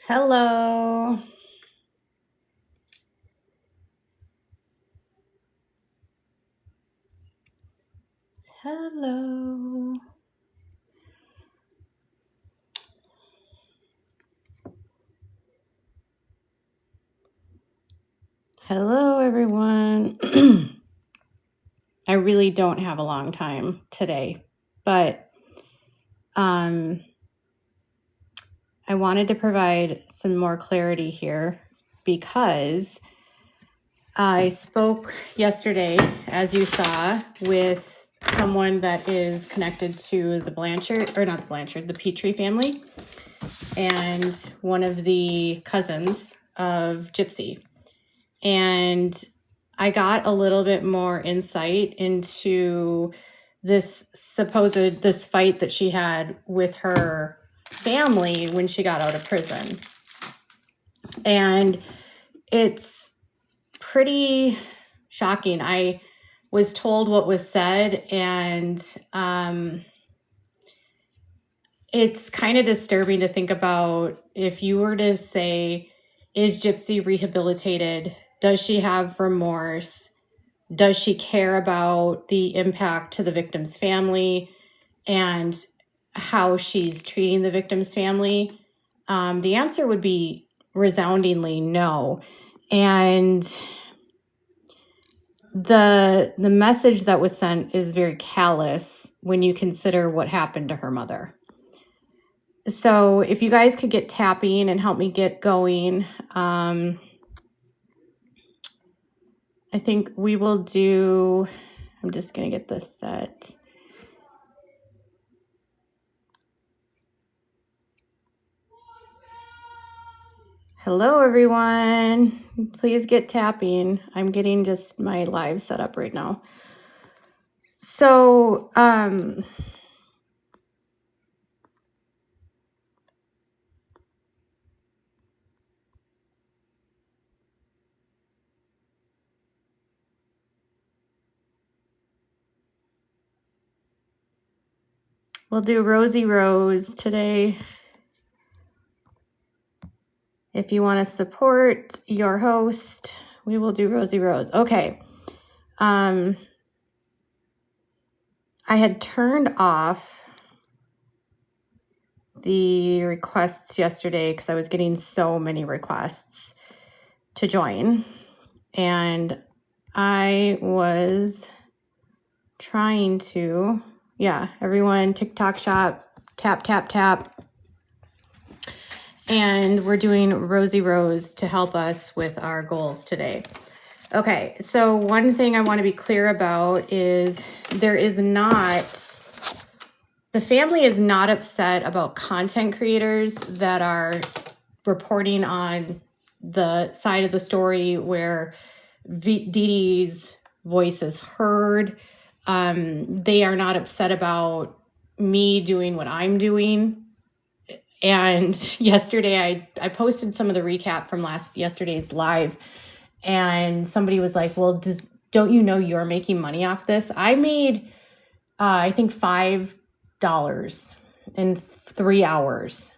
Hello. Hello. Hello, everyone. I really don't have a long time today, but I wanted to provide some more clarity here because I spoke yesterday, as you saw, with someone that is connected to the the Petrie family, and one of the cousins of Gypsy. And I got a little bit more insight into this fight that she had with her family when she got out of prison. And it's pretty shocking. I was told what was said, and it's kind of disturbing to think about. If you were to say, is Gypsy rehabilitated? Does she have remorse? Does she care about the impact to the victim's family and how she's treating the victim's family? The answer would be resoundingly no. And the message that was sent is very callous when you consider what happened to her mother. So if you guys could get tapping and help me get going, I think we will do, I'm just going to get this set. Hello, everyone. Please get tapping. I'm getting just my live set up right now. So, we'll do Rosie Rose today. If you want to support your host, we will do Rosie Rose. Okay. I had turned off the requests yesterday because I was getting so many requests to join. And I was trying to, everyone, TikTok shop, tap, tap, tap. And we're doing Rosie Rose to help us with our goals today. Okay, so one thing I want to be clear about is the family is not upset about content creators that are reporting on the side of the story where Dee Dee's voice is heard. They are not upset about me doing what I'm doing. And yesterday I posted some of the recap from yesterday's live, and somebody was like, well, don't you know you're making money off this? I made, I think $5 in 3 hours.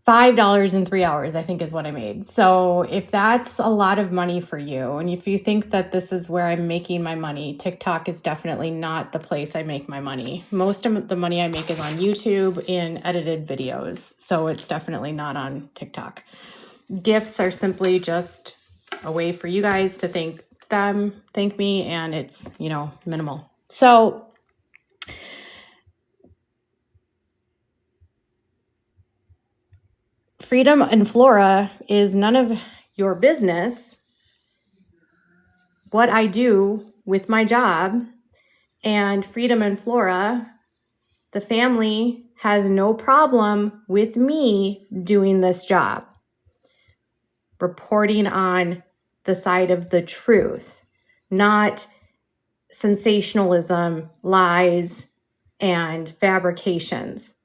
$5 in 3 hours, I think, is what I made. So if that's a lot of money for you, and if you think that this is where I'm making my money, TikTok is definitely not the place I make my money. Most of the money I make is on YouTube in edited videos. So it's definitely not on TikTok. Gifts are simply just a way for you guys to thank me, and it's, minimal. So Freedom and Flora is none of your business what I do with my job. And Freedom and Flora, the family, has no problem with me doing this job, reporting on the side of the truth, not sensationalism, lies, and fabrications.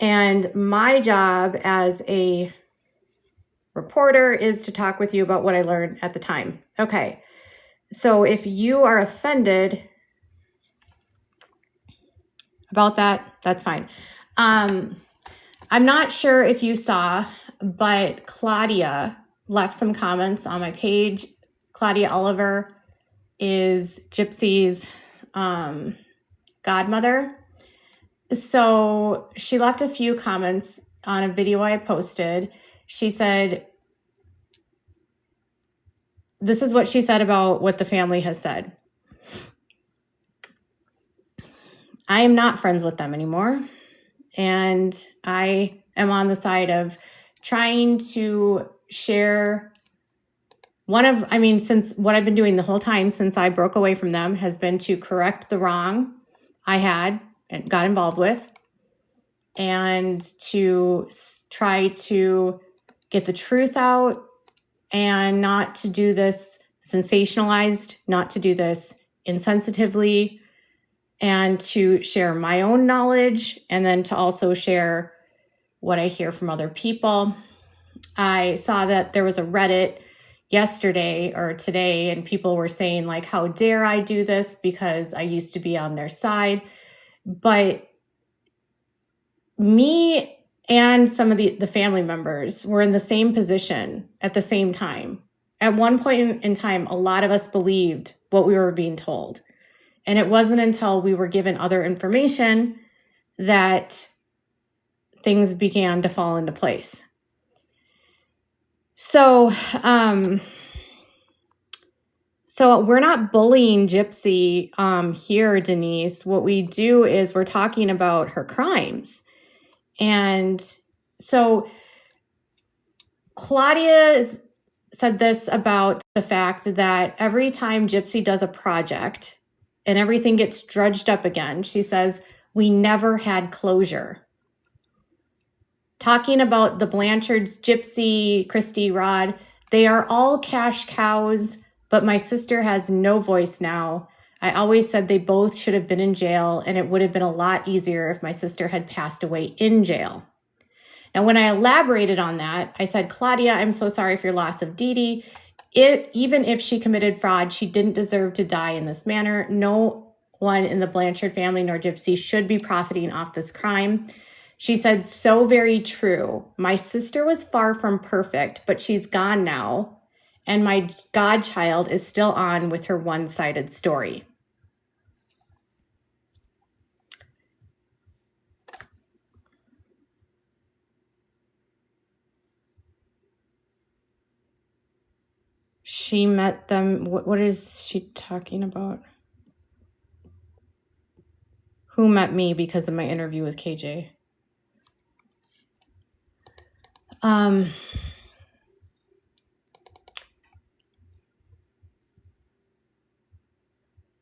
And my job as a reporter is to talk with you about what I learned at the time. Okay, so if you are offended about that, that's fine. I'm not sure if you saw, but Claudia left some comments on my page. Claudia Oliver is Gypsy's godmother. So she left a few comments on a video I posted. She said, this is what she said about what the family has said. I am not friends with them anymore. And I am on the side of trying to share since what I've been doing the whole time since I broke away from them has been to correct the wrong I had and got involved with, and to try to get the truth out and not to do this sensationalized, not to do this insensitively, and to share my own knowledge, and then to also share what I hear from other people. I saw that there was a Reddit yesterday or today, and people were saying, like, how dare I do this because I used to be on their side. But me and some of the family members were in the same position at the same time. At one point in time, a lot of us believed what we were being told. And it wasn't until we were given other information that things began to fall into place. So we're not bullying Gypsy here, Denise. What we do is we're talking about her crimes. And so Claudia said this about the fact that every time Gypsy does a project and everything gets drudged up again, she says, we never had closure. Talking about the Blanchards, Gypsy, Christy, Rod, they are all cash cows, but my sister has no voice now. I always said they both should have been in jail, and it would have been a lot easier if my sister had passed away in jail. Now, when I elaborated on that, I said, Claudia, I'm so sorry for your loss of Dee Dee. Even if she committed fraud, she didn't deserve to die in this manner. No one in the Blanchard family nor Gypsy should be profiting off this crime. She said, so very true. My sister was far from perfect, but she's gone now. And my godchild is still on with her one-sided story. She met them. What is she talking about? Who met me because of my interview with KJ?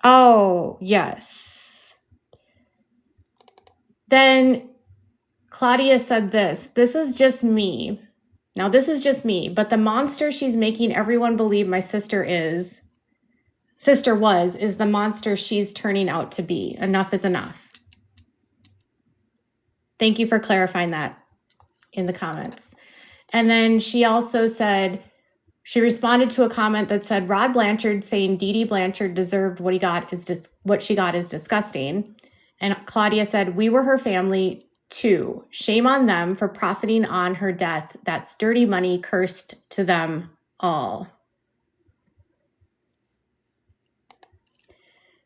Oh, yes. Then Claudia said this is just me. Now, this is just me, but the monster she's making everyone believe my sister was the monster she's turning out to be. Enough is enough. Thank you for clarifying that in the comments. And then she also said, she responded to a comment that said, Rod Blanchard saying Dee Dee Blanchard deserved what she got is disgusting. And Claudia said, we were her family too. Shame on them for profiting on her death. That's dirty money, cursed to them all.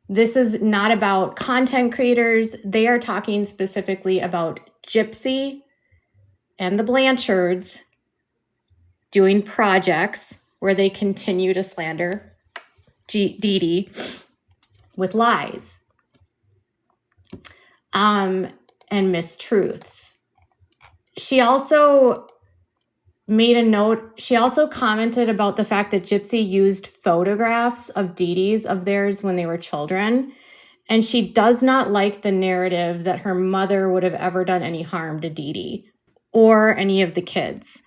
This is not about content creators. They are talking specifically about Gypsy and the Blanchards doing projects where they continue to slander Dee Dee with lies and mistruths. She also made a note. She also commented about the fact that Gypsy used photographs of Dee Dee's of theirs when they were children. And she does not like the narrative that her mother would have ever done any harm to Dee Dee or any of the kids.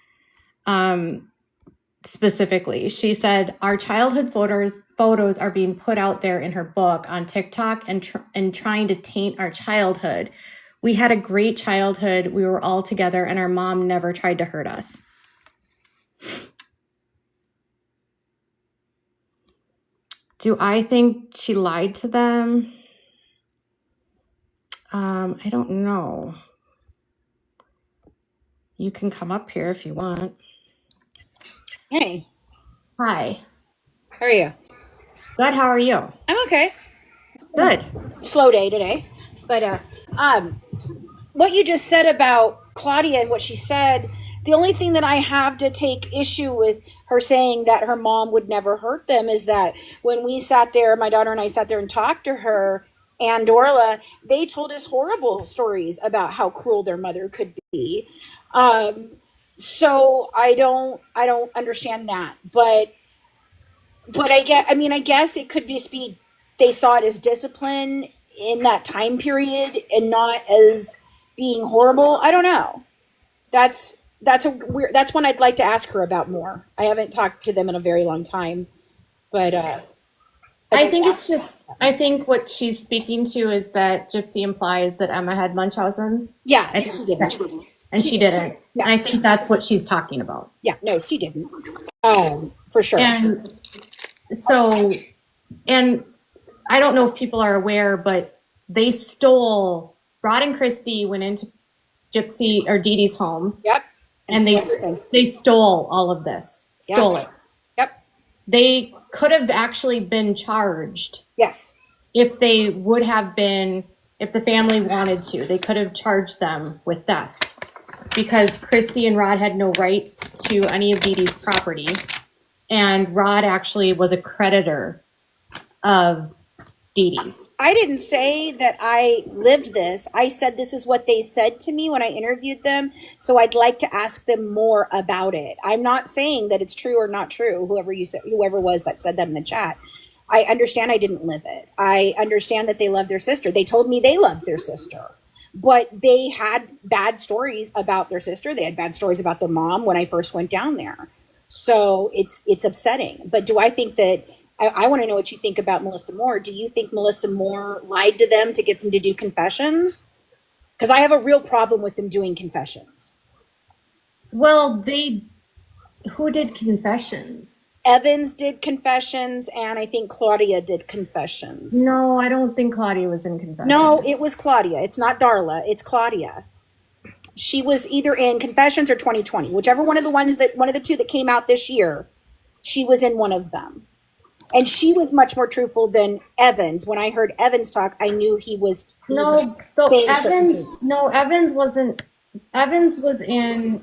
Specifically, she said, our childhood photos are being put out there in her book on TikTok and trying to taint our childhood. We had a great childhood. We were all together and our mom never tried to hurt us. Do I think she lied to them? I don't know. You can come up here if you want. Hey. Hi. How are you? Good. How are you? I'm okay. Good. Slow day today. But what you just said about Claudia and what she said, the only thing that I have to take issue with her saying that her mom would never hurt them is that when we sat there, my daughter and I sat there and talked to her and Dorla, they told us horrible stories about how cruel their mother could be. So I don't understand that. But I guess it could just be they saw it as discipline in that time period and not as being horrible. I don't know. That's one I'd like to ask her about more. I haven't talked to them in a very long time, but I think it's just, I think what she's speaking to is that Gypsy implies that Emma had Munchausen's. yeah, And she didn't. And she didn't. No. And I think that's what she's talking about. Yeah, no, she didn't. For sure. And so, and I don't know if people are aware, but they stole, Rod and Christy went into Gypsy or Dee Dee's home. Yep. And they stole all of this. Stole it. Yep. They could have actually been charged. Yes. If they would have been, if the family wanted to, they could have charged them with theft because Christy and Rod had no rights to any of Dee Dee's property. And Rod actually was a creditor of Dee Dee's. I didn't say that I lived this. I said this is what they said to me when I interviewed them. So I'd like to ask them more about it. I'm not saying that it's true or not true. Whoever was that said that in the chat. I understand I didn't live it. I understand that they love their sister. They told me they loved their sister, but they had bad stories about their sister. They had bad stories about their mom when I first went down there. So it's upsetting. But do I think that I want to know what you think about Melissa Moore. Do you think Melissa Moore lied to them to get them to do confessions? Because I have a real problem with them doing confessions. Well, who did confessions? Evans did confessions, and I think Claudia did confessions. No, I don't think Claudia was in confessions. No, it was Claudia. It's not Darla. It's Claudia. She was either in confessions or 2020, whichever one of the two that came out this year. She was in one of them. And she was much more truthful than Evans. When I heard Evans talk, I knew he was. Evans wasn't. Evans was in.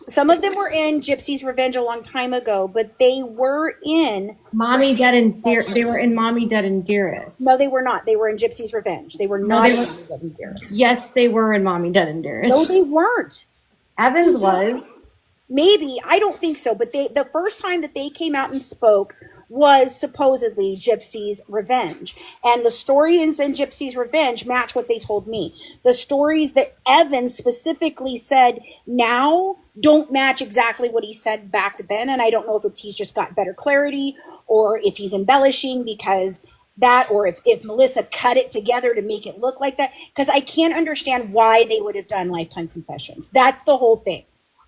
Some of them were in Gypsy's Revenge a long time ago, but they were in Mommy Dead and Dearest. They were in Mommy Dead and Dearest. No, they were not. They were in Gypsy's Revenge. They were not in Mommy Dead and Dearest. Yes, they were in Mommy Dead and Dearest. No, they weren't. Evans was. Maybe. I don't think so. But the first time that they came out and spoke was supposedly Gypsy's Revenge. And the stories in Gypsy's Revenge match what they told me. The stories that Evans specifically said now don't match exactly what he said back then. And I don't know if he's just got better clarity or if he's embellishing because that, or if Melissa cut it together to make it look like that. Because I can't understand why they would have done Lifetime Confessions. That's the whole thing.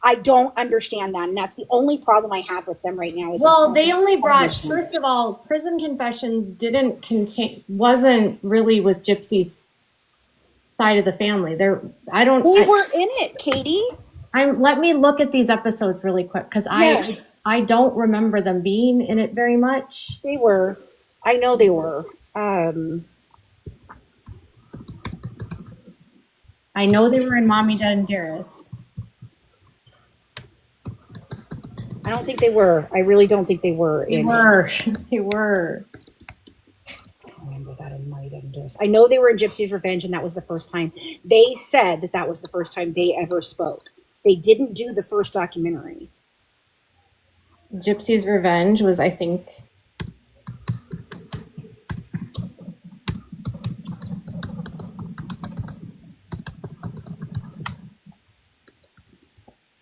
I don't understand that, and that's the only problem I have with them right now. They only brought, first of all, Prison Confessions wasn't really with Gypsy's side of the family. Who were in it, Katie? Let me look at these episodes really quick, because I don't remember them being in it very much. They were. I know they were. I know they were in Mommy Dead and Dearest. I don't think they were. I really don't think they were. They were. I remember that in Mommy Dead and Dearest. I know they were in Gypsy's Revenge, and that was the first time. They said that was the first time they ever spoke. They didn't do the first documentary. Gypsy's Revenge was, I think...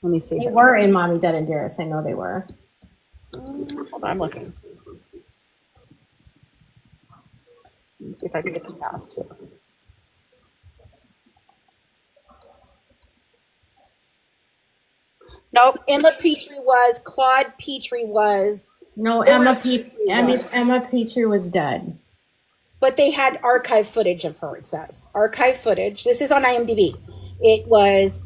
Let me see. They were in Mommy Dead and Dearest. I know they were. Hold on, I'm looking. Let me see if I can get the cast here. Nope. Emma Petrie was. Claude Petrie was. No, Emma Petrie was dead. but they had archive footage of her. It says archive footage. This is on IMDb. It was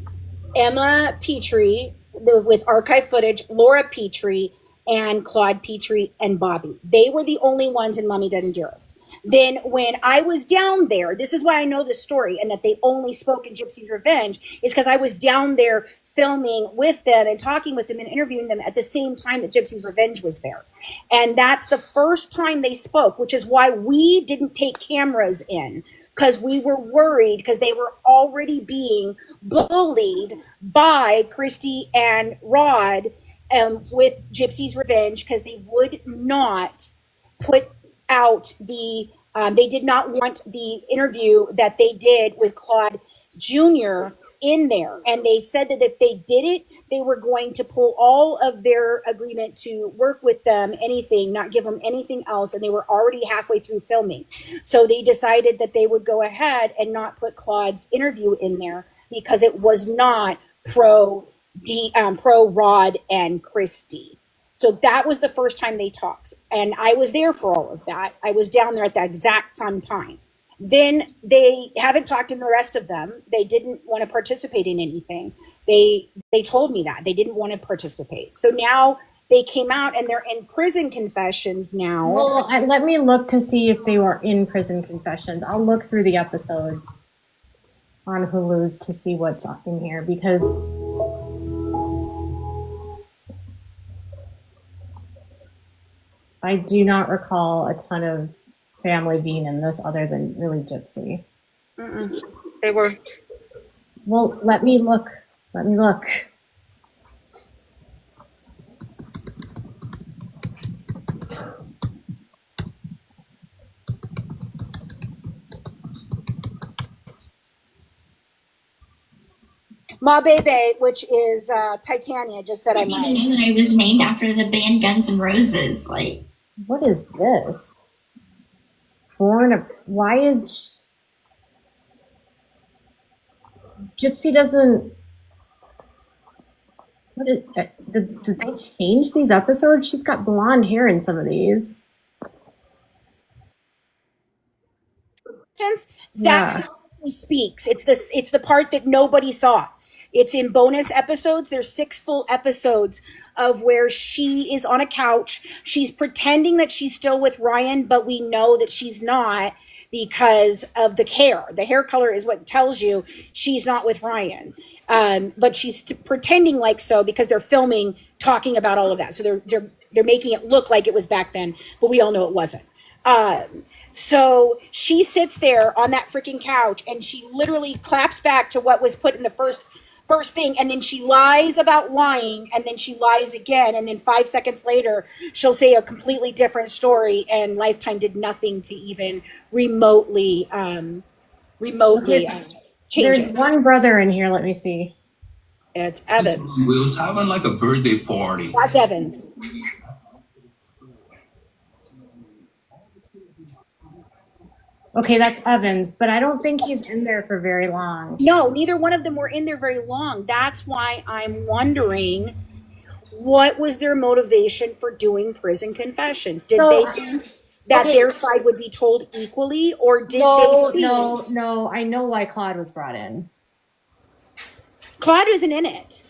Emma Petrie with archive footage, Laura Petrie, and Claude Petrie and Bobby. They were the only ones in Mommy Dead and Dearest. Then when I was down there, this is why I know the story and that they only spoke in Gypsy's Revenge, is because I was down there filming with them and talking with them and interviewing them at the same time that Gypsy's Revenge was there. And that's the first time they spoke, which is why we didn't take cameras in, because we were worried because they were already being bullied by Christy and Rod with Gypsy's Revenge, because they would not put out they did not want the interview that they did with Claude Jr. in there. And they said that if they did it, they were going to pull all of their agreement to work with them, anything, not give them anything else. And they were already halfway through filming. So they decided that they would go ahead and not put Claude's interview in there because it was not pro Rod and Christy. So that was the first time they talked. And I was there for all of that. I was down there at the exact same time. Then they haven't talked to the rest of them. They didn't want to participate in anything. They told me that. They didn't want to participate. So now they came out and they're in prison confessions now. Well, let me look to see if they were in prison confessions. I'll look through the episodes on Hulu to see what's in here, because I do not recall a ton of family being in this other than really Gypsy. They were. Well, let me look. Ma Bebe, which is Titania, just said I'm I right. didn't know that I was named after the band Guns N' Roses. Like, What is this? Why is Gypsy doesn't? What is? Did they change these episodes? She's got blonde hair in some of these. That speaks. It's the part that nobody saw. It's in bonus episodes. There's 6 full episodes of where she is on a couch. She's pretending that she's still with Ryan, but we know that she's not because of the hair. The hair color is what tells you she's not with Ryan. But she's pretending like so because they're filming, talking about all of that. So they're making it look like it was back then, but we all know it wasn't. So she sits there on that freaking couch and she literally claps back to what was put in the first thing, and then she lies about lying, and then she lies again, and then 5 seconds later she'll say a completely different story, and Lifetime did nothing to even remotely change There's it. one brother in here. Let me see. It's Evans. We was having like a birthday party. That's Evans. Okay, that's Evans, but I don't think he's in there for very long. No, neither one of them were in there very long. That's why I'm wondering, what was their motivation for doing prison confessions? Did they think that their side would be told equally, or did they think... No, I know why Claude was brought in. Claude isn't in it.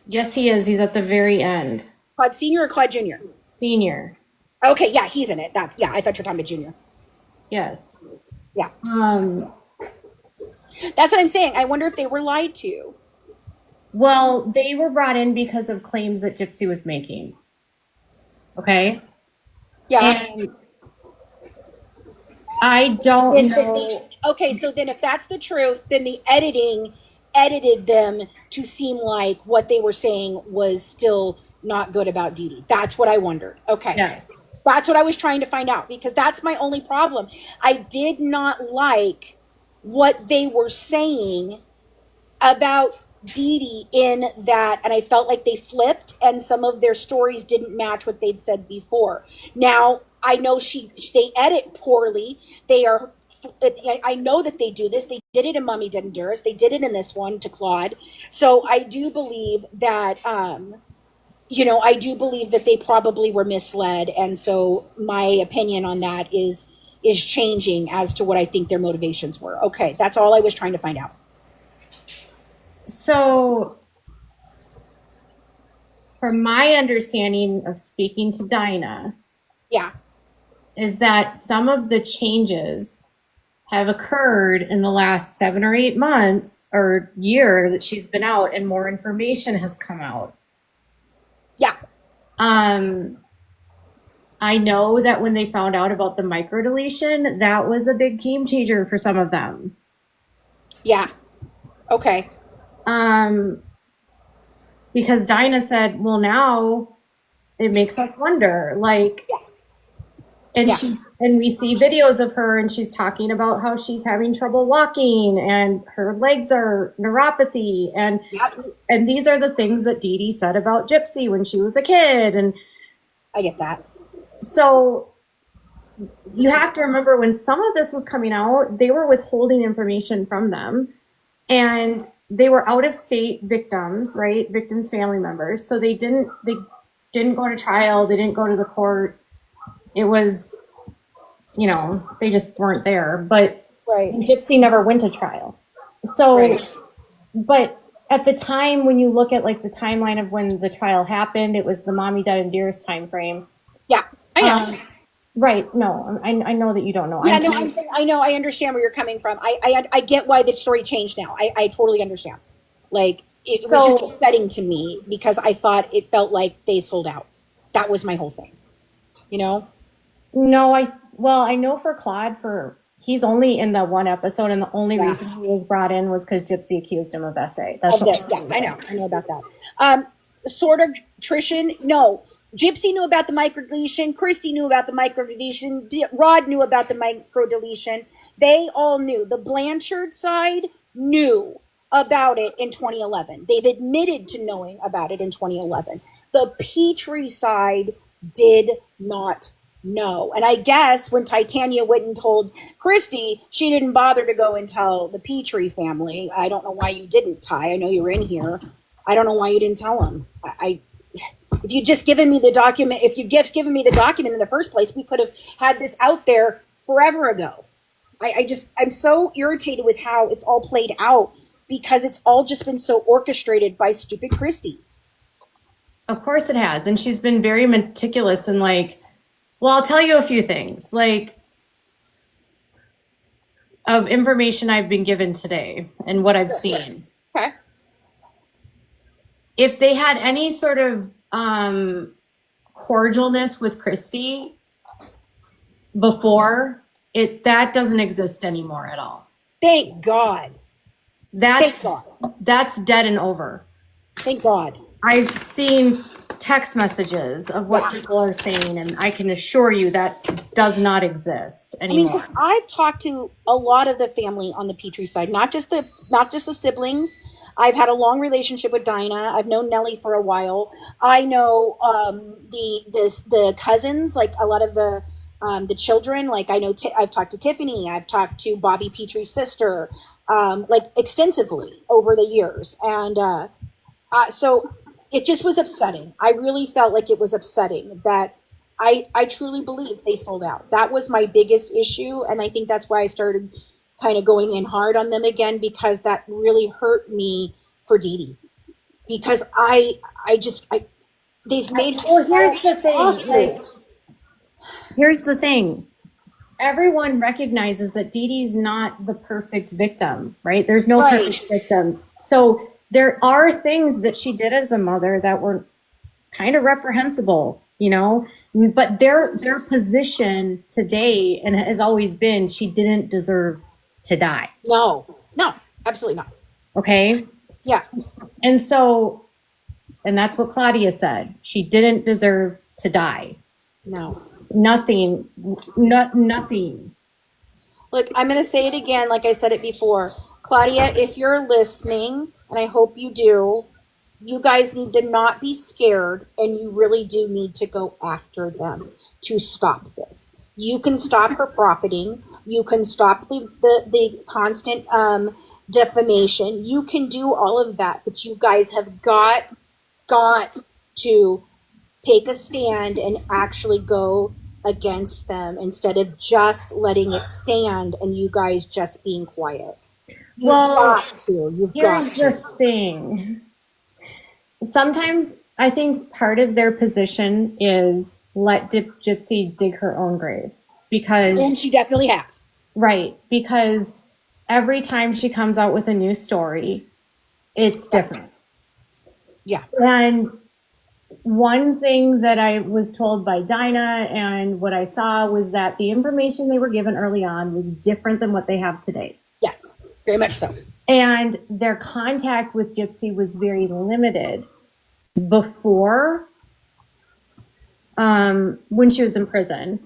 Yes, he is. He's at the very end. Claude Senior or Claude Junior? Senior. Okay, yeah, he's in it. I thought you were talking about Junior. Yes. Yeah. That's what I'm saying. I wonder if they were lied to. Well, they were brought in because of claims that Gypsy was making. Okay? Yeah. And I don't know. Okay, so then if that's the truth, then the editing edited them to seem like what they were saying was still not good about Dee Dee. That's what I wondered. Okay. Yes. That's what I was trying to find out, because that's my only problem. I did not like what they were saying about Dee Dee in that, and I felt like they flipped and some of their stories didn't match what they'd said before. Now, I know they edit poorly. I know that they do this. They did it in Mommy Dead and Dearest. They did it in this one to Claude. So I do believe that I do believe that they probably were misled. And so my opinion on that is is changing as to what I think their motivations were. Okay, that's all I was trying to find out. So, from my understanding of speaking to Dinah, Yeah. is that some of the changes have occurred in the last 7 or 8 months or year that she's been out, and more information has come out. Yeah. I know that when they found out about the microdeletion, that was a big game changer for some of them. Yeah. Okay. Because Dinah said, well, now it makes us wonder, like, and Yeah. and we see videos of her and she's talking about how she's having trouble walking and her legs are neuropathy. Yep. And these are the things that Dee Dee said about Gypsy when she was a kid. And I get that. so you have to remember, when some of this was coming out, they were withholding information from them, and they were out of state victims, right? Victims' family members. So they didn't go to trial. They didn't go to the court. It was, they just weren't there. But Right. Gypsy never went to trial. So, Right. but at the time, when you look at like the timeline of when the trial happened, it was the Mommy Dead and Dearest time frame. Yeah. I know. Right. No, I know that you don't know. Yeah, no, I know. I understand where you're coming from. I get why the story changed now. I totally understand. Like, it was just upsetting to me because I thought it felt like they sold out. That was my whole thing. No, I know for Claude, he's only in the one episode, and the only reason he was brought in was because Gypsy accused him of SA. That's yeah, I know about that. Sort of Trishan, no. Gypsy knew about the microdeletion. Christy knew about the microdeletion. Rod knew about the microdeletion. They all knew. The Blanchard side knew about it in 2011. They've admitted to knowing about it in 2011. The Petrie side did not know. And I guess when Titania went and told Christy, she didn't bother to go and tell the Petrie family. I don't know why you didn't, Ty. I know you were in here. I don't know why you didn't tell them. If you'd just given me the document, if you'd just given me the document in the first place, we could have had this out there forever ago. I'm so irritated with how it's all played out because it's all just been so orchestrated by stupid Christy. Of course it has. And she's been very meticulous and I'll tell you a few things, of information I've been given today and what I've seen. Okay. If they had any sort of cordialness with Christy before, that doesn't exist anymore at all. Thank God. That's dead and over. Thank God. I've seen text messages of what people are saying, and I can assure you that does not exist anymore. I've talked to a lot of the family on the Petrie side, not just the siblings. I've had a long relationship with Dinah. I've known Nellie for a while. I know the cousins, like a lot of the children. Like I know I've talked to Tiffany. I've talked to Bobby Petrie's sister, extensively over the years, and so it just was upsetting. I really felt like it was upsetting that I truly believe they sold out. That was my biggest issue, and I think that's why I started kind of going in hard on them again, because that really hurt me for Dee Dee. Because they've made. Well, here's the thing. Here's the thing. Everyone recognizes that Dee Dee's not the perfect victim, right? There's no perfect victims. So there are things that she did as a mother that were kind of reprehensible, but their position today and has always been, she didn't deserve to die. No, absolutely not. Okay. Yeah. And that's what Claudia said. She didn't deserve to die. No. Nothing. Look, I'm going to say it again, like I said it before. Claudia, if you're listening, and I hope you do, you guys need to not be scared, and you really do need to go after them to stop this. You can stop her profiting. You can stop the constant defamation. You can do all of that, but you guys have got to take a stand and actually go against them instead of just letting it stand and you guys just being quiet. You've got to. You've got Here's the to. thing. Sometimes I think part of their position is let Gypsy dig her own grave because, And she definitely has. right, because every time she comes out with a new story, it's different. Yeah. And one thing that I was told by Dinah and what I saw was that the information they were given early on was different than what they have today. Yes, very much so. And their contact with Gypsy was very limited before, when she was in prison.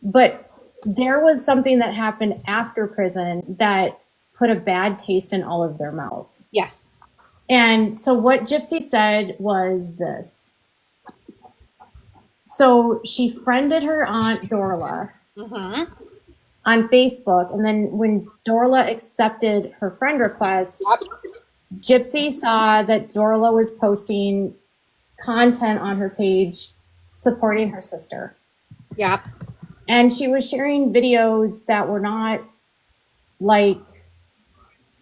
But there was something that happened after prison that put a bad taste in all of their mouths. Yes. And so what Gypsy said was this. So she friended her aunt Dorla on Facebook. And then when Dorla accepted her friend request, Gypsy saw that Dorla was posting content on her page supporting her sister. Yeah. And she was sharing videos that were not like,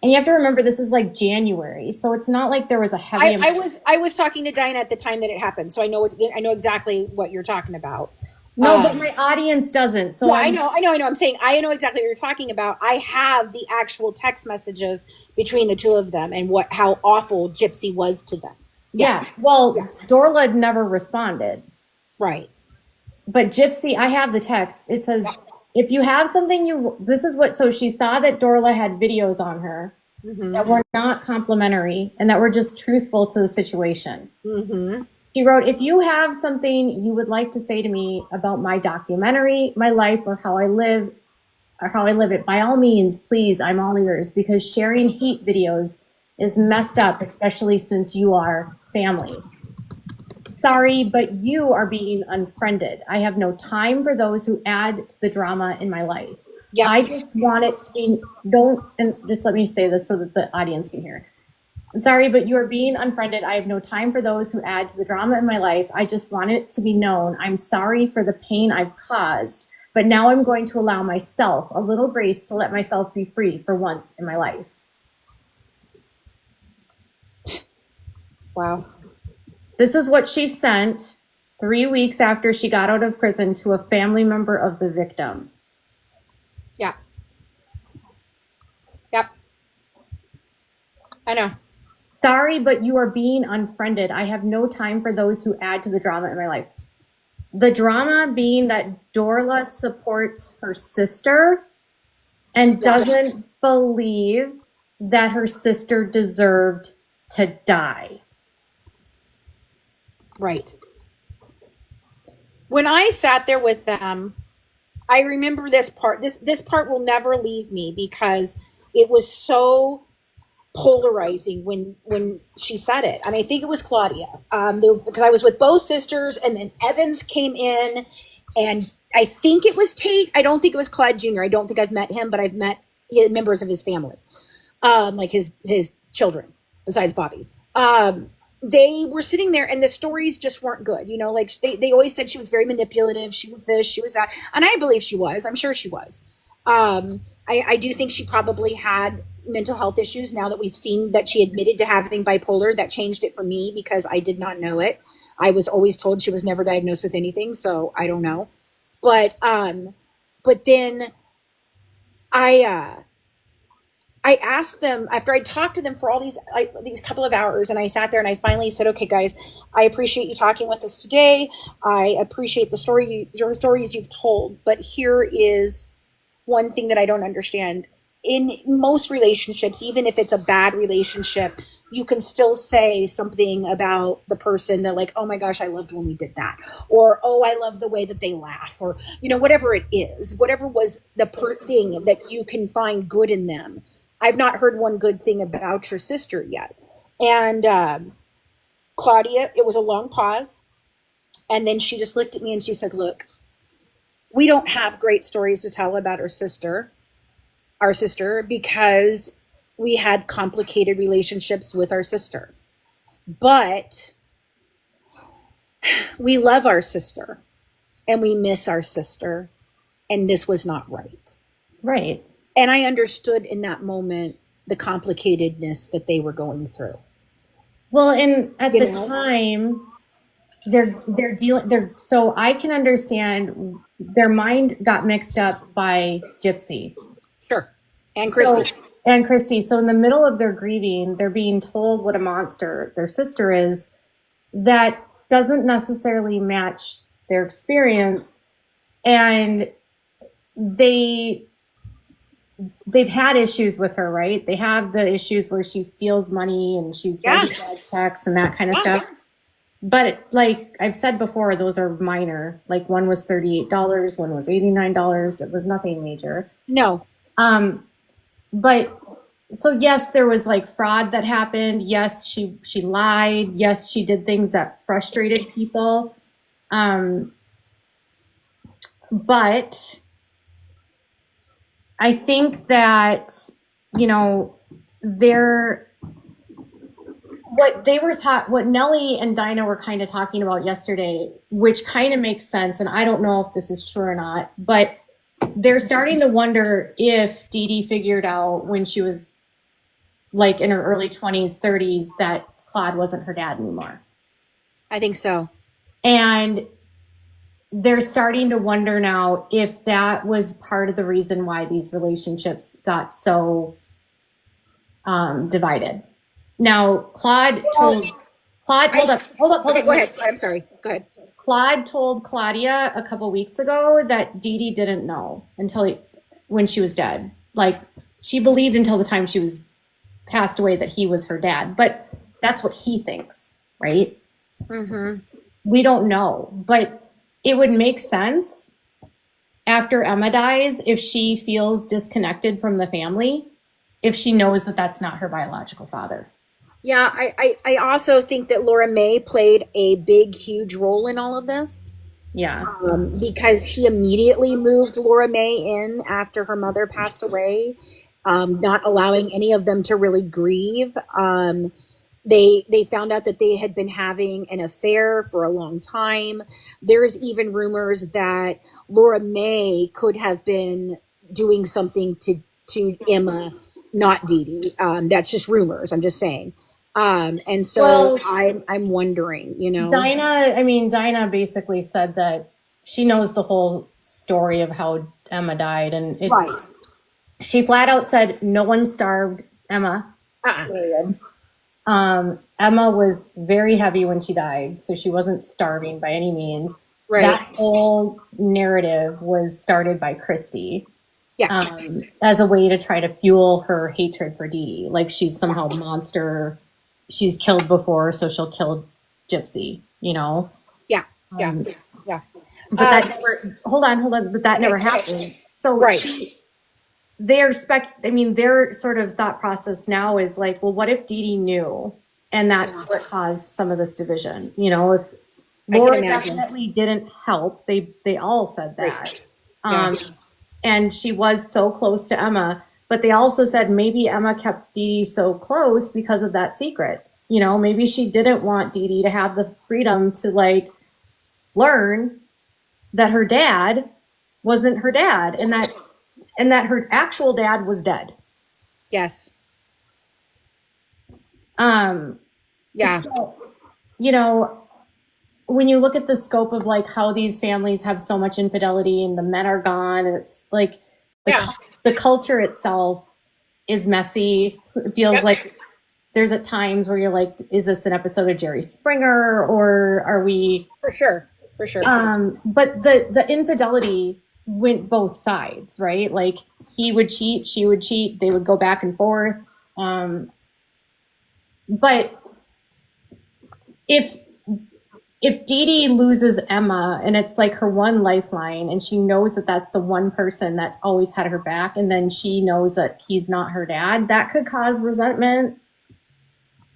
and you have to remember this is like January, so it's not like there was a heavy. I was talking to Dinah at the time that it happened, so I know exactly what you're talking about. No, but my audience doesn't. So I know. I'm saying I know exactly what you're talking about. I have the actual text messages between the two of them and how awful Gypsy was to them. Yes. Yeah. Well, yes. Dorla never responded. Right. But Gypsy, I have the text. It says, if you have something this is what, so she saw that Dorla had videos on her that were not complimentary and that were just truthful to the situation. She wrote, if you have something you would like to say to me about my documentary, my life, or how I live it, by all means, please, I'm all ears, because sharing hate videos is messed up, especially since you are family. Sorry, but you are being unfriended. I have no time for those who add to the drama in my life. Yeah. I just want it to be, and just let me say this so that the audience can hear. Sorry, but you are being unfriended. I have no time for those who add to the drama in my life. I just want it to be known. I'm sorry for the pain I've caused, but now I'm going to allow myself a little grace to let myself be free for once in my life. Wow. This is what she sent 3 weeks after she got out of prison to a family member of the victim. Yeah. Yep. I know. Sorry, but you are being unfriended. I have no time for those who add to the drama in my life. The drama being that Dorla supports her sister and doesn't believe that her sister deserved to die. Right. When I sat there with them, I remember this part. This part will never leave me because it was so polarizing when she said it. And I think it was Claudia, because I was with both sisters, and then Evans came in, and I think it was Tate. I don't think it was Clyde Jr. I don't think I've met him, but I've met members of his family, like his children, besides Bobby. They were sitting there, and the stories just weren't good. You know, like they always said she was very manipulative. She was this, she was that. And I believe she was. I'm sure she was. I do think she probably had mental health issues. Now that we've seen that she admitted to having bipolar, that changed it for me because I did not know it. I was always told she was never diagnosed with anything, so I don't know. But then I asked them after I talked to them for all these couple of hours, and I sat there and I finally said, okay, guys, I appreciate you talking with us today. I appreciate the stories you've told, but here is one thing that I don't understand. In most relationships, even if it's a bad relationship, you can still say something about the person that, like, oh my gosh, I loved when we did that. Or, oh, I love the way that they laugh. Or, you know, whatever it is, whatever was the thing that you can find good in them. I've not heard one good thing about your sister yet. And Claudia, it was a long pause. And then she just looked at me and she said, look, we don't have great stories to tell about our sister, because we had complicated relationships with our sister. But we love our sister. and we miss our sister, and this was not right. Right. And I understood in that moment the complicatedness that they were going through. Well, and at You the know? time, so I can understand their mind got mixed up by Gypsy. Sure. And So, Christy. and Christy. So in the middle of their grieving, they're being told what a monster their sister is. That doesn't necessarily match their experience, and they've had issues with her, right? They have the issues where she steals money and she's writing bad checks and that kind of stuff. But like I've said before, those are minor. Like one was $38, one was $89. It was nothing major. No. But so yes, there was like fraud that happened. Yes, she lied. Yes, she did things that frustrated people. But I think that, you know, what Nellie and Dinah were kind of talking about yesterday, which kind of makes sense. And I don't know if this is true or not, but they're starting to wonder if Dee Dee figured out when she was like in her early 20s, 30s, that Claude wasn't her dad anymore. I think so. And they're starting to wonder now if that was part of the reason why these relationships got so divided. Now, Claude told hold up. Okay, go ahead. I'm sorry. Go ahead. Claude told Claudia a couple weeks ago that Dee Dee didn't know when she was dead. Like, she believed until the time she was passed away that he was her dad. But that's what he thinks, right? Mm-hmm. We don't know. But it would make sense after Emma dies if she feels disconnected from the family, if she knows that that's not her biological father. Yeah, I also think that Laura May played a big, huge role in all of this. Yeah. Because he immediately moved Laura May in after her mother passed away, not allowing any of them to really grieve. They found out that they had been having an affair for a long time. There's even rumors that Laura May could have been doing something to Emma, not Dee Dee. That's just rumors. I'm just saying. And so I'm wondering, you know. Dinah basically said that she knows the whole story of how Emma died, and she flat out said no one starved Emma. Period. Emma was very heavy when she died, so she wasn't starving by any means. Right. That whole narrative was started by Christy. Yes. As a way to try to fuel her hatred for Dee Dee. Like she's somehow a monster. She's killed before, so she'll kill Gypsy, you know? Yeah. But that never, hold on, but that never happened. So their sort of thought process now is like, well, what if Dee Dee knew? And that's what caused some of this division. You know, if Laura definitely didn't help, they all said that. And she was so close to Emma, but they also said maybe Emma kept Dee Dee so close because of that secret. You know, maybe she didn't want Dee Dee to have the freedom to like learn that her dad wasn't her dad and that her actual dad was dead. Yes. Yeah. So, you know, when you look at the scope of like how these families have so much infidelity and the men are gone, and it's like the culture itself is messy. It feels like there's at times where you're like, is this an episode of Jerry Springer or are we? For sure. But the infidelity went both sides, right? Like he would cheat, she would cheat, they would go back and forth. But if Dee Dee loses Emma and it's like her one lifeline and she knows that that's the one person that's always had her back and then she knows that he's not her dad, that could cause resentment.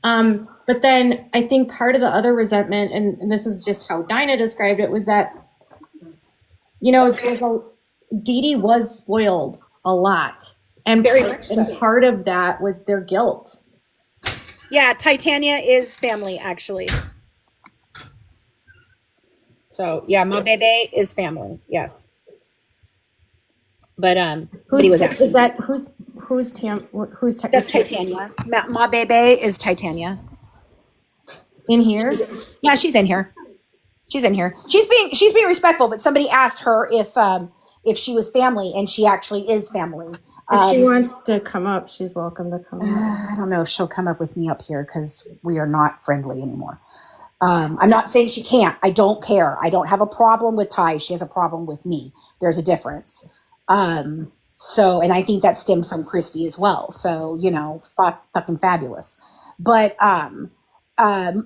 But then I think part of the other resentment, and this is just how Dinah described it, was that, you know, Dee Dee was spoiled a lot. And part of that was their guilt. Yeah, Titania is family, actually. So yeah, my baby is family. Yes. But somebody Who's was asking. is that? Who's Tam? Who's That's is Titania. My baby is Titania. in here? Yeah, she's in here. She's in here. She's being respectful, but somebody asked her if she was family, and she actually is family. If she wants to come up, she's welcome to come up. I don't know if she'll come up with me up here because we are not friendly anymore. I'm not saying she can't. I don't care. I don't have a problem with Ty. She has a problem with me. There's a difference. So, and I think that stemmed from Christy as well. So, fucking fabulous. But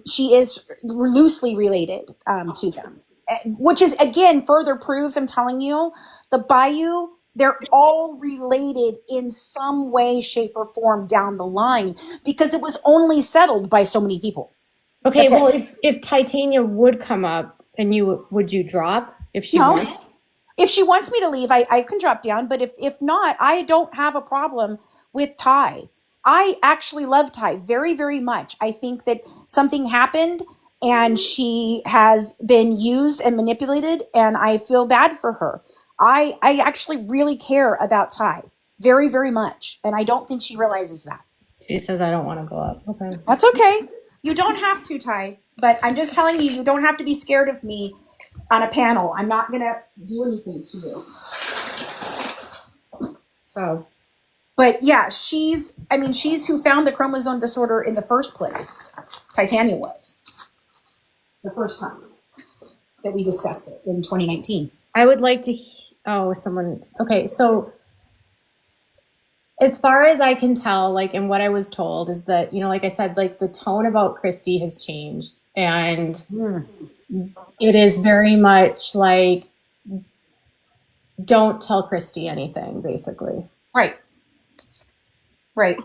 she is loosely related to them, which is again further proves. I'm telling you, the Bayou. They're all related in some way, shape, or form down the line because it was only settled by so many people. Okay, That's well, it. if Titania would come up, and would you drop if she No. wants? If she wants me to leave, I can drop down. But if not, I don't have a problem with Ty. I actually love Ty very, very much. I think that something happened and she has been used and manipulated, and I feel bad for her. I actually really care about Ty very, very much. And I don't think she realizes that. She says, I don't want to go up. Okay. That's okay. You don't have to, Ty. But I'm just telling you, you don't have to be scared of me on a panel. I'm not going to do anything to you. So, but yeah, she's who found the chromosome disorder in the first place. Titania was. The first time that we discussed it in 2019. I would like to, okay, so as far as I can tell, and what I was told is that, like I said, the tone about Christy has changed, and it is very much like, don't tell Christy anything, basically. Right.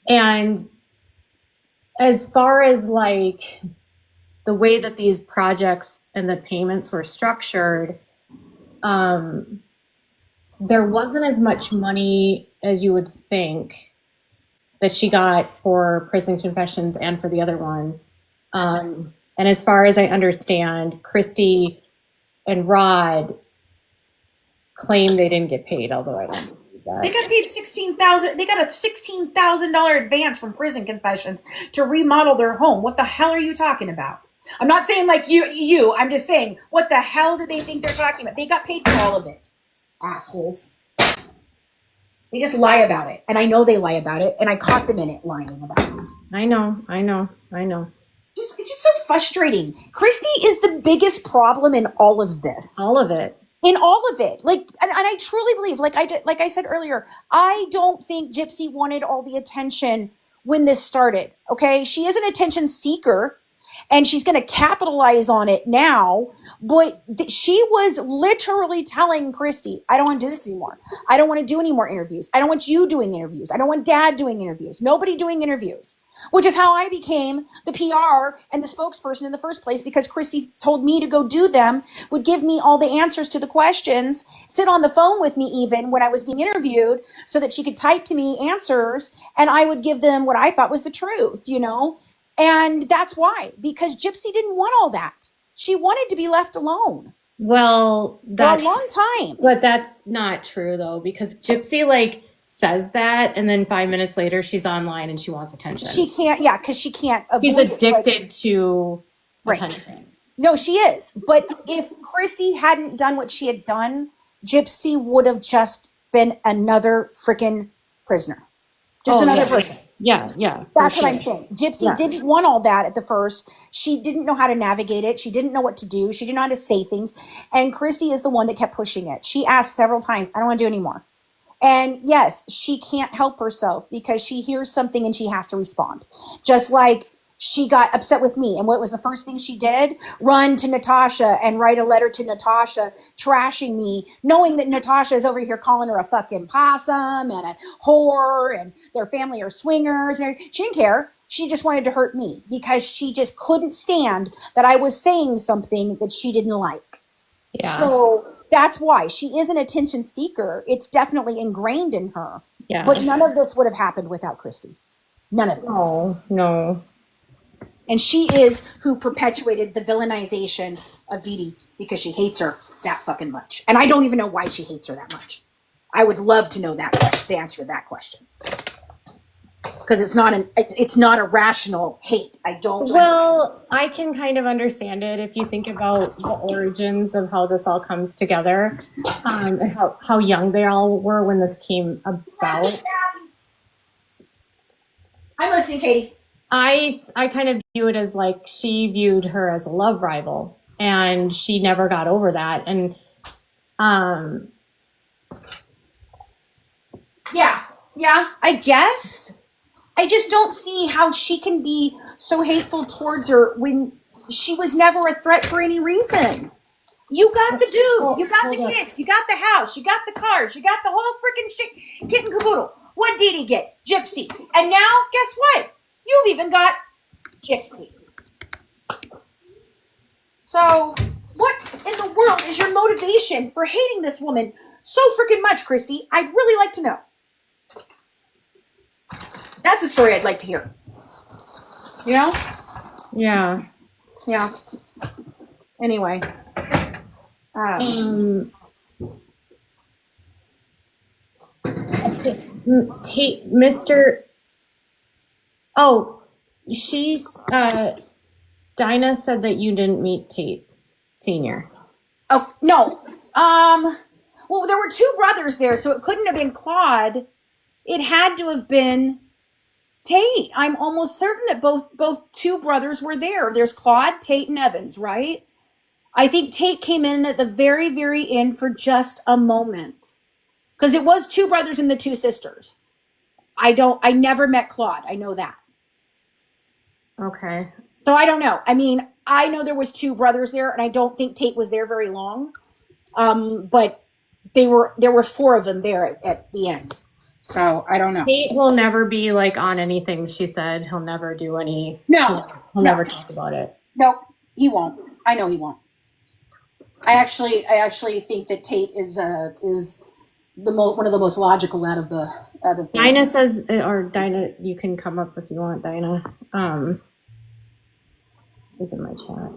And as far as the way that these projects and the payments were structured, there wasn't as much money as you would think that she got for Prison Confessions and for the other one. And as far as I understand, Christy and Rod claim they didn't get paid, although I don't believe that. They got paid $16,000. They got a $16,000 advance from Prison Confessions to remodel their home. What the hell are you talking about? I'm not saying you. I'm just saying, what the hell do they think they're talking about? They got paid for all of it. Assholes. They just lie about it. And I know they lie about it. And I caught them in it lying about it. I know. It's just so frustrating. Christy is the biggest problem in all of this. All of it. In all of it. And I truly believe, like I said earlier, I don't think Gypsy wanted all the attention when this started. Okay. She is an attention seeker and she's going to capitalize on it now. But she was literally telling Christy, I don't want to do this anymore. I don't want to do any more interviews. I don't want you doing interviews. I don't want Dad doing interviews. Nobody doing interviews. Which is how I became the PR and the spokesperson in the first place, because Christy told me to go do them, would give me all the answers to the questions, sit on the phone with me even when I was being interviewed so that she could type to me answers and I would give them what I thought was the truth, And that's why, because Gypsy didn't want all that. She wanted to be left alone. Well, that's for a long time. But that's not true though, because Gypsy says that, and then 5 minutes later she's online and she wants attention. She can't, because she can't avoid She's addicted to attention. Right. No, she is. But if Christy hadn't done what she had done, Gypsy would have just been another freaking prisoner. Just another person. Yeah. That's what I'm saying. Gypsy didn't want all that at the first. She didn't know how to navigate it. She didn't know what to do. She didn't know how to say things. And Christy is the one that kept pushing it. She asked several times, I don't want to do anymore. And yes, she can't help herself because she hears something and she has to respond. Just like she got upset with me. And what was the first thing she did? Run to Natasha and write a letter to Natasha, trashing me, knowing that Natasha is over here calling her a fucking possum and a whore and their family are swingers. She didn't care. She just wanted to hurt me because she just couldn't stand that I was saying something that she didn't like. Yeah. So that's why she is an attention seeker. It's definitely ingrained in her. Yeah. But none of this would have happened without Christy. None of this. No. And she is who perpetuated the villainization of Dee Dee because she hates her that fucking much. And I don't even know why she hates her that much. I would love to know that question, the answer to that question. Because it's not a rational hate. I don't. Well, I can kind of understand it if you think about the origins of how this all comes together, and how young they all were when this came about. I'm listening, Katie. I kind of view it as like she viewed her as a love rival, and she never got over that. And yeah, I guess. I just don't see how she can be so hateful towards her when she was never a threat for any reason. You got the dude, you got the kids, you got the house, you got the cars, you got the whole freaking shit, kit and caboodle. What did he get? Gypsy. And now, guess what? You've even got Gypsy. So, what in the world is your motivation for hating this woman so freaking much, Christy? I'd really like to know. That's a story I'd like to hear. You know? yeah. Yeah. Anyway. Tate, Mr. Oh, Dinah said that you didn't meet Tate Sr. Oh, no. Well, there were two brothers there, so it couldn't have been Claude. It had to have been Tate. I'm almost certain that both two brothers were there. There's Claude, Tate, and Evans, right? I think Tate came in at the very, very end for just a moment. Because it was two brothers and the two sisters. I never met Claude. I know that. Okay. So I don't know. I mean, I know there was two brothers there, and I don't think Tate was there very long. But there were four of them there at the end. So I don't know. Tate will never be like on anything she said. He'll never do any. No. He'll never talk about it. No, he won't. I know he won't. I actually think that Tate is one of the most logical out of the. Dinah says, or Dinah, you can come up if you want. Dinah, is in my chat.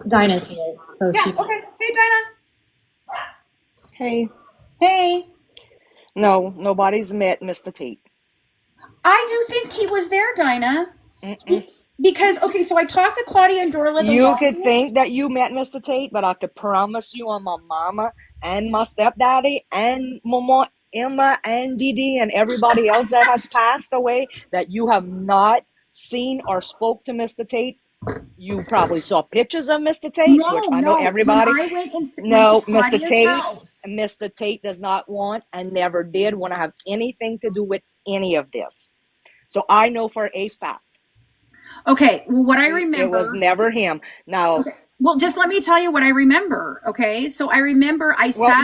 Dinah's here, so Yeah. she. Okay. Hey, Dinah. Hey. Hey. No, nobody's met Mr. Tate. I do think he was there, Dinah. Because, okay, so I talked to Claudia and Dorla. You could think that you met Mr. Tate, but I could promise you on my mama and my stepdaddy and Mama Emma and Dee Dee and everybody else that has passed away that you have not seen or spoke to Mr. Tate. You probably saw pictures of Mr. Tate, which I know everybody. When I went and No, went to Mr. Claudia's Tate, house. Mr. Tate does not want and never did want to have anything to do with any of this. So I know for a fact. Okay, well, what I remember. It was never him. Now. Okay. Well, just let me tell you what I remember, okay? So I remember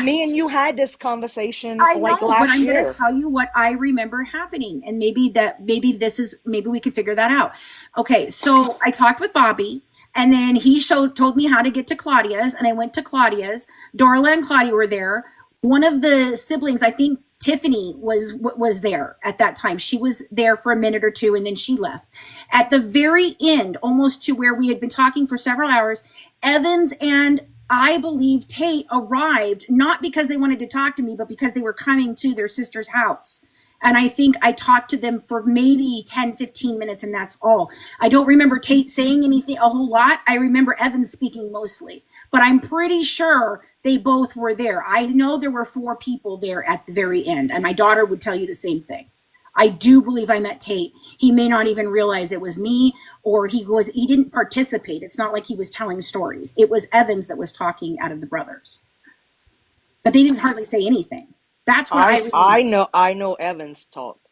me and you had this conversation last but I'm year. going to tell you what I remember happening, and maybe we could figure that out. Okay, so I talked with Bobby, and then he told me how to get to Claudia's, and I went to Claudia's. Darla and Claudia were there. One of the siblings, I think Tiffany was there at that time. She was there for a minute or two and then she left. At the very end, almost to where we had been talking for several hours, Evans and I believe Tate arrived, not because they wanted to talk to me, but because they were coming to their sister's house. And I think I talked to them for maybe 10, 15 minutes, and that's all. I don't remember Tate saying anything a whole lot. I remember Evans speaking mostly, but I'm pretty sure they both were there. I know there were 4 people there at the very end, and my daughter would tell you the same thing. I do believe I met Tate. He may not even realize it was me, or he didn't participate. It's not like he was telling stories. It was Evans that was talking out of the brothers. But they didn't hardly say anything. That's what I know Evans talked.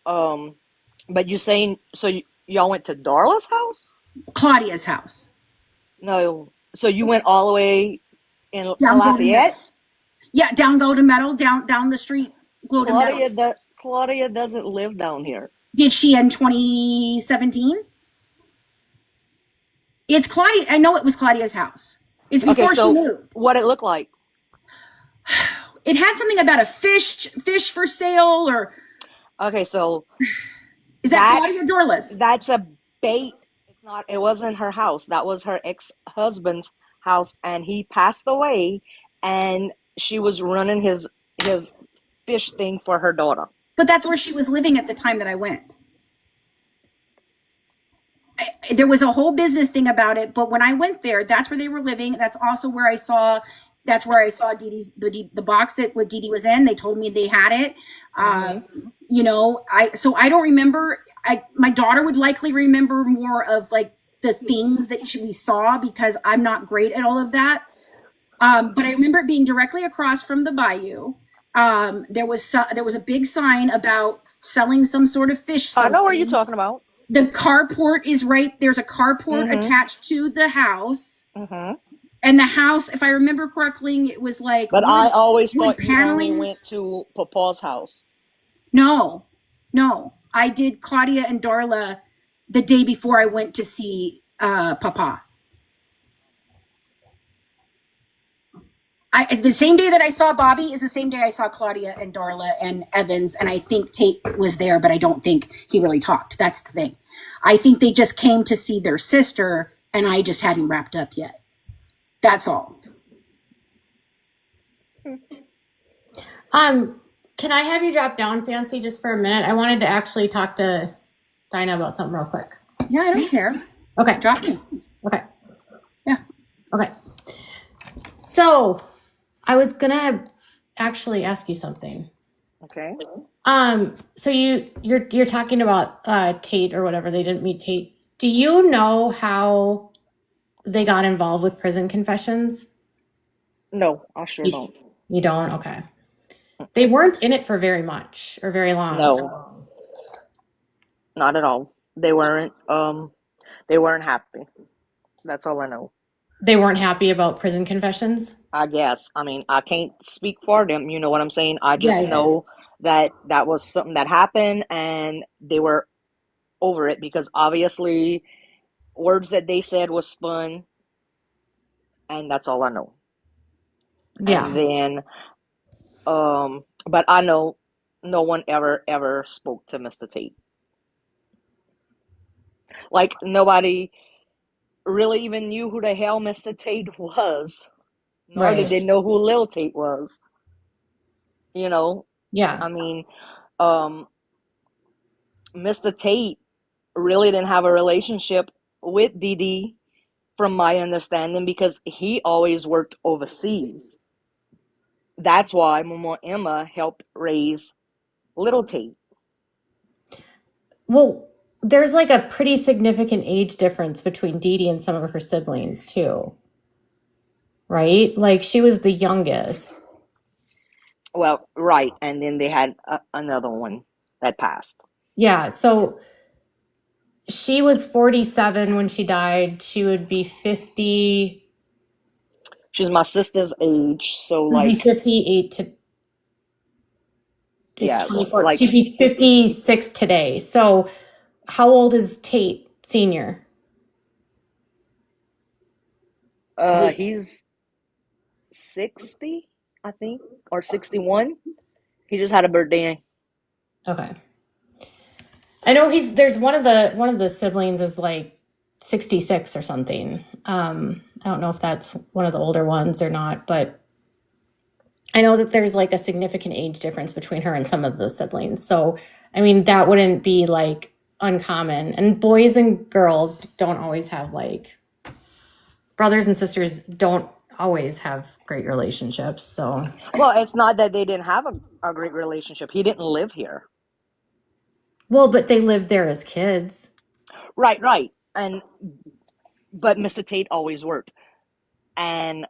But you saying, so y'all went to Darla's house? Claudia's house. No. So you went all the way in Down Lafayette? Yeah, down Golden Meadow, down the street, Golden Meadow. Claudia doesn't live down here. Did she in 2017? It's Claudia. I know it was Claudia's house. It's before she moved. What it looked like? It had something about a fish for sale, or Okay, so is that that Claudia Dorless? that's a bait. It's not. It wasn't her house. That was her ex-husband's house, and he passed away. And she was running his fish thing for her daughter. But that's where she was living at the time that I went. There was a whole business thing about it, but when I went there, that's where they were living. That's also where I saw. That's where I saw Dee Dee's the box that what Dee Dee was in. They told me they had it. You know, I don't remember. My daughter would likely remember more of like the things that we saw because I'm not great at all of that. But I remember it being directly across from the bayou. There was a big sign about selling some sort of fish. I know what you're Something. talking about. The carport is right. There's a carport Mhm. attached to the house. Mhm. And the house, if I remember correctly, it was like But I always wood thought you only paneling. went to Papa's house. No, no. I did Claudia and Darla the day before I went to see Papa. The same day that I saw Bobby is the same day I saw Claudia and Darla and Evans, and I think Tate was there, but I don't think he really talked. That's the thing. I think they just came to see their sister, and I just hadn't wrapped up yet. That's all. Can I have you drop down, Fancy, just for a minute? I wanted to actually talk to Dinah about something real quick. Yeah, I don't care. Okay. Drop me. Okay. Yeah. Okay. So I was gonna actually ask you something. Okay. So you're talking about Tate or whatever. They didn't meet Tate. Do you know how they got involved with prison confessions? No, I sure don't. You don't? Okay. They weren't in it for very much or very long. No, not at all. They weren't happy. That's all I know. They weren't happy about prison confessions? I guess. I mean, I can't speak for them, you know what I'm saying? I just Yeah. know that that was something that happened and they were over it because obviously words that they said was spun, and that's all I know. Yeah. And then but I know no one ever spoke to Mr. Tate. Like nobody really even knew who the hell Mr. Tate was. Nor did they Right. know who Lil Tate was. You know, Yeah. I mean, Mr. Tate really didn't have a relationship with Dee Dee, from my understanding, because he always worked overseas. That's why Mama Emma helped raise Little Tate. Well, there's like a pretty significant age difference between Dee Dee and some of her siblings too. Right? Like she was the youngest. Well, right, and then they had another one that passed. Yeah. So she was 47 when she died. She would be 50. She's my sister's age, so She'd be like 58 to it's yeah, 24. like She'd be 56 today. So how old is Tate Senior? he's 60, I think, or 61. He just had a birthday. Okay. I know there's one of the siblings is like 66 or something. I don't know if that's one of the older ones or not, but I know that there's like a significant age difference between her and some of the siblings. So, I mean, that wouldn't be like uncommon. And boys and girls don't always have like brothers and sisters don't always have great relationships. So, Well, it's not that they didn't have a great relationship. He didn't live here. well, but they lived there as kids. Right. But Mr. Tate always worked. And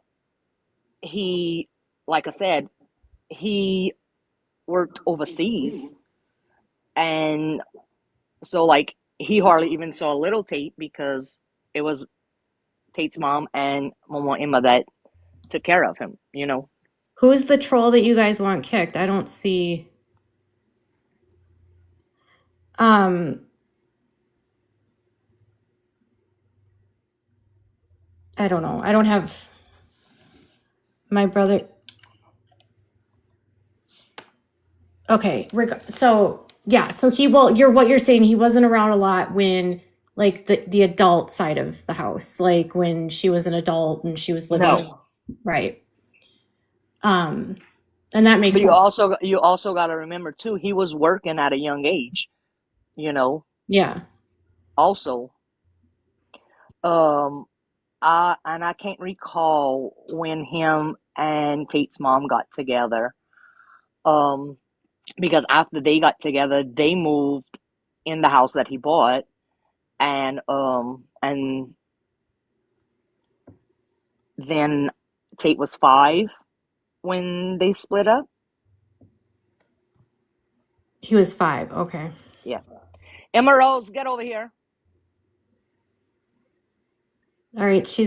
he, like I said, he worked overseas. And so, like, he hardly even saw Little Tate because it was Tate's mom and Mama Emma that took care of him, you know? Who's the troll that you guys want kicked? I don't see. I don't know. I don't have my brother. Okay, so yeah, so what you're saying, he wasn't around a lot when like the adult side of the house, like when she was an adult and she was living. No. Right. And that makes But sense. you also got to remember too, he was working at a young age, you know. Yeah. Also, um, I can't recall when him and Kate's mom got together. Um, because after they got together, they moved in the house that he bought, and then Tate was 5 when they split up. He was 5. Okay. Yeah. Emma Rose, get over here. All right. She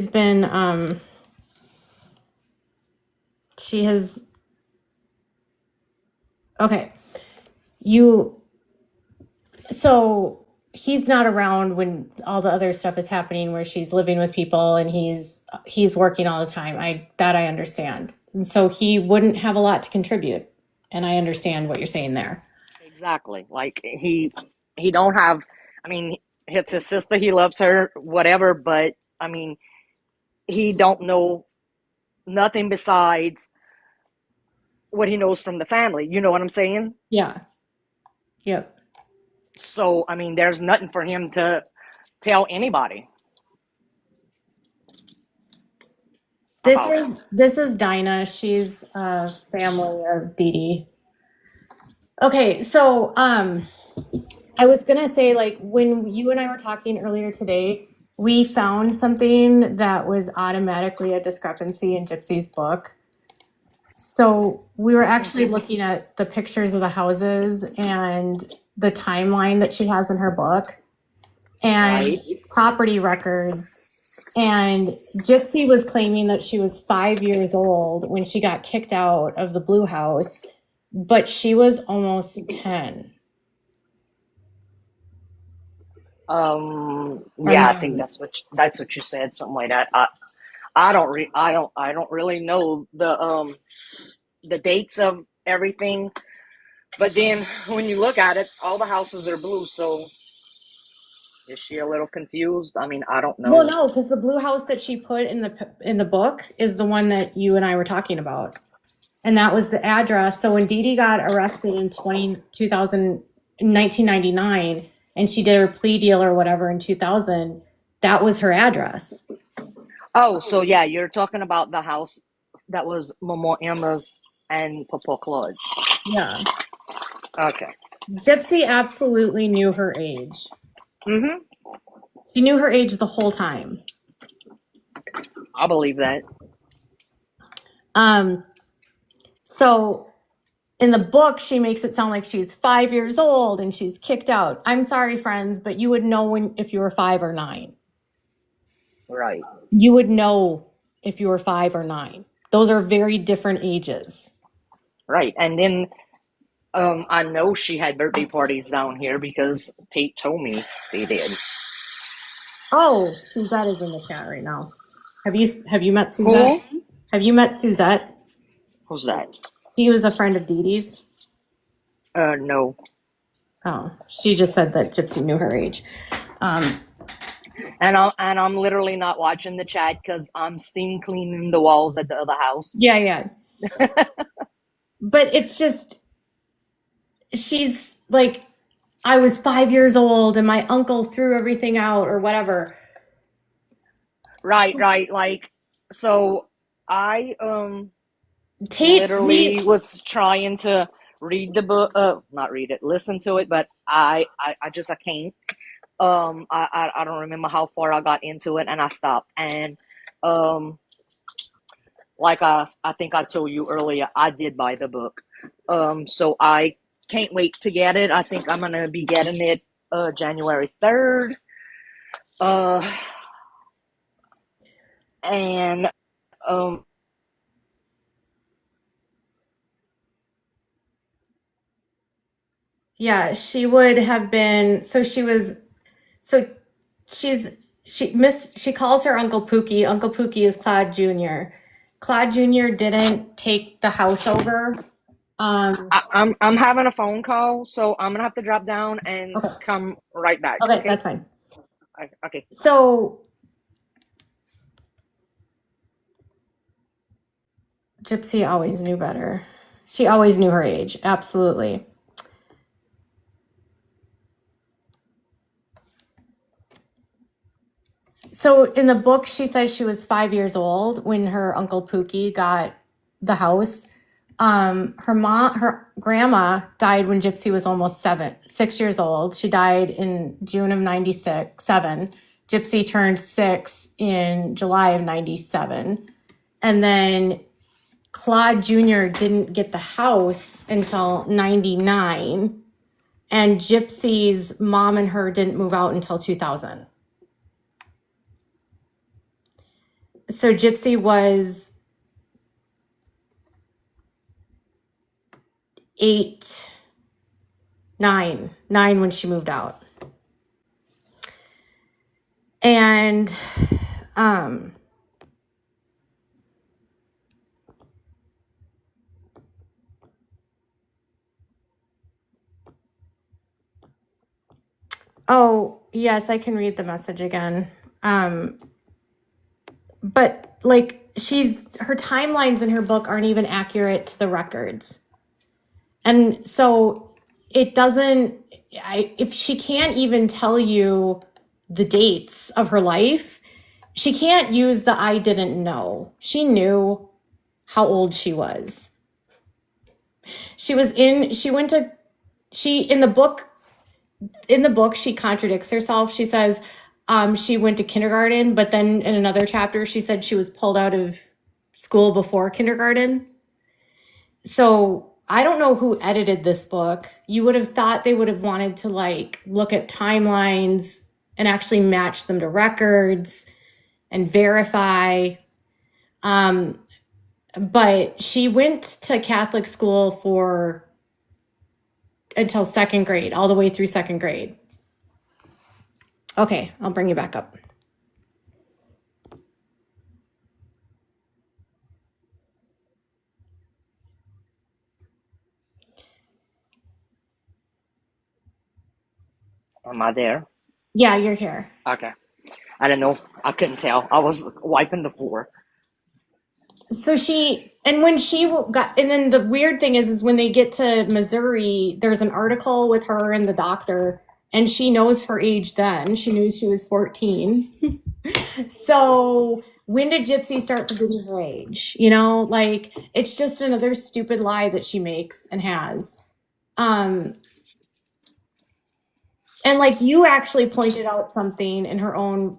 has, okay. So he's not around when all the other stuff is happening where she's living with people and he's working all the time. I understand. And so he wouldn't have a lot to contribute. And I understand what you're saying there. Exactly. Like he don't have. I mean, it's his sister. He loves her, whatever. But I mean, he don't know nothing besides what he knows from the family. You know what I'm saying? Yeah. Yep. So I mean, there's nothing for him to tell anybody about. This is Dinah. She's a family of Dee Dee. Okay, so I was gonna say, like, when you and I were talking earlier today, we found something that was automatically a discrepancy in Gypsy's book. So we were actually looking at the pictures of the houses and the timeline that she has in her book and Right. property records. And Gypsy was claiming that she was 5 years old when she got kicked out of the blue house, but she was almost 10. Yeah, I think that's what you said, something like that. I don't really know the dates of everything, but then when you look at it, all the houses are blue. So is she a little confused? I mean, I don't Well, know. no, because the blue house that she put in the book is the one that you and I were talking about. And that was the address. So when Dee Dee got arrested in 1999, and she did her plea deal or whatever in 2000, that was her address. Oh, so yeah, you're talking about the house that was Momo Emma's and Papa Claude's. Yeah. Okay. Gypsy absolutely knew her age. Mm-hmm. She knew her age the whole time. I believe that. So in the book, she makes it sound like she's 5 years old and she's kicked out. I'm sorry, friends, but you would know if you were 5 or 9. Right. You would know if you were 5 or 9. Those are very different ages. Right. And then I know she had birthday parties down here because Tate told me they did. Oh, Suzette is in the chat right now. Have you met Suzette? Who? Have you met Suzette? Who's that? She was a friend of Dee Dee's. No. Oh, she just said that Gypsy knew her age. And I'm literally not watching the chat because I'm steam cleaning the walls at the other house. Yeah. But it's just, she's like, I was 5 years old and my uncle threw everything out or whatever. Right. Like, so I Tate literally was trying to read the book, not read it, listen to it, but I can't. I don't remember how far I got into it and I stopped. And like I think I told you earlier, I did buy the book. So I can't wait to get it. I think I'm gonna be getting it January 3rd. And yeah, she would have been, she calls her Uncle Pookie. Uncle Pookie is Claude Jr. Claude Jr. didn't take the house over I'm having a phone call, so I'm gonna have to drop down and Okay. come right back. Okay, Okay. that's fine. Okay. So Gypsy always knew better. She always knew her age. Absolutely. So in the book, she says she was 5 years old when her Uncle Pookie got the house. Her grandma died when Gypsy was almost 6 years old. She died in June of 97. Gypsy turned 6 in July of 97. And then Claude Jr. didn't get the house until 99. And Gypsy's mom and her didn't move out until 2000. So Gypsy was 9 when she moved out. And oh, yes, I can read the message again. But like her timelines in her book aren't even accurate to the records. And so it doesn't, if she can't even tell you the dates of her life, she can't use the I didn't know. She knew how old she was. In the book, she contradicts herself. She says she went to kindergarten, but then in another chapter, she said she was pulled out of school before kindergarten. So I don't know who edited this book. You would have thought they would have wanted to like look at timelines and actually match them to records and verify. But she went to Catholic school until second grade, all the way through second grade. Okay, I'll bring you back up. Am I there? Yeah, you're here. Okay. I don't know. I couldn't tell. I was wiping the floor. So and then the weird thing is when they get to Missouri, there's an article with her and the doctor, and she knows her age then. She knew she was 14. So when did Gypsy start forgetting her age? Like it's just another stupid lie that she makes and has. And like you actually pointed out something in her own,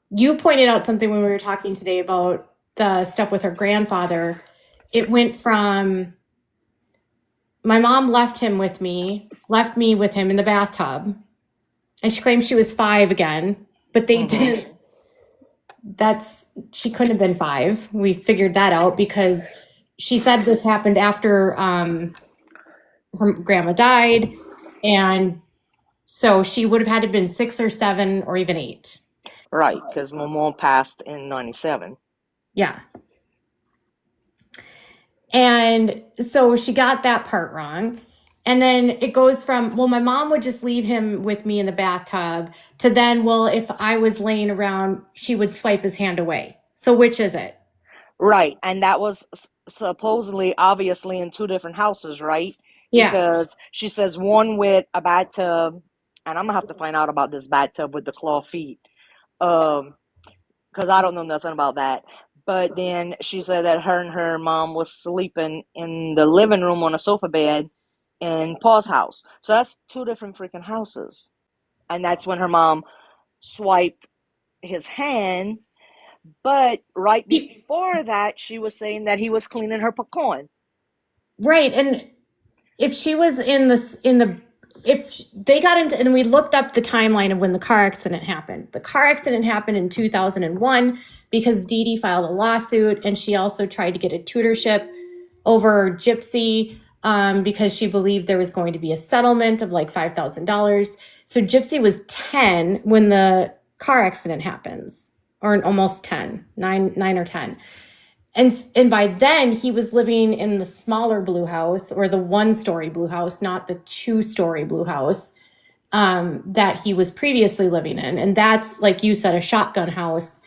you pointed out something when we were talking today about the stuff with her grandfather. It went from my mom left me with him in the bathtub, and she claimed she was 5 again, but they didn't. She couldn't have been 5. We figured that out because she said this happened after her grandma died, and so she would have had to have been 6 or 7 or even 8. Right, because my mom passed in 97. Yeah. And so she got that part wrong. And then it goes from, well, my mom would just leave him with me in the bathtub to then, well, if I was laying around, she would swipe his hand away. So which is it? Right, and that was supposedly, obviously, in 2 different houses, right? Yeah. Because she says one with a bathtub, and I'm gonna have to find out about this bathtub with the claw feet, because I don't know nothing about that. But then she said that her and her mom was sleeping in the living room on a sofa bed in Paul's house. So that's 2 different freaking houses. And that's when her mom swiped his hand. But right before that, she was saying that he was cleaning her pecan. Right. And if she was if they got into, and we looked up the timeline of when the car accident happened. The car accident happened in 2001 because Dee Dee filed a lawsuit, and she also tried to get a tutorship over Gypsy because she believed there was going to be a settlement of like $5,000. So Gypsy was 10 when the car accident happens, or almost 10, 9 or 10. And by then he was living in the smaller blue house, or the 1-story blue house, not the 2-story blue house that he was previously living in. And that's, like you said, a shotgun house.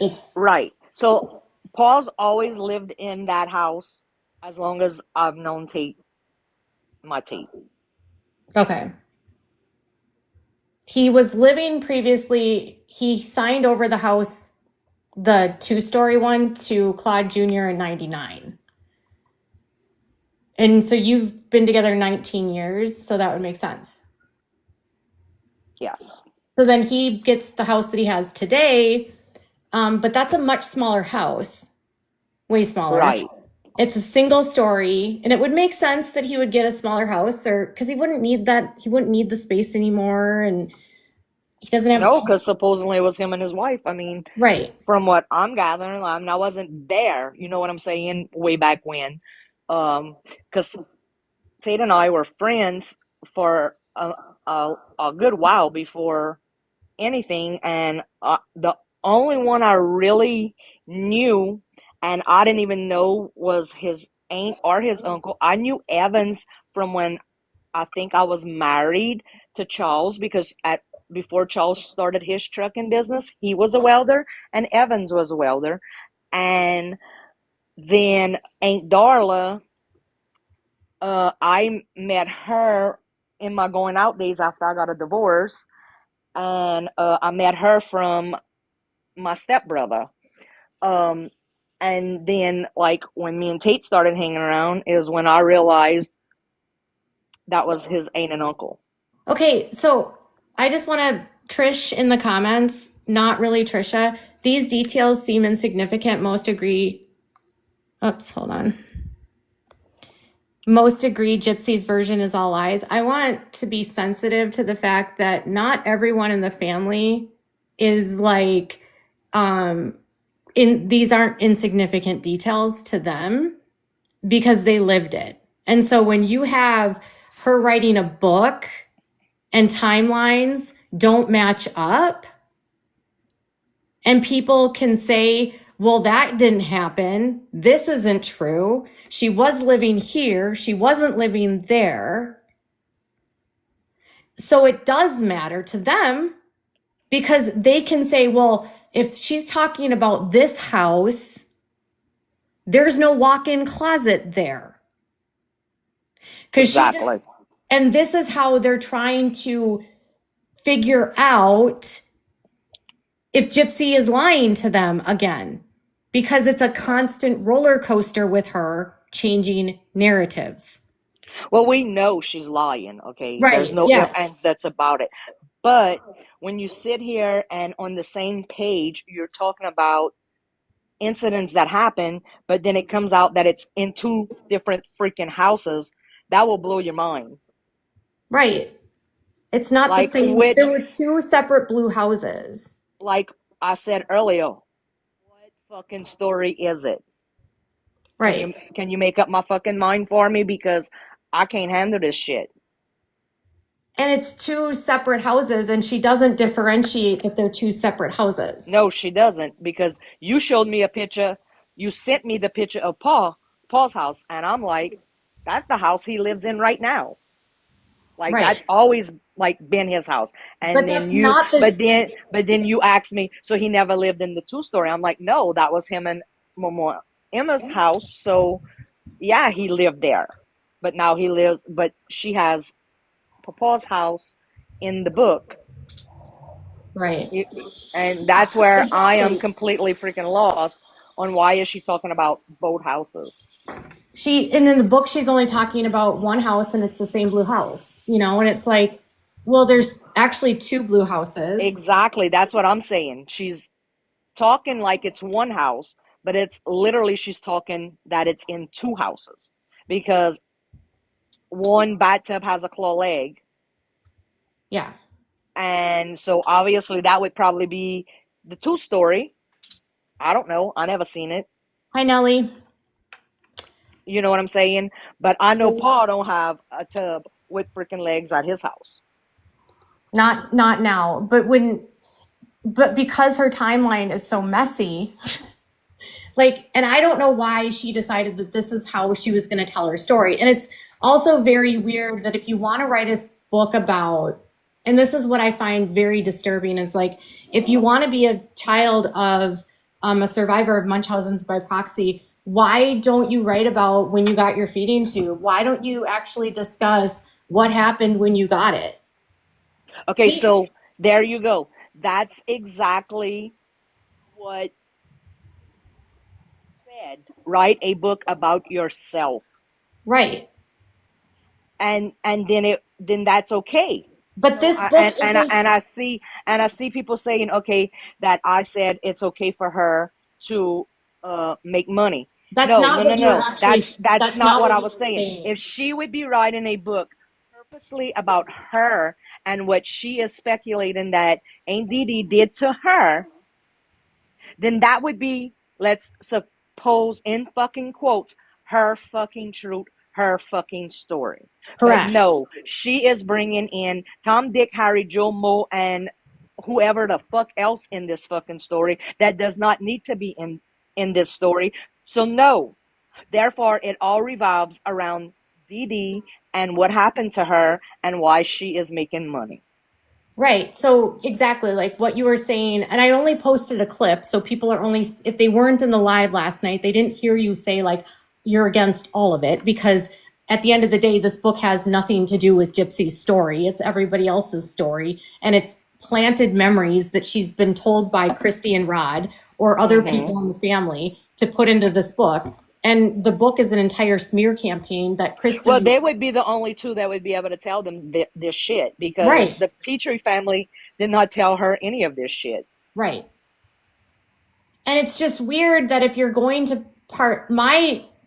It's Right. So Paul's always lived in that house as long as I've known my Tate. okay. He was living previously, he signed over the house, the 2-story one, to Claude Jr. in 99. And so you've been together 19 years, so that would make sense. Yes. So then he gets the house that he has today, but that's a much smaller house, way smaller. Right. It's a single story, and it would make sense that he would get a smaller house, or because he wouldn't need the space anymore, and he doesn't have. No, because supposedly it was him and his wife. I mean, Right. from what I'm gathering, I mean, I wasn't there. You know what I'm saying? Way back when, because Tate and I were friends for a good while before anything, and the only one I really knew, and I didn't even know was his aunt or his uncle. I knew Evans from when I think I was married to Charles, because before Charles started his trucking business, he was a welder and Evans was a welder. And then Aunt Darla, I met her in my going out days after I got a divorce, and I met her from my stepbrother. And then, like, when me and Tate started hanging around is when I realized that was his aunt and uncle. Okay, so I just want to, Trish in the comments, not really Trisha. These details seem insignificant. Most agree. Oops, hold on. Most agree Gypsy's version is all lies. I want to be sensitive to the fact that not everyone in the family is like, these aren't insignificant details to them because they lived it. And so when you have her writing a book and timelines don't match up, and people can say, well, that didn't happen. This isn't true. She was living here. She wasn't living there. So it does matter to them, because they can say, well, if she's talking about this house, there's no walk-in closet there. Exactly. And this is how they're trying to figure out if Gypsy is lying to them again, because it's a constant roller coaster with her changing narratives. Well, we know she's lying, okay? Right, There's no yes. ifs, ands, that's about it. But when you sit here and on the same page, you're talking about incidents that happen, but then it comes out that it's in 2 different freaking houses, that will blow your mind. Right. It's not Like, the same. There were 2 separate blue houses. Like I said earlier, what fucking story is it? Right. Can you make up my fucking mind for me? Because I can't handle this shit. And it's 2 separate houses, and she doesn't differentiate that they're 2 separate houses. No, she doesn't, because you showed me a picture. You sent me the picture of Paul's house, and I'm like, that's the house he lives in right now. Like, Right. that's always like been his house. And But then that's not the but then you asked me, so he never lived in the 2-story. I'm like, no, that was him and Momo Emma's house. So yeah, he lived there. But now but she has Papa's house in the book. right. And that's where I am completely freaking lost on why is she talking about boat houses. And in the book she's only talking about one house, and it's the same blue house, and it's like, well, there's actually 2 blue houses. Exactly, that's what I'm saying. She's talking like it's one house, but it's literally she's talking that it's in 2 houses, because one bathtub has a claw leg. Yeah. And so obviously that would probably be the 2-story. I don't know. I never seen it. Hi, Nellie. You know what I'm saying? But I know Paul don't have a tub with freaking legs at his house. Not now, but because her timeline is so messy, like, and I don't know why she decided that this is how she was going to tell her story. And it's also very weird that if you want to write a book about, and this is what I find very disturbing, is like, if you want to be a child of a survivor of Munchausen's by proxy, why don't you write about when you got your feeding tube? Why don't you actually discuss what happened when you got it? Okay, so there you go. That's exactly what said. Write a book about yourself. Right. And then that's okay. But this book and I see people saying, okay, that I said it's okay for her to make money. That's No, not no, no, what you were no. actually. That's not what what I you was were saying. If she would be writing a book purposely about her and what she is speculating that Aunt Didi did to her, then that would be, let's suppose in fucking quotes, her fucking truth, her fucking story. Correct. But no, she is bringing in Tom, Dick, Harry, Joe, Mo, and whoever the fuck else in this fucking story that does not need to be in this story. So no, therefore it all revolves around Didi and what happened to her and why she is making money. Right. So exactly like what you were saying. And I only posted a clip. So people are only, if they weren't in the live last night, they didn't hear you say like, you're against all of it, because at the end of the day, this book has nothing to do with Gypsy's story. It's everybody else's story. And it's planted memories that she's been told by Christy and Rod or other people in the family to put into this book. And the book is an entire smear campaign that Christy. Well, they would be the only two that would be able to tell them this shit, because Right. the Petrie family did not tell her any of this shit. Right. And it's just weird that if you're going to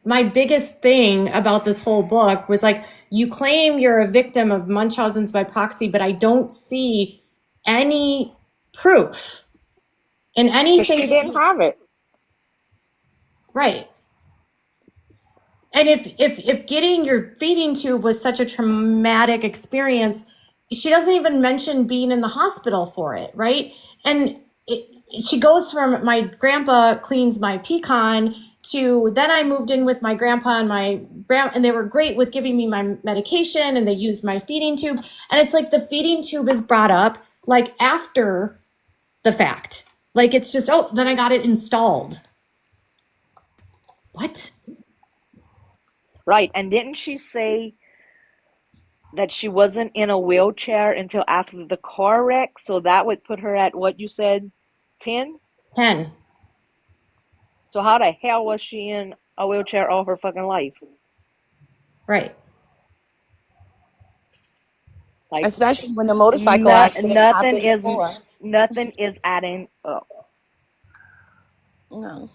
my biggest thing about this whole book was like, you claim you're a victim of Munchausen's by proxy, but I don't see any proof in anything. She didn't have it. Right. And if getting your feeding tube was such a traumatic experience, she doesn't even mention being in the hospital for it, right? And she goes from my grandpa cleans my pecan to then I moved in with my grandpa and they were great with giving me my medication and they used my feeding tube. And it's like the feeding tube is brought up like after the fact. Like it's just, oh, then I got it installed. What? Right. And didn't she say that she wasn't in a wheelchair until after the car wreck? So that would put her at what you said, 10? 10. So how the hell was she in a wheelchair all her fucking life? Right. Like, especially when the motorcycle accident happened before. Nothing is adding up. No.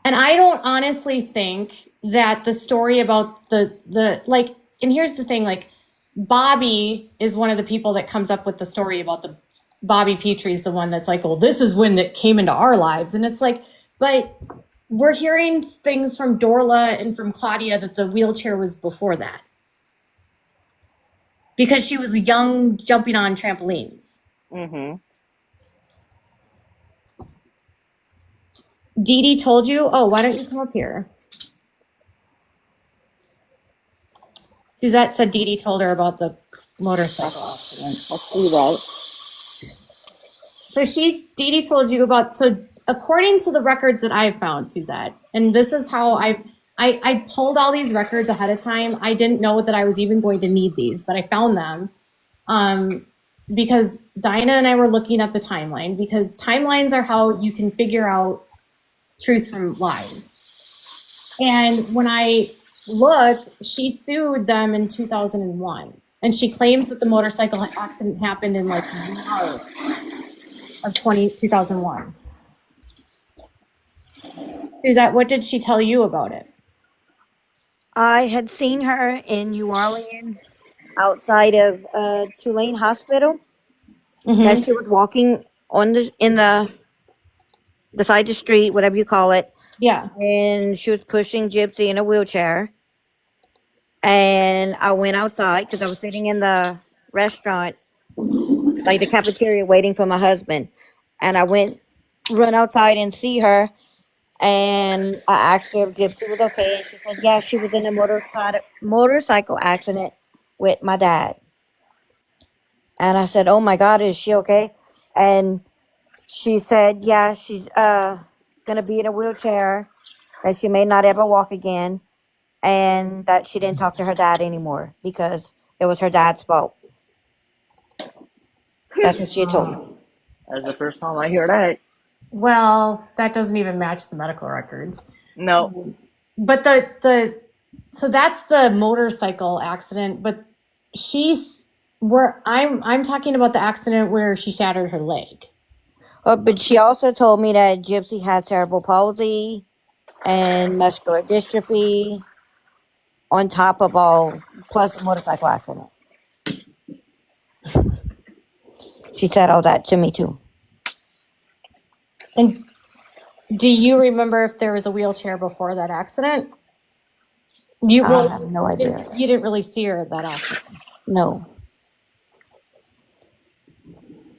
And I don't honestly think that the story about the like, and here's the thing, like Bobby is one of the people that comes up with the story about the Bobby Petrie's the one that's like, well, this is when that came into our lives. And it's like, but we're hearing things from Dorla and from Claudia that the wheelchair was before that. Because she was young, jumping on trampolines. Mm-hmm. Dee Dee told you? Oh, why don't you come up here? Suzette said Dee Dee told her about the motorcycle accident. Let's see that. So Dee Dee told you about, so according to the records that I've found, Suzette, and this is how I pulled all these records ahead of time. I didn't know that I was even going to need these, but I found them because Dinah and I were looking at the timeline, because timelines are how you can figure out truth from lies. And when I looked, she sued them in 2001. And she claims that the motorcycle accident happened in like March of 2001. Suzette, what did she tell you about it? I had seen her in New Orleans outside of Tulane Hospital. That she was walking on beside the street, whatever you call it. Yeah. And she was pushing Gypsy in a wheelchair. And I went outside because I was sitting in the restaurant, like the cafeteria, waiting for my husband. And I run outside and see her. And I asked her if Gypsy was okay, and she said, yeah, she was in a motorcycle accident with my dad. And I said, oh my God, is she okay? And she said, yeah, she's gonna be in a wheelchair, that she may not ever walk again, and that she didn't talk to her dad anymore because it was her dad's fault. That's what she had told me. That's the first time I hear that. Well, that doesn't even match the medical records. No. But so that's the motorcycle accident, but I'm talking about the accident where she shattered her leg. But she also told me that Gypsy had cerebral palsy and muscular dystrophy on top of all, plus a motorcycle accident. She said all that to me too. And do you remember if there was a wheelchair before that accident? I have no idea. You didn't really see her that often. No.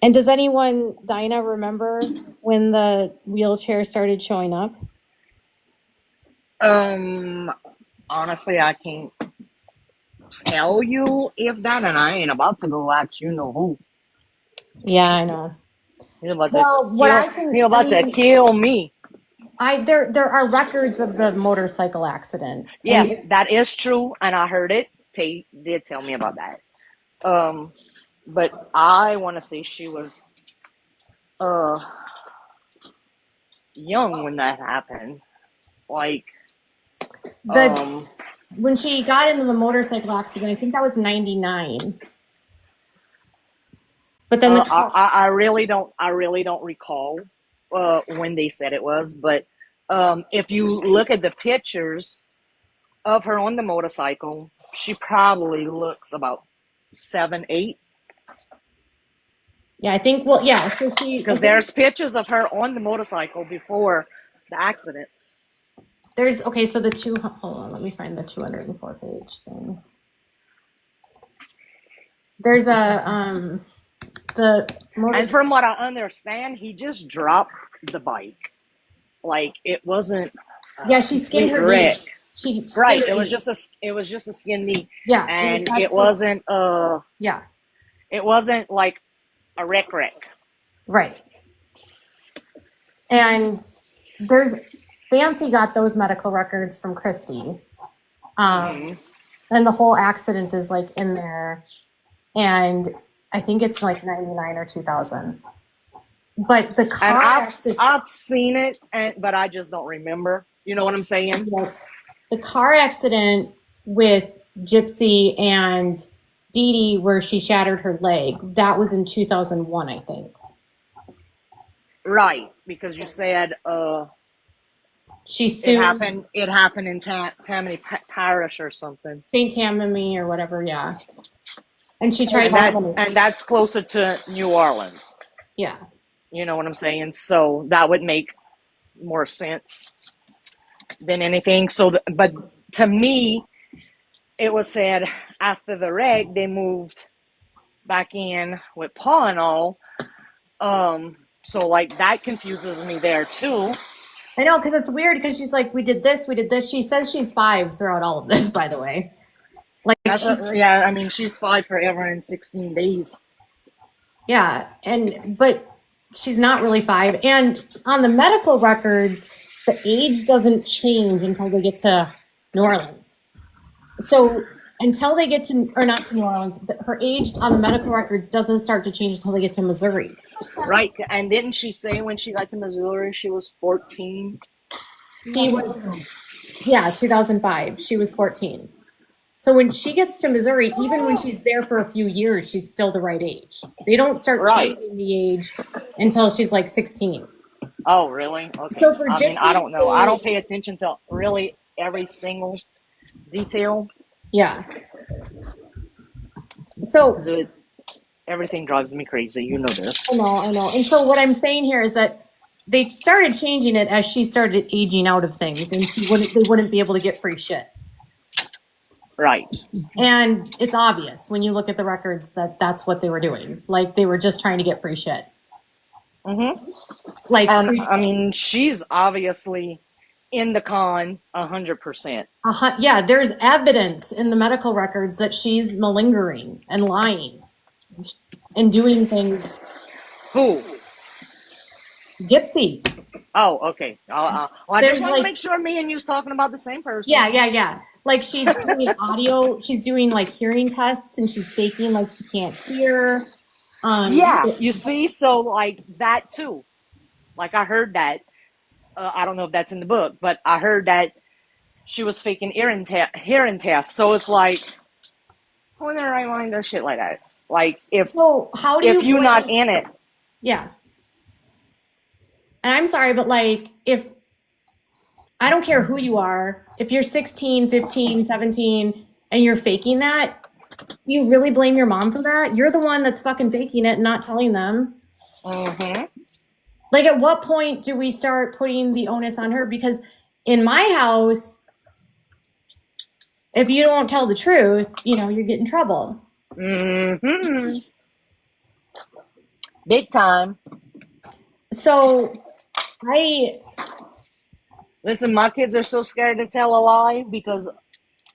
And does anyone, Dinah, remember when the wheelchair started showing up? Honestly, I can't tell you if that, and I ain't about to go ask you know who. Yeah, I know. He's about to kill me. There are records of the motorcycle accident. Yes, that is true, and I heard it. Tate did tell me about that. But I want to say she was young when that happened. Like when she got into the motorcycle accident, I think that was 99. But then I really don't recall when they said it was, but if you look at the pictures of her on the motorcycle, she probably looks about 7, 8. Yeah, I think. Well, yeah, because there's pictures of her on the motorcycle before the accident. So hold on, let me find the 204 page thing. There's and from what I understand, he just dropped the bike. Like it wasn't. Yeah, she skinned her wreck. knee. She right. It was just a skin knee. Yeah, and it wasn't. Yeah. It wasn't like a wreck. Right. And Fancy got those medical records from Christy. And the whole accident is like in there. And I think it's like 99 or 2000. But the car I've seen it, but I just don't remember. You know what I'm saying? Yeah. The car accident with Gypsy and Dee Dee, where she shattered her leg, that was in 2001, I think. Right, because you said she sued. It happened in Tammany Parish or something. St. Tammany or whatever, yeah. And she tried and that's closer to New Orleans. Yeah. You know what I'm saying? So that would make more sense than anything. But to me, it was said after the wreck, they moved back in with Paul and all. So like that confuses me there too. I know, because it's weird because she's like, we did this. She says she's 5 throughout all of this, by the way. Like I mean, she's 5 forever in 16 days. Yeah, but she's not really 5. And on the medical records, the age doesn't change until they get to New Orleans. So until they get to, or not to New Orleans, her age on the medical records doesn't start to change until they get to Missouri. Right. And didn't she say when she got to Missouri, she was 14? She was, 2005. She was 14. So when she gets to Missouri, even when she's there for a few years, she's still the right age. They don't start changing the age until she's like 16. Oh, really? Okay. So for Gypsy, I don't know. I don't pay attention to really every single detail. Yeah. So everything drives me crazy. You know this. I know. And so what I'm saying here is that they started changing it as she started aging out of things, and they wouldn't be able to get free shit. Right. And it's obvious when you look at the records that that's what they were doing. Like they were just trying to get free shit. Mm-hmm. Like, I mean, she's obviously in the con 100%. Yeah, there's evidence in the medical records that she's malingering and lying and doing things. Who? Gypsy. Oh, okay. Well, I There's just want to like, make sure me and you's talking about the same person. yeah. Like she's doing audio, she's doing like hearing tests and she's faking like she can't hear. Yeah, you see, so like that too. Like I heard that. I don't know if that's in the book, but I heard that she was faking hearing tests. So it's like, who in their right mind does shit like that? Like so how do if you're not in it. Yeah. And I'm sorry, but like if I don't care who you are, if you're 16, 15, 17 and you're faking that, you really blame your mom for that? You're the one that's fucking faking it and not telling them. Mm-hmm. Like, at what point do we start putting the onus on her? Because in my house, if you don't tell the truth, you know, you get in trouble. Mm-hmm. Big time. So listen, my kids are so scared to tell a lie because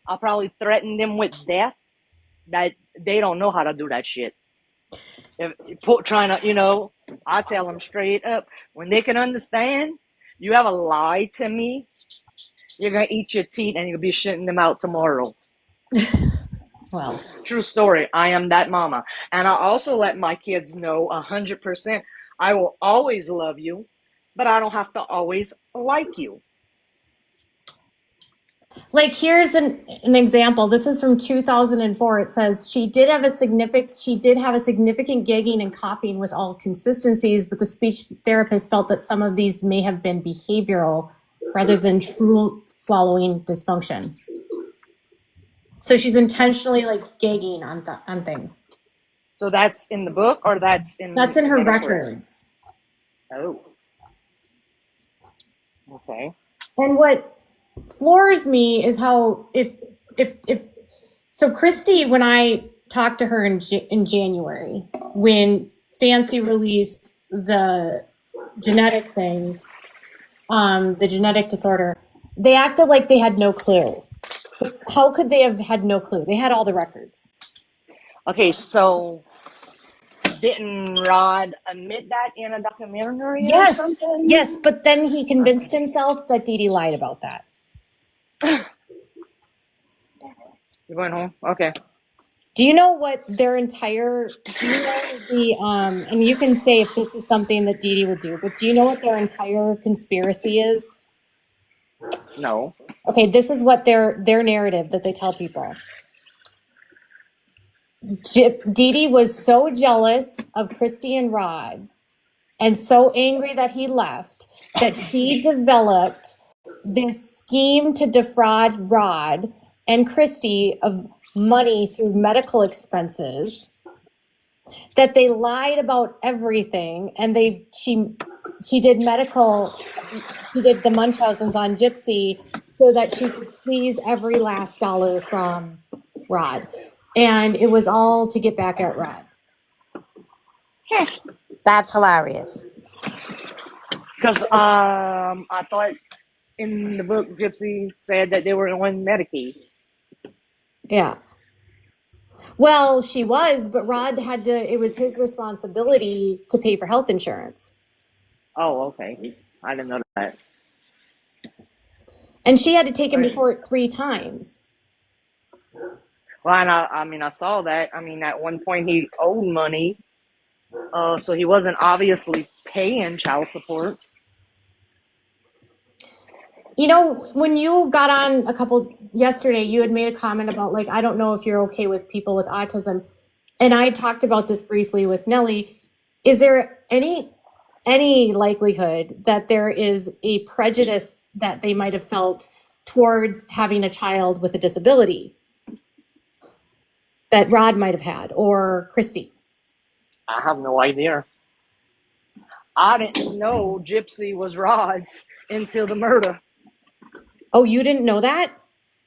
I'll probably threaten them with death that they don't know how to do that shit. Trying to, you know, I tell them straight up, when they can understand, you have a lie to me, you're going to eat your teeth and you'll be shitting them out tomorrow. Well, true story. I am that mama. And I also let my kids know 100%, I will always love you, but I don't have to always like you. like, here's an example. This is from 2004. It says she did have a significant gagging and coughing with all consistencies, but the speech therapist felt that some of these may have been behavioral rather than true swallowing dysfunction. So she's intentionally like gagging on things. So that's in the book, or that's in her records. Oh. Okay. And what floors me is how if so Christy, when I talked to her in January, when Fancy released the genetic thing, the genetic disorder, they acted like they had no clue. How could they have had no clue? They had all the records. Okay, so didn't Rod admit that in a documentary or something? Yes, but then he convinced himself that Dee Dee lied about that. You're going home? Okay. Do you know what their entire, and you can say if this is something that Dee Dee would do, but do you know what their entire conspiracy is? No. Okay, this is what their narrative that they tell people. Dee Dee was so jealous of Christy and Rod and so angry that he left that she developed this scheme to defraud Rod and Christy of money through medical expenses, that they lied about everything, and she did the Munchausens on Gypsy so that she could please every last dollar from Rod. And it was all to get back at Rod. That's hilarious. Because I thought in the book Gypsy said that they were on Medicaid. Yeah. Well, she was, but Rod it was his responsibility to pay for health insurance. Oh, okay. I didn't know that. And she had to take him to court 3 times. Well, and I saw that. I mean, at one point he owed money. So he wasn't obviously paying child support. You know, when you got on yesterday, you had made a comment about, like, I don't know if you're okay with people with autism. And I talked about this briefly with Nellie. Is there any likelihood that there is a prejudice that they might have felt towards having a child with a disability that Rod might have had, or Christy? I have no idea. I didn't know Gypsy was Rod's until the murder. Oh, you didn't know that?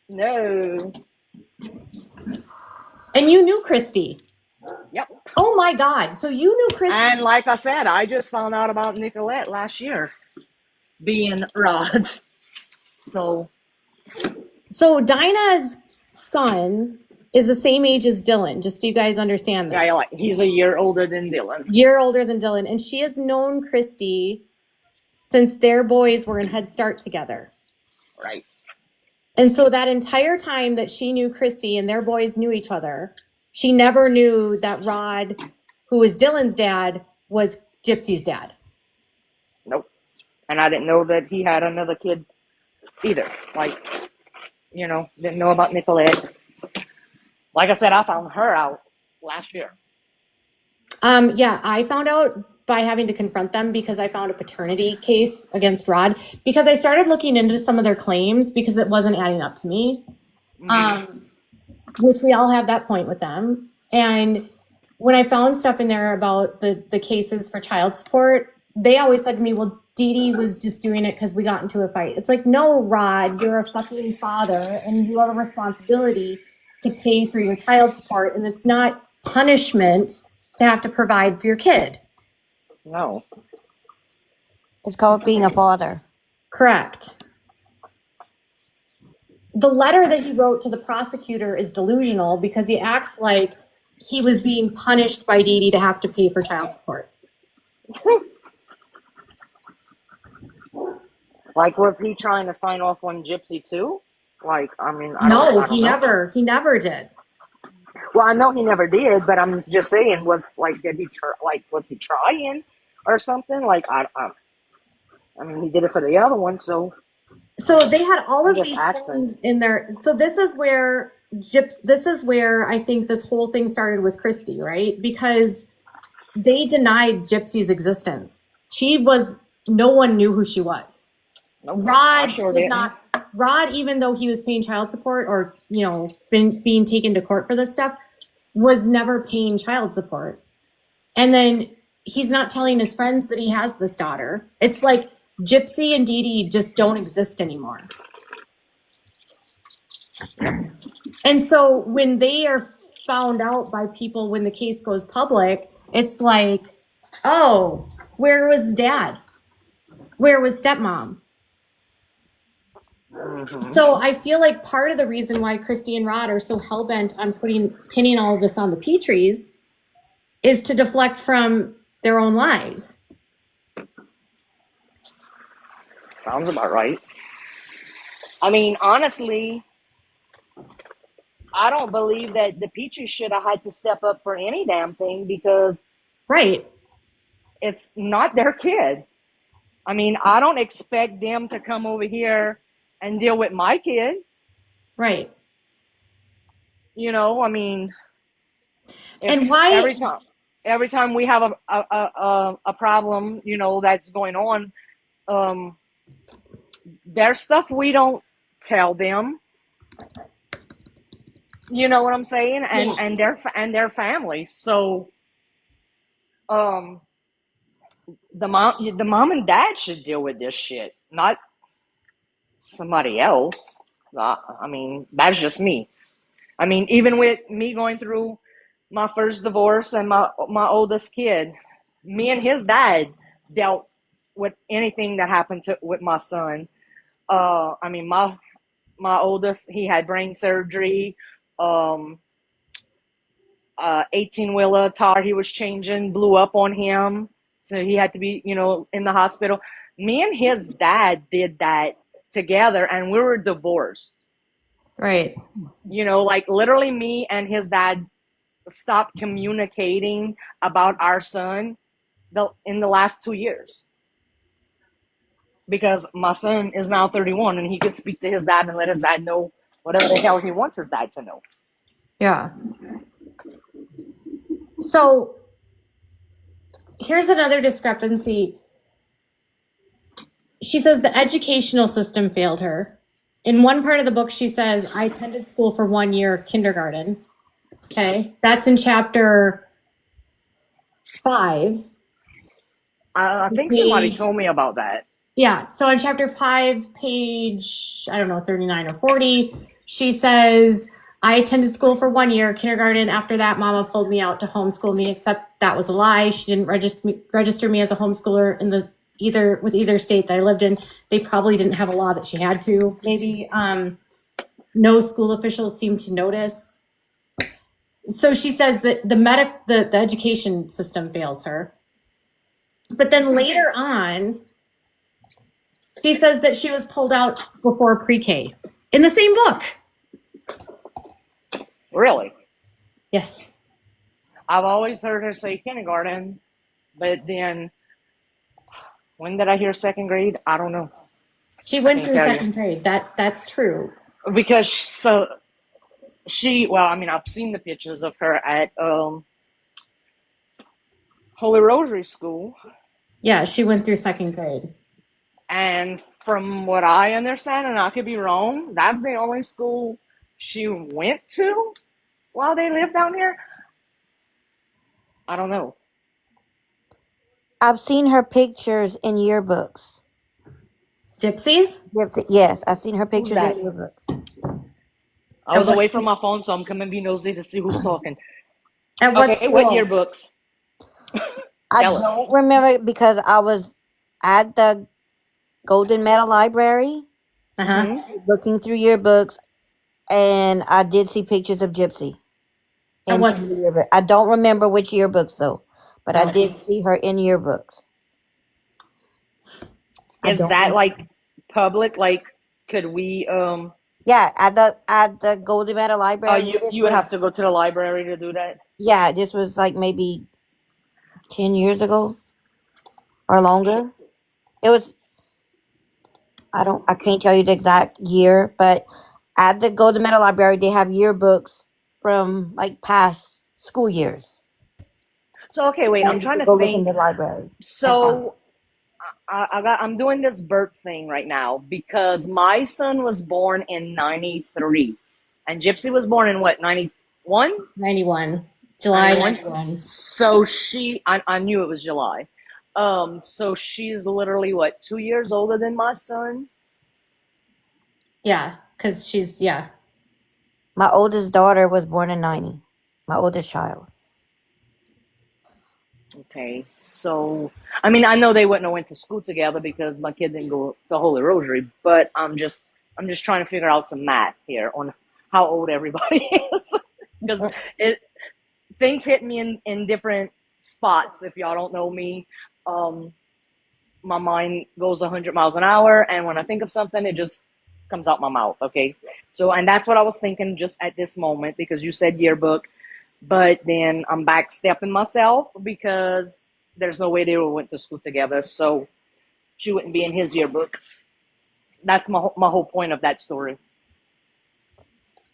No. And you knew Christy? Yep. Oh my God. So you knew Christy. And like I said, I just found out about Nicolette last year being Rod's. So So Dinah's son is the same age as Dylan, just so you guys understand that. yeah, like he's a year older than Dylan. Year older than Dylan. And she has known Christy since their boys were in Head Start together. Right. And so that entire time that she knew Christy and their boys knew each other, she never knew that Rod, who was Dylan's dad, was Gypsy's dad. Nope. And I didn't know that he had another kid either. Like, you know, didn't know about Nicolette. Like I said, I found her out last year. Yeah, I found out by having to confront them because I found a paternity case against Rod because I started looking into some of their claims because it wasn't adding up to me, which we all have that point with them. And when I found stuff in there about the cases for child support, they always said to me, well, Dee Dee was just doing it because we got into a fight. It's like, no, Rod, you're a fucking father and you have a responsibility to pay for your child support, and it's not punishment to have to provide for your kid. No. It's called being a father. Correct. The letter that he wrote to the prosecutor is delusional because he acts like he was being punished by Dee Dee to have to pay for child support. Like, was he trying to sign off on Gypsy too? Like, I mean, I No, don't he know. never did. Well, I know he never did, but I'm just saying, was he trying or something? Like, I mean, he did it for the other one, so. So they had all I'm of just these asking. things in there. So this is where I think this whole thing started with Christy, right? Because they denied Gypsy's existence. No one knew who she was. Nope, Rod I sure did didn't. not. Rod, even though he was paying child support or, you know, being taken to court for this stuff, was never paying child support. And then he's not telling his friends that he has this daughter. It's like Gypsy and Dee Dee just don't exist anymore. And so when they are found out by people, when the case goes public, it's like, oh, where was dad? Where was stepmom? So I feel like part of the reason why Christy and Rod are so hell-bent on pinning all of this on the Petries is to deflect from their own lies. Sounds about right. I mean, honestly, I don't believe that the Peaches should have had to step up for any damn thing because Right. it's not their kid. I mean, I don't expect them to come over here and deal with my kid. Right. You know, I mean, And why every time we have a problem, you know, that's going on, there's stuff we don't tell them. You know what I'm saying? And their families. So, the mom and dad should deal with this shit, not somebody else. I mean, that's just me. I mean, even with me going through my first divorce and my oldest kid, me and his dad dealt with anything that happened with my son. I mean, my oldest, he had brain surgery. 18-wheeler tire he was changing blew up on him, so he had to be, you know, in the hospital. Me and his dad did that together, and we were divorced. Right. You know, like literally me and his dad stopped communicating about our son in the last 2 years because my son is now 31 and he could speak to his dad and let his dad know whatever the hell he wants his dad to know. Yeah. So here's another discrepancy. She says the educational system failed her. In one part of the book, she says, I attended school for 1 year, kindergarten. Okay. That's in chapter 5. I think somebody told me about that. Yeah. So in chapter 5, page, I don't know, 39 or 40, she says, I attended school for 1 year, kindergarten. After that, Mama pulled me out to homeschool me, except that was a lie. She didn't register me as a homeschooler either state that I lived in, they probably didn't have a law that she had to. Maybe no school officials seem to notice. So she says that the education system fails her. But then later on, she says that she was pulled out before pre-K in the same book. Really? Yes. I've always heard her say kindergarten, but then when did I hear second grade? I don't know. She went through tell you. second grade. That's true. Because I've seen the pictures of her at Holy Rosary School. Yeah, she went through second grade. And from what I understand, and I could be wrong, that's the only school she went to while they lived down here. I don't know. I've seen her pictures in yearbooks. Gypsies? Yes, I've seen her pictures in that? yearbooks. I was At what away from school? my phone, so I'm coming to be nosy to see who's talking. At what Okay, school? what yearbooks? I Tell us. don't remember because I was at the Golden Medal Library Uh-huh. Mhm. looking through yearbooks, and I did see pictures of Gypsy. At in what some yearbook. I don't remember which yearbooks though, but I Oh. did see her in yearbooks. Is that like public? Like, could we Yeah, at the Golden Medal Library. you would have to go to the library to do that? Yeah, this was like maybe 10 years ago or longer. It was. I can't tell you the exact year, but at the Golden Medal Library, they have yearbooks from like past school years. So okay, wait, I'm trying to go look in think. the library. So I'm doing this birth thing right now because my son was born in '93, and Gypsy was born in what, '91? 91. July 91? 91. So I knew it was July. So she's literally what, 2 years older than my son? Yeah, because she's My oldest daughter was born in 90. My oldest child. Okay, so I mean, I know they wouldn't have went to school together because my kid didn't go to Holy Rosary, but I'm just trying to figure out some math here on how old everybody is because things hit me in different spots. If y'all don't know me, my mind goes 100 miles an hour, and when I think of something, it just comes out my mouth. Okay, so and that's what I was thinking just at this moment because you said yearbook. But then I'm backstepping myself because there's no way they went to school together. So she wouldn't be in his yearbook. That's my whole point of that story.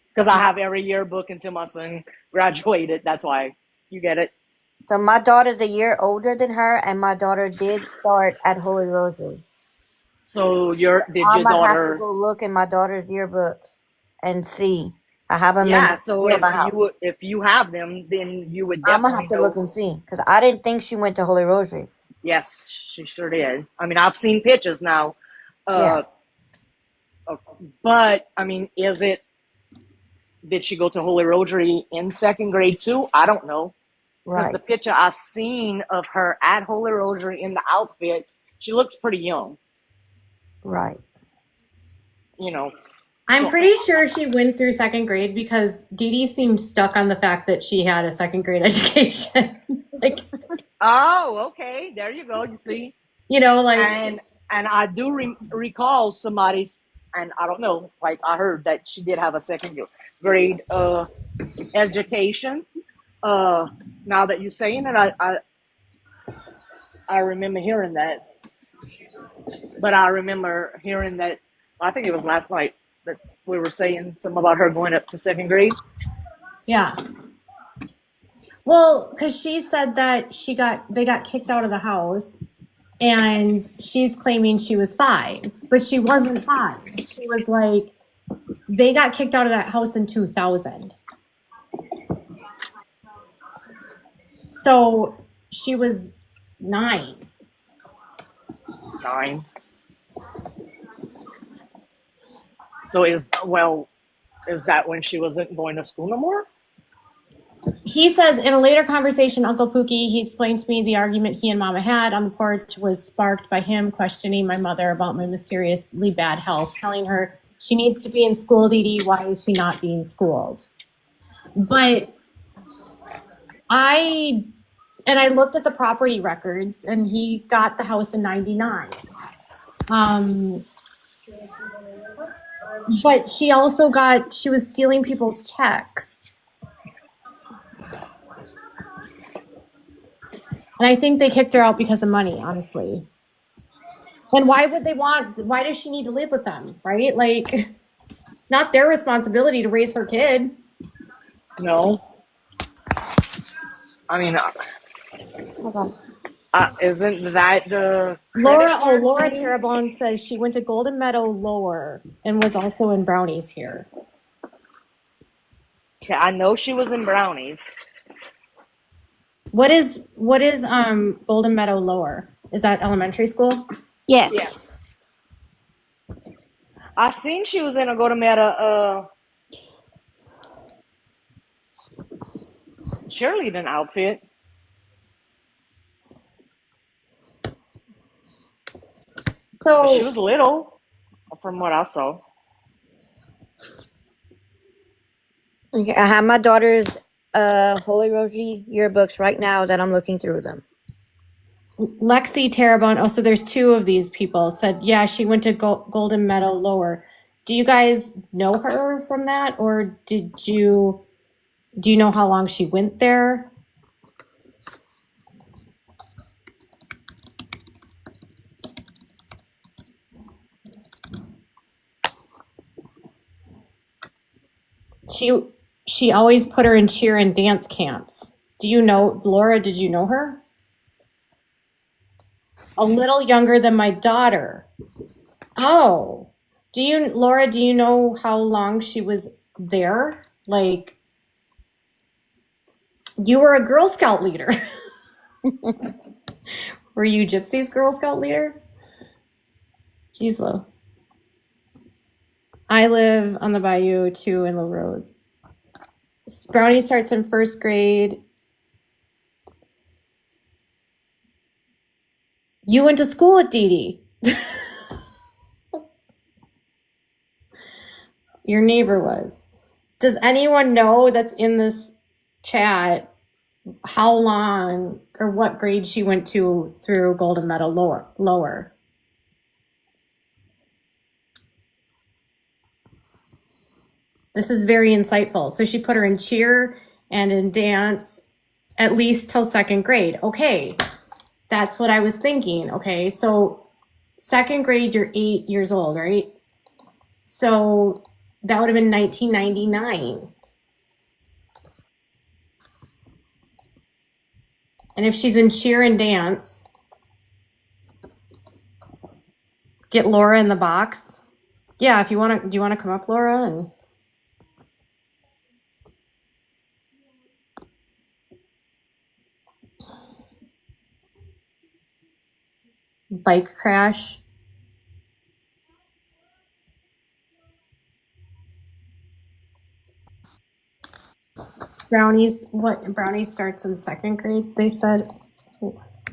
Because I have every yearbook until my son graduated. That's why. You get it? So my daughter's a year older than her, and my daughter did start at Holy Rosary. So did your I'm gonna have to daughter? go look in my daughter's yearbooks and see. I have them Yeah. So in my house. if you have them, then you would I'm definitely gonna have to know. look and see because I didn't think she went to Holy Rosary. Yes, she sure did. I mean, I've seen pictures now. Yeah. But I mean, did she go to Holy Rosary in second grade too? I don't know. Because Right. the picture I seen of her at Holy Rosary in the outfit, she looks pretty young. Right. You know. I'm pretty sure she went through second grade because Dee Dee seemed stuck on the fact that she had a second grade education. Like, oh, okay. There you go. You see. like, and I do recall somebody's, and I don't know, like I heard that she did have a second grade education. Now that you're saying it, I remember hearing that. But I remember hearing that, I think it was last night, that we were saying something about her going up to second grade. yeah. Well, because she said that they got kicked out of the house, and she's claiming she was 5, but she wasn't 5. She was like, they got kicked out of that house in 2000. So she was 9. 9. So is that when she wasn't going to school no more? he says in a later conversation, Uncle Pookie, he explained to me the argument he and Mama had on the porch was sparked by him questioning my mother about my mysteriously bad health, telling her she needs to be in school, Dee Dee. Why is she not being schooled? But I looked at the property records, and he got the house in 99. But she was stealing people's checks. And I think they kicked her out because of money, honestly. And why does she need to live with them, right? Like, not their responsibility to raise her kid. No. I mean, isn't that the Laura Terrebonne says she went to Golden Meadow Lower and was also in Brownies here. Yeah, I know she was in Brownies. What is Golden Meadow Lower? Is that elementary school? Yes. Yes. I seen she was in a Golden Meadow cheerleading outfit. So she was little, from what I saw. Okay, I have my daughter's Holy Rosie yearbooks right now that I'm looking through them. Lexi Terrebonne, so there's two of these people, said, yeah, she went to Golden Meadow Lower. Do you guys know her from that? Or do you know how long she went there? She always put her in cheer and dance camps. Do you know, Laura, did you know her? A little younger than my daughter. Oh, Laura, do you know how long she was there? Like, you were a Girl Scout leader. Were you Gypsy's Girl Scout leader? Jeez, Lo. I live on the Bayou too in La Rose. Brownie starts in first grade. You went to school with Dee Dee. Your neighbor was. Does anyone know that's in this chat how long or what grade she went to through Golden Meadow Lower? This is very insightful. So she put her in cheer and in dance at least till second grade. Okay, that's what I was thinking. Okay, so second grade, you're 8 years old, right? So that would have been 1999. And if she's in cheer and dance, get Laura in the box. Yeah, if you want to, do you want to come up, Laura? And bike crash. Brownies starts in second grade, they said.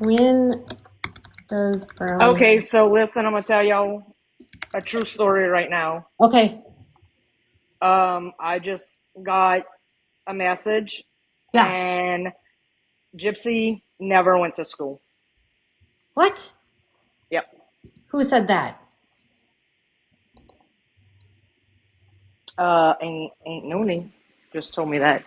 When does Brownie? Okay, so listen, I'm gonna tell y'all a true story right now. Okay. I just got a message, Yeah. and Gypsy never went to school. What? Yep. Who said that? Ain't Noonie just told me that.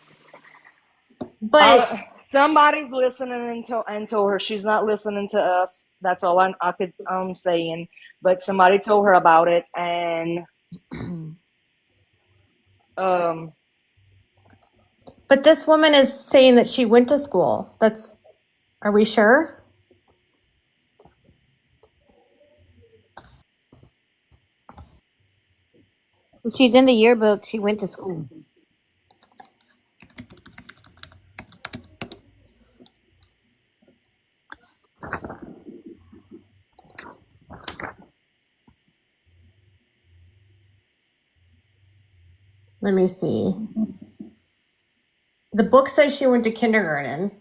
But somebody's listening and told her. She's not listening to us. That's all I could saying. But somebody told her about it, and but this woman is saying that she went to school. Are we sure? She's in the yearbook. She went to school. Let me see. The book says she went to kindergarten.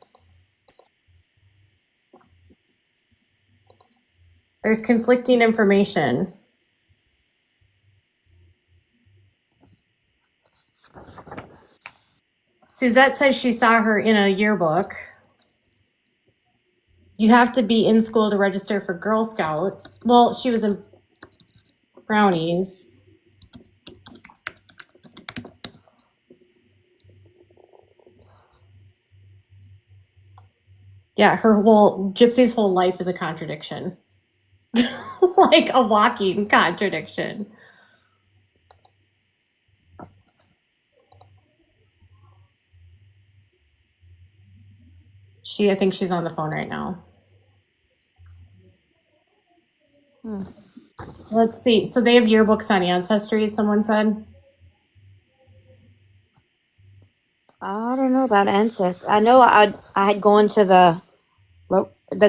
There's conflicting information. Suzette says she saw her in a yearbook. You have to be in school to register for Girl Scouts. Well, she was in Brownies. Yeah, Gypsy's whole life is a contradiction. Like a walking contradiction. I think she's on the phone right now. Let's see. So they have yearbooks on Ancestry, someone said. I don't know about Ancestry. I know I had gone to the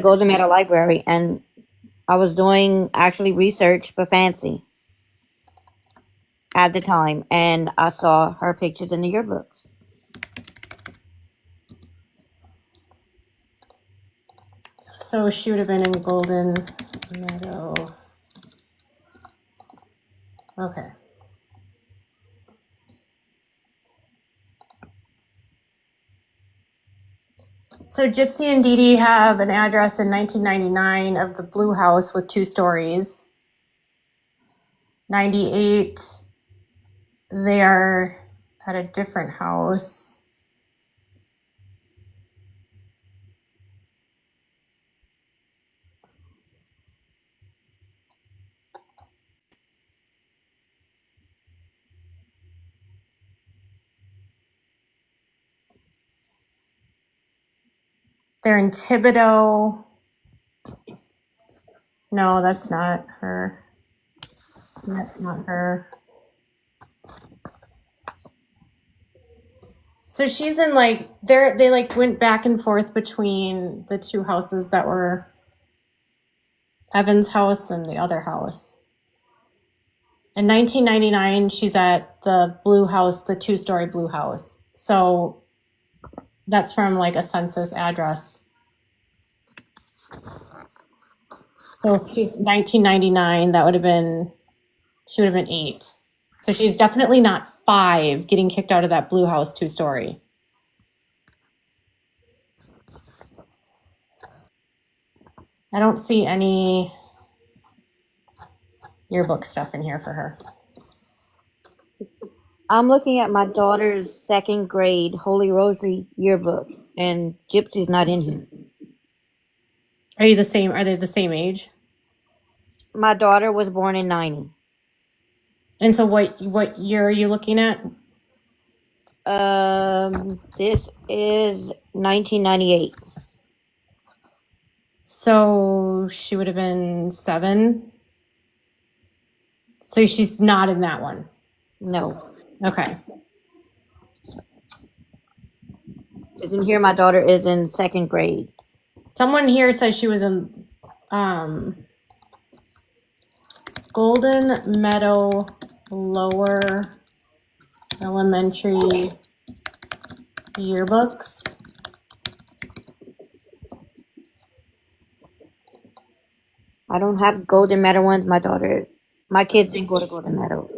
Golden Meadow Library, and I was doing actually research for Fancy at the time, and I saw her pictures in the yearbooks. So she would have been in Golden Meadow. Okay. So Gypsy and Dee Dee have an address in 1999 of the blue house with 2 stories. 98, they are at a different house. They're in Thibodaux. No, that's not her. That's not her. So she's in they went back and forth between the 2 houses that were Evan's house and the other house. In 1999, she's at the blue house, the 2-story blue house. So that's from a census address. So 1999, she would have been 8. So she's definitely not 5 getting kicked out of that blue house 2-story. I don't see any yearbook stuff in here for her. I'm looking at my daughter's 2nd grade Holy Rosary yearbook, and Gypsy's not in here. Are they the same age? My daughter was born in 90. And so what year are you looking at? This is 1998. So she would have been 7. So she's not in that one. No. Okay. Isn't here my daughter is in 2nd grade. Someone here says she was in Golden Meadow Lower Elementary yearbooks. I don't have Golden Meadow ones. My kids didn't go to Golden Meadow.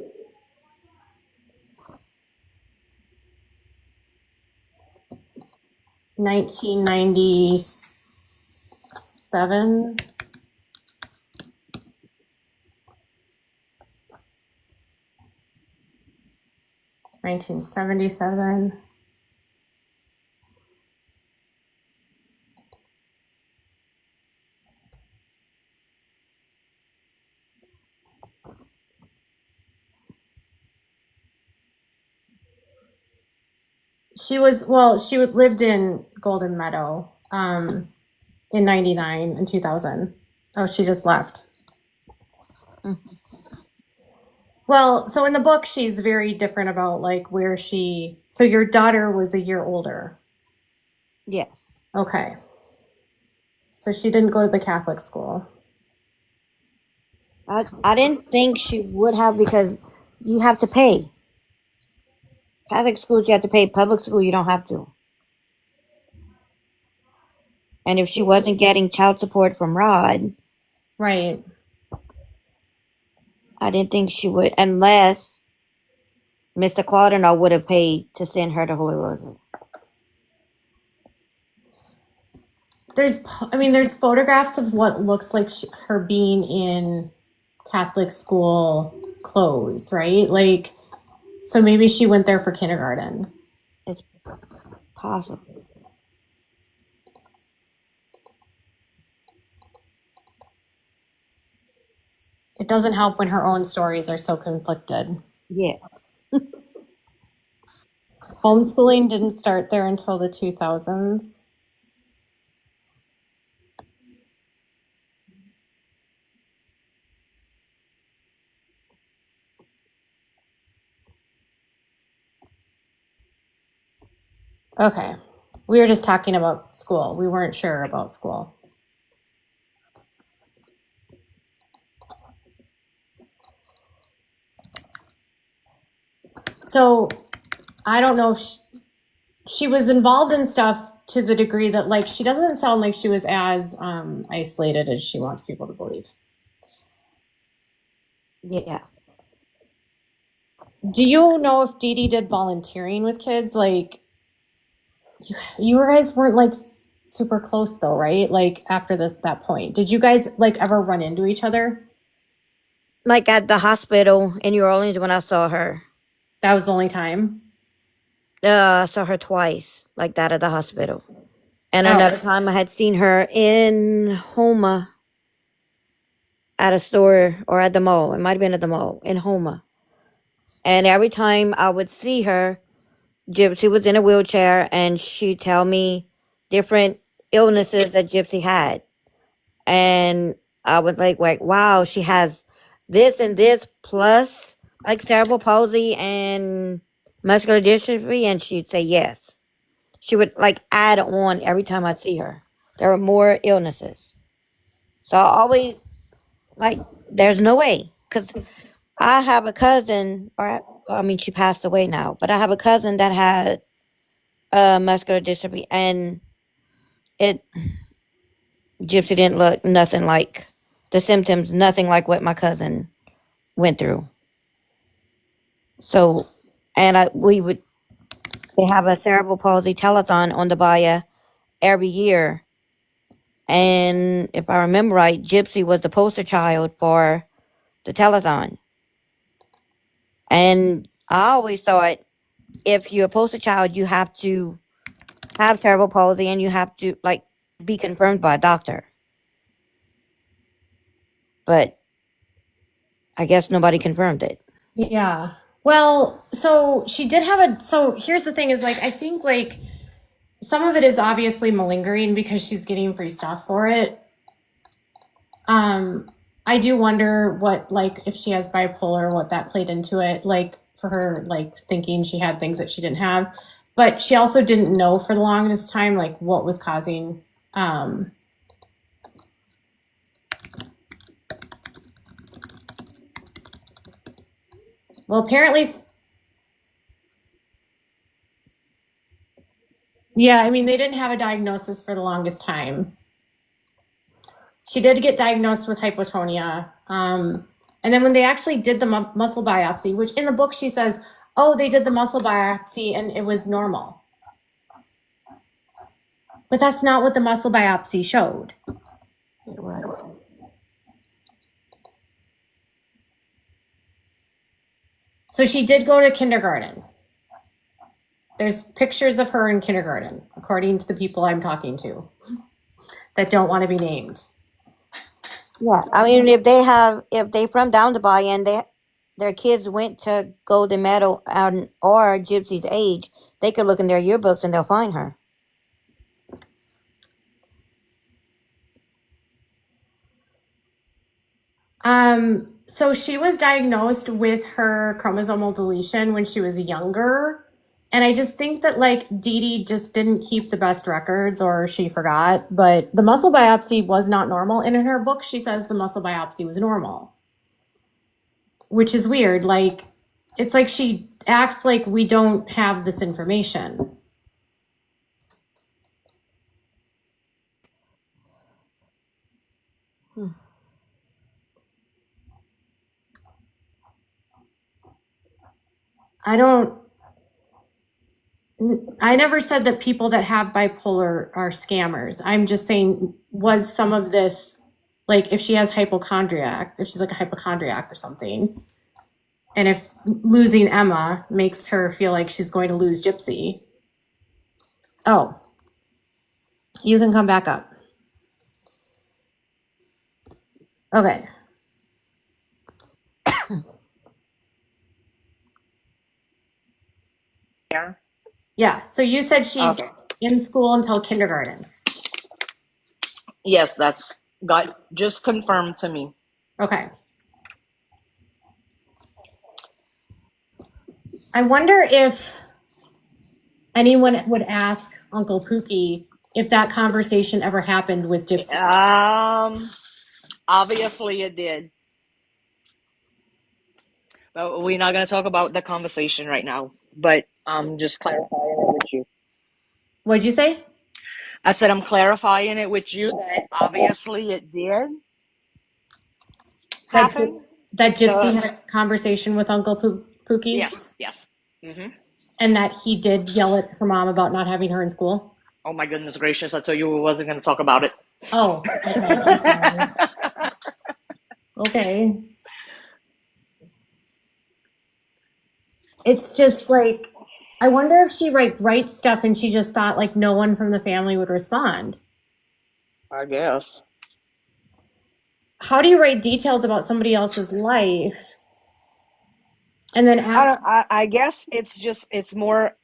$1997. $1977. She lived in Golden Meadow in 99 and 2000. Oh, she just left. Well, so in the book, she's very different about where so your daughter was a year older. Yes. Okay. So she didn't go to the Catholic school. I didn't think she would have, because you have to pay. Catholic schools, you have to pay. Public school, you don't have to. And if she wasn't getting child support from Rod, Right. I didn't think she would, unless Mr. Claudino would have paid to send her to Holy Rosary. There's photographs of what looks like her being in Catholic school clothes, right? Like, so maybe she went there for kindergarten. It's possible. It doesn't help when her own stories are so conflicted. Yeah. Homeschooling didn't start there until the 2000s. Okay. We were just talking about school. We weren't sure about school. So I don't know if she was involved in stuff to the degree that, like, she doesn't sound like she was as isolated as she wants people to believe. Yeah. Do you know if Dee Dee did volunteering with kids? Like, you guys weren't like super close though, right? Like after that point, did you guys like ever run into each other? Like at the hospital in New Orleans when I saw her. That was the only time? I saw her twice, like that at the hospital. And another time I had seen her in Homa at a store or at the mall. It might have been at the mall in Homa. And every time I would see her, Gypsy was in a wheelchair and she'd tell me different illnesses that Gypsy had. And I was like, wow, she has this and this plus like cerebral palsy and muscular dystrophy. And she'd say yes. She would like add on every time I'd see her. There were more illnesses. So I always like, there's no way. Because I have a cousin, she passed away now, but I have a cousin that had muscular dystrophy, and Gypsy didn't look nothing like the symptoms, nothing like what my cousin went through. So, and they have a cerebral palsy telethon on the Bahia every year. And if I remember right, Gypsy was the poster child for the telethon. And I always thought if you're a poster child, you have to have cerebral palsy and you have to like be confirmed by a doctor. But I guess nobody confirmed it. Yeah. Well, so she did have so here's the thing is like, I think like some of it is obviously malingering because she's getting free stuff for it. I do wonder what, like, if she has bipolar, what that played into it, like for her, like thinking she had things that she didn't have, but she also didn't know for the longest time, like what was causing, well, apparently, yeah, I mean, they didn't have a diagnosis for the longest time. She did get diagnosed with hypotonia. And then when they actually did the muscle biopsy, which in the book she says, oh, they did the muscle biopsy and it was normal. But that's not what the muscle biopsy showed. Right. So she did go to kindergarten. There's pictures of her in kindergarten, according to the people I'm talking to that don't want to be named. Yeah, I mean, if they from down the Bahia and their kids went to Golden Meadow or Gypsy's age, they could look in their yearbooks and they'll find her. So she was diagnosed with her chromosomal deletion when she was younger. And I just think that like Dee Dee just didn't keep the best records or she forgot, but the muscle biopsy was not normal. And in her book, she says the muscle biopsy was normal, which is weird. Like, it's like she acts like we don't have this information. I never said that people that have bipolar are scammers. I'm just saying, was some of this, like if she has hypochondriac, if she's like a hypochondriac or something, and if losing Emma makes her feel like she's going to lose Gypsy. Oh, you can come back up. Okay. Yeah. Yeah. So you said she's Okay. in school until kindergarten. Yes, that's got just confirmed to me. Okay. I wonder if anyone would ask Uncle Pookie if that conversation ever happened with Gypsy. Obviously it did. But we're not going to talk about the conversation right now. But I'm just clarifying it with you. What'd you say? I said I'm clarifying it with you that obviously it did happen. That Gypsy had a conversation with Uncle Pookie? Yes. Mm-hmm. And that he did yell at her mom about not having her in school? Oh my goodness gracious, I told you we wasn't going to talk about it. Oh, okay. I'm sorry. Okay. It's just like, I wonder if she writes stuff and she just thought like no one from the family would respond. I guess. How do you write details about somebody else's life? And then I guess it's more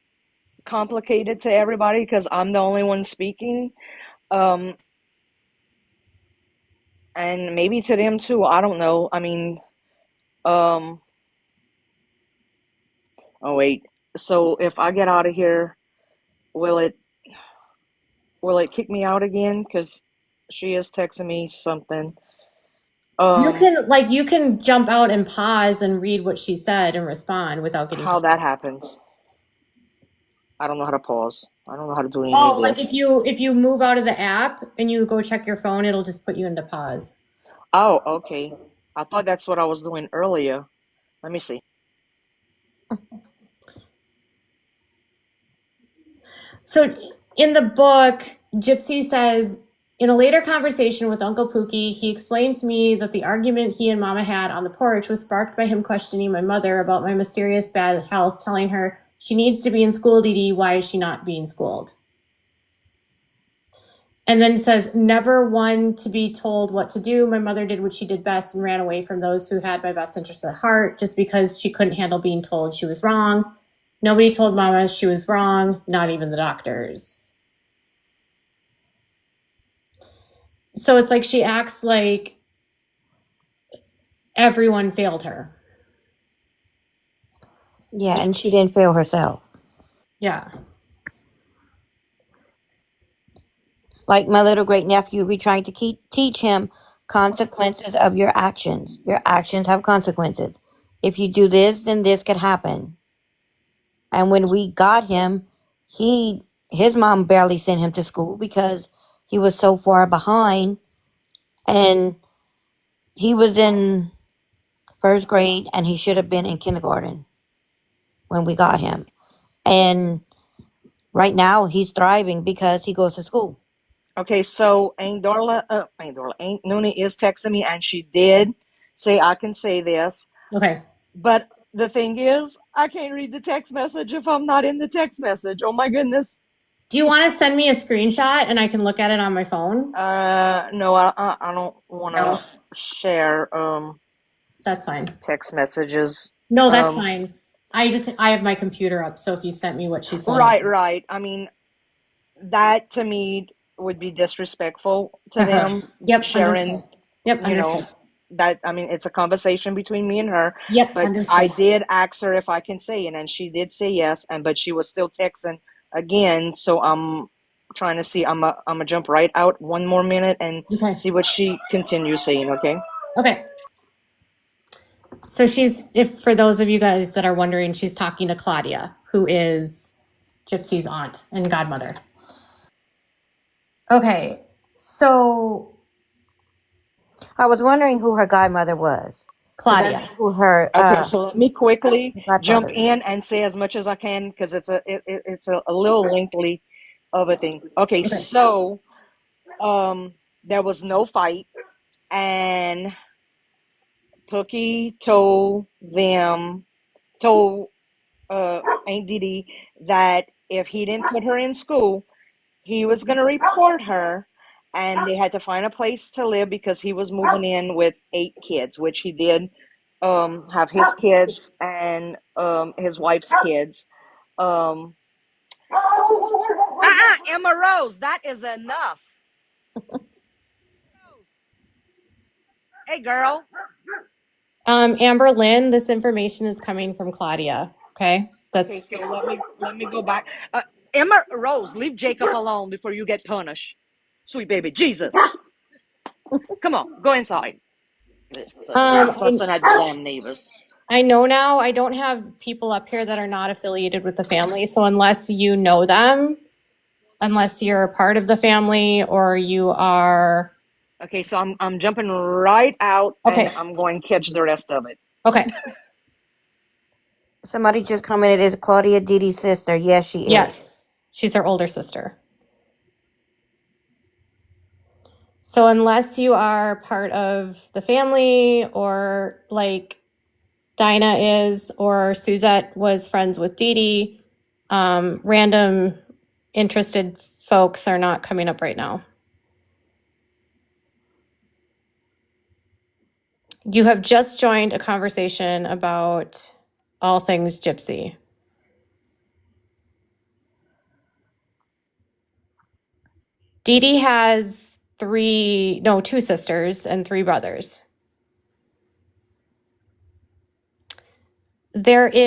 complicated to everybody because I'm the only one speaking. And maybe to them too. I don't know. I mean, oh wait. So if I get out of here, will it kick me out again? Because she is texting me something. you can jump out and pause and read what she said and respond without getting how that happens. I don't know how to pause. I don't know how to do any of Oh, like this. if you move out of the app and you go check your phone, it'll just put you into pause. Oh, okay. I thought that's what I was doing earlier. Let me see. So in the book, Gypsy says, in a later conversation with Uncle Pookie, he explained to me that the argument he and Mama had on the porch was sparked by him questioning my mother about my mysterious bad health, telling her she needs to be in school, Dee Dee. Why is she not being schooled? And then it says, never one to be told what to do. My mother did what she did best and ran away from those who had my best interest at heart just because she couldn't handle being told she was wrong. Nobody told Mama she was wrong, not even the doctors. So it's like she acts like everyone failed her. Yeah, and she didn't fail herself. Yeah. Like my little great nephew, we tried to teach him consequences of your actions. Your actions have consequences. If you do this, then this could happen. And when we got him, his mom barely sent him to school because he was so far behind, and he was in first grade and he should have been in kindergarten when we got him. And right now he's thriving because he goes to school. Okay, so Aunt Noonie is texting me, and she did say I can say this. Okay. But the thing is, I can't read the text message if I'm not in the text message. Oh my goodness. Do you want to send me a screenshot and I can look at it on my phone? No, I don't want to share That's fine. text messages. No, that's fine. I have my computer up, so if you sent me what she said. Right. I mean, that to me would be disrespectful to them. Yep, sharing. understood. Yep, understood. That, I mean, it's a conversation between me and her. Yep, but understood. I did ask her if I can say it, and she did say yes. But she was still texting again, so I'm trying to see. I'm gonna jump right out 1 more minute and see what she continues saying. Okay. Okay. So for those of you guys that are wondering, she's talking to Claudia, who is Gypsy's aunt and godmother. Okay, so I was wondering who her godmother was. So that's Claudia. who her Okay, so let me quickly jump godfather is. in and say as much as I can because it's a little lengthy of a thing. Okay, Okay. so there was no fight, and Pookie told Aunt Didi that if he didn't put her in school, he was going to report her, and they had to find a place to live because he was moving in with 8 kids, which he did have his kids and his wife's kids. Emma Rose, that is enough. Hey, girl. Amber Lynn, this information is coming from Claudia. Okay. Okay, so let me go back. Emma Rose, leave Jacob alone before you get punished. Sweet baby Jesus. Come on, go inside. This fussing at the damn neighbors. I know now I don't have people up here that are not affiliated with the family. So unless you know them, unless you're a part of the family or you are. Okay, so I'm jumping right out Okay. and I'm going to catch the rest of it. Okay. Somebody just commented, is Claudia Didi's sister? Yes, she is. Yes. She's her older sister. So unless you are part of the family or like Dinah is or Suzette was friends with Didi, random interested folks are not coming up right now. You have just joined a conversation about all things gypsy. Didi has 2 sisters and 3 brothers. The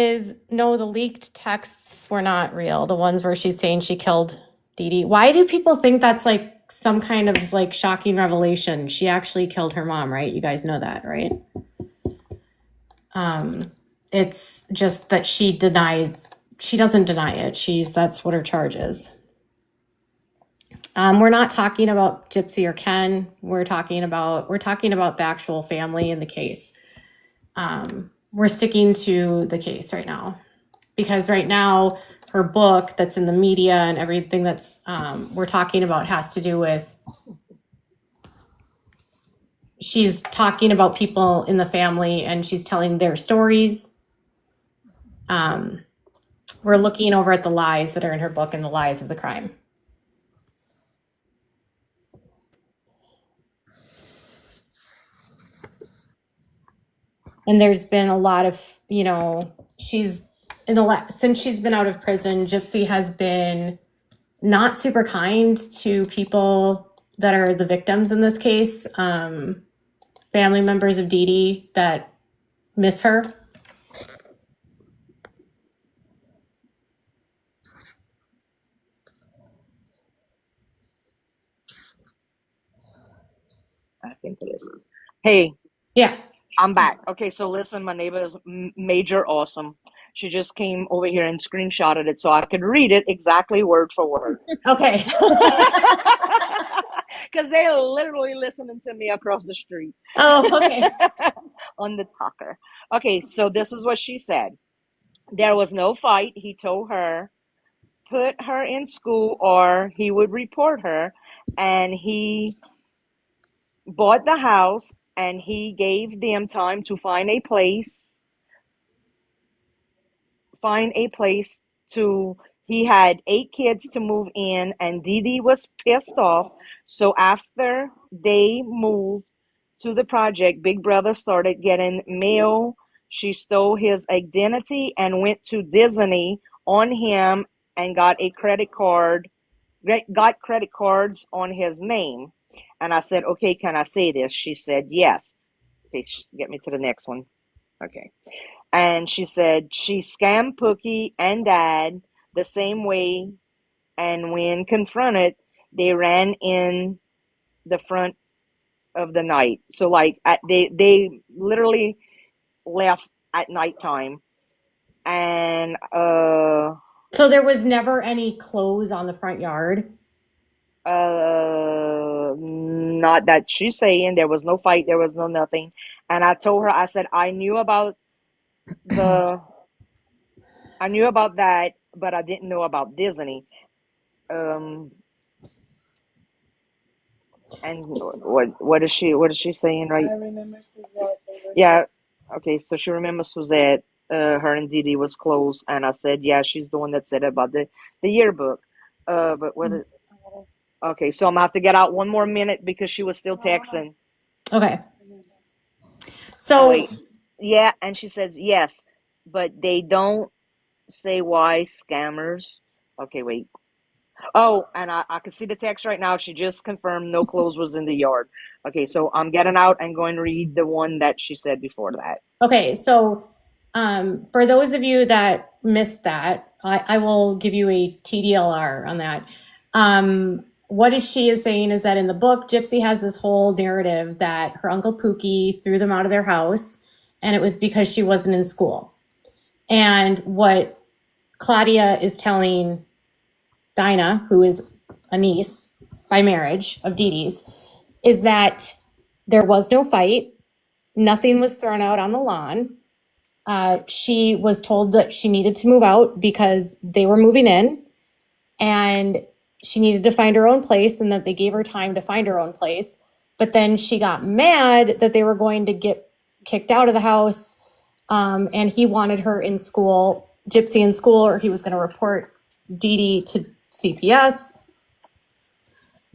leaked texts were not real. The ones where she's saying she killed Didi. Why do people think that's like some kind of like shocking revelation? She actually killed her mom, right? You guys know that, right? It's just that she doesn't deny it. That's what her charge is. We're not talking about Gypsy or Ken. We're talking about the actual family in the case. We're sticking to the case right now because right now her book that's in the media and everything that's we're talking about has to do with. She's talking about people in the family and she's telling their stories. We're looking over at the lies that are in her book and the lies of the crime. And there's been a lot of, since she's been out of prison, Gypsy has been not super kind to people that are the victims in this case. Family members of Didi that miss her. I think it is. Hey. Yeah. I'm back. Okay, so listen, my neighbor is major awesome. She just came over here and screenshotted it so I could read it exactly word for word. Okay. Because they're literally listening to me across the street. Oh, okay. On the talker. Okay, so this is what she said. There was no fight. He told her, put her in school or he would report her. And he bought the house and he gave them time to find a place he had 8 kids to move in and Didi was pissed off. So after they moved to the project, Big Brother started getting mail. She stole his identity and went to Disney on him and got credit cards on his name. And I said, okay, can I say this? She said, yes. Okay, get me to the next one. Okay. And she said she scammed Pookie and Dad the same way. And when confronted, they ran in the front of the night. So like they literally left at nighttime. And so there was never any clothes on the front yard? Not that she's saying. There was no fight. There was no nothing. And I told her, I said, I knew about the, I knew about that, but I didn't know about Disney. Um, and what is she saying, right? I remember Suzette. Yeah. Okay. So she remembers Suzette. Her and Didi was close, and I said, yeah, she's the one that said about the yearbook. But what? Okay, so I'm gonna have to get out one more minute because she was still texting. Okay. Oh, So wait. Yeah, and she says yes, but they don't say why scammers. Okay, wait. Oh, and I can see the text right now. She just confirmed no clothes was in the yard. Okay, so I'm getting out and going to read the one that she said before that. okay, so for those of you that missed that, I will give you a TDLR on that. What she is saying is that in the book, Gypsy has this whole narrative that her Uncle Pookie threw them out of their house, and it was because she wasn't in school. And what Claudia is telling Dinah, who is a niece by marriage of Dee Dee's, is that there was no fight. Nothing was thrown out on the lawn. She was told that she needed to move out because they were moving in, and she needed to find her own place, and that they gave her time to find her own place. But then she got mad that they were going to get kicked out of the house, and he wanted her in school, Gypsy in school, or he was going to report Dee Dee to CPS.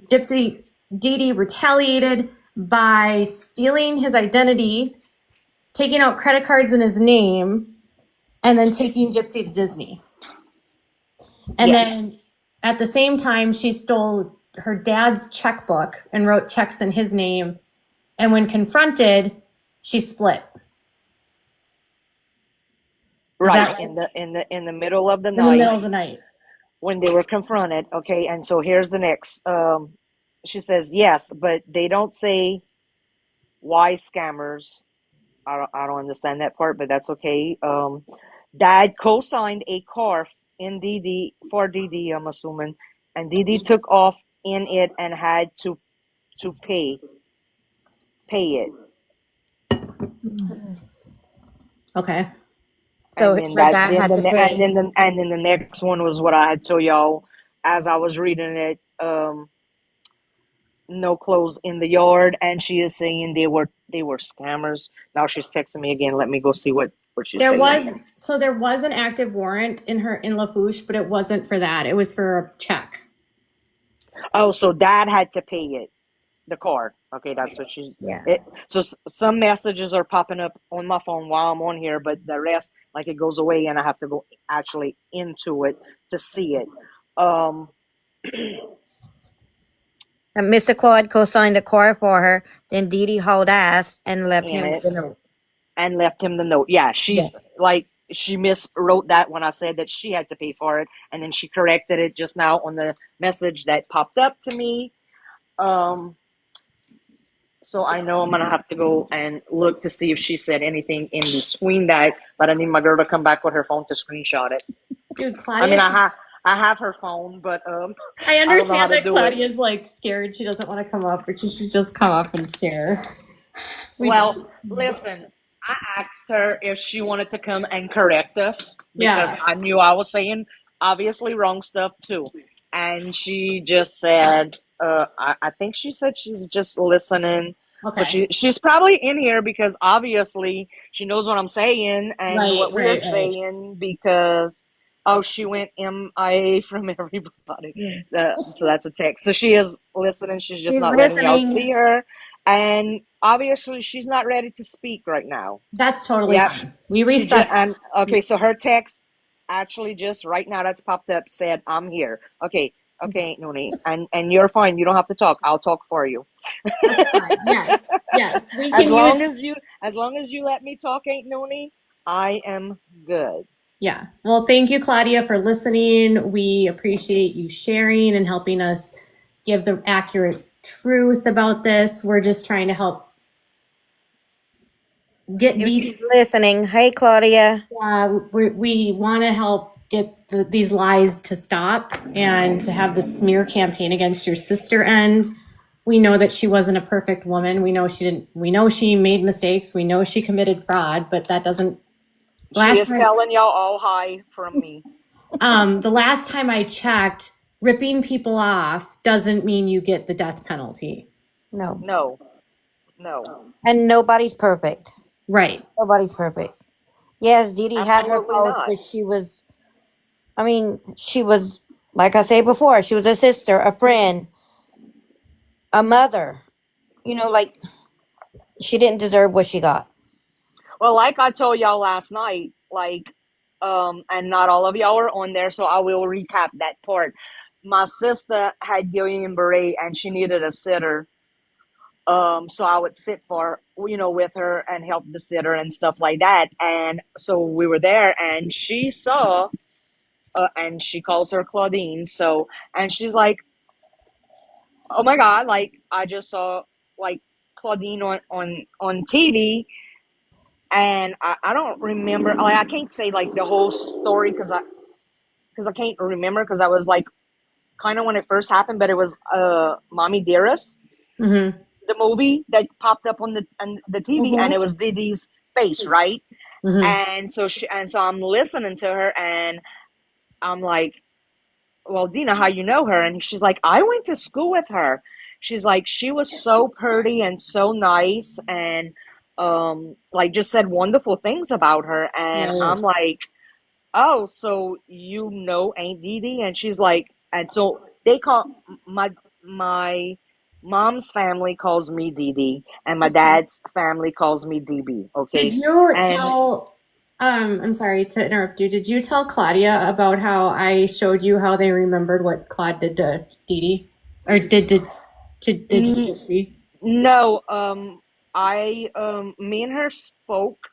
Dee Dee retaliated by stealing his identity, taking out credit cards in his name, and then taking Gypsy to Disney. And Yes. then at the same time, she stole her dad's checkbook and wrote checks in his name. And when confronted, she split. Right, in the middle of the In the night. middle of the night. When they were confronted. Okay, and so here's the next. She says yes, but they don't say why scammers. I don't understand that part, but that's okay. Dad co-signed a car in for Dee Dee, I'm assuming, and Dee Dee took off in it and had to pay it. Okay. So And then her that dad then had the to ne- pay. and then the next one was what I had told y'all as I was reading it. No clothes in the yard, and she is saying they were scammers. Now she's texting me again. Let me go see what she There says. was an active warrant in Lafourche, but it wasn't for that. It was for a check. Oh, so Dad had to pay it, the car. Okay, that's what she's. Yeah. So some messages are popping up on my phone while I'm on here, but the rest, like, it goes away, and I have to go actually into it to see it. And Mr. Claude co-signed the car for her. Then Dee Dee hauled ass and left In him it. the note. And left him the note. Yeah, she's like, she miswrote that when I said that she had to pay for it, and then she corrected it just now on the message that popped up to me. So I know I'm gonna have to go and look to see if she said anything in between that, but I need my girl to come back with her phone to screenshot it. Dude, Claudia. I mean, I have her phone, but I understand that do Claudia's like scared. She doesn't want to come up, but she should just come up and share. Well, listen, I asked her if she wanted to come and correct us because I knew I was saying obviously wrong stuff too. And she just said, I think she said she's just listening. Okay. So she's probably in here because obviously she knows what I'm saying and what we're saying because, she went MIA from everybody. So that's a text. So she is listening. She's just not letting y'all see her. And obviously she's not ready to speak right now. That's totally fine. We respect. So her text actually just right now that's popped up said, I'm here. Okay, Noonie. And you're fine. You don't have to talk. I'll talk for you. That's fine. Yes. We can as long as you let me talk, Aunt Noonie, I am good. Yeah. Well, thank you, Claudia, for listening. We appreciate you sharing and helping us give the accurate truth about this. We're just trying to help get If these. she's listening, hey Claudia. We want to help get these lies to stop and to have the smear campaign against your sister end. We know that she wasn't a perfect woman. We know she didn't. We know she made mistakes. We know she committed fraud, but that doesn't. She is Time, telling y'all all hi from me. the last time I checked, ripping people off doesn't mean you get the death penalty. No. No. And nobody's perfect. Right. Nobody's perfect. Yes, Dee Dee had her Absolutely faults, not. but she was, like I said before, she was a sister, a friend, a mother. You know, like, she didn't deserve what she got. Well, like I told y'all last night, and not all of y'all are on there, so I will recap that part. My sister had Guillain-Barré and she needed a sitter. So I would sit with her and help the sitter and stuff like that. And so we were there and she saw, and she calls her Claudine. So, and she's like, oh my God, like I just saw like Claudine on TV. And I don't remember, like I can't say like the whole story because I can't remember because I was like kind of when it first happened, but it was Mommy Dearest, Mm-hmm. the movie that popped up on the TV, Mm-hmm. and it was Didi's face, right? Mm-hmm. And so I'm listening to her, and I'm like, well, Dina, how you know her? And she's like, I went to school with her. She's like, she was so pretty and so nice, and like just said wonderful things about her. And I'm like, oh, so you know Aunt Didi? And she's like, and so they call my mom's family calls me Didi, and my dad's family calls me DB. Okay, Did you and tell? I'm sorry to interrupt you. Did you tell Claudia about how I showed you how they remembered what Claude did to Dee Dee, or did you, Gypsy? no, me and her spoke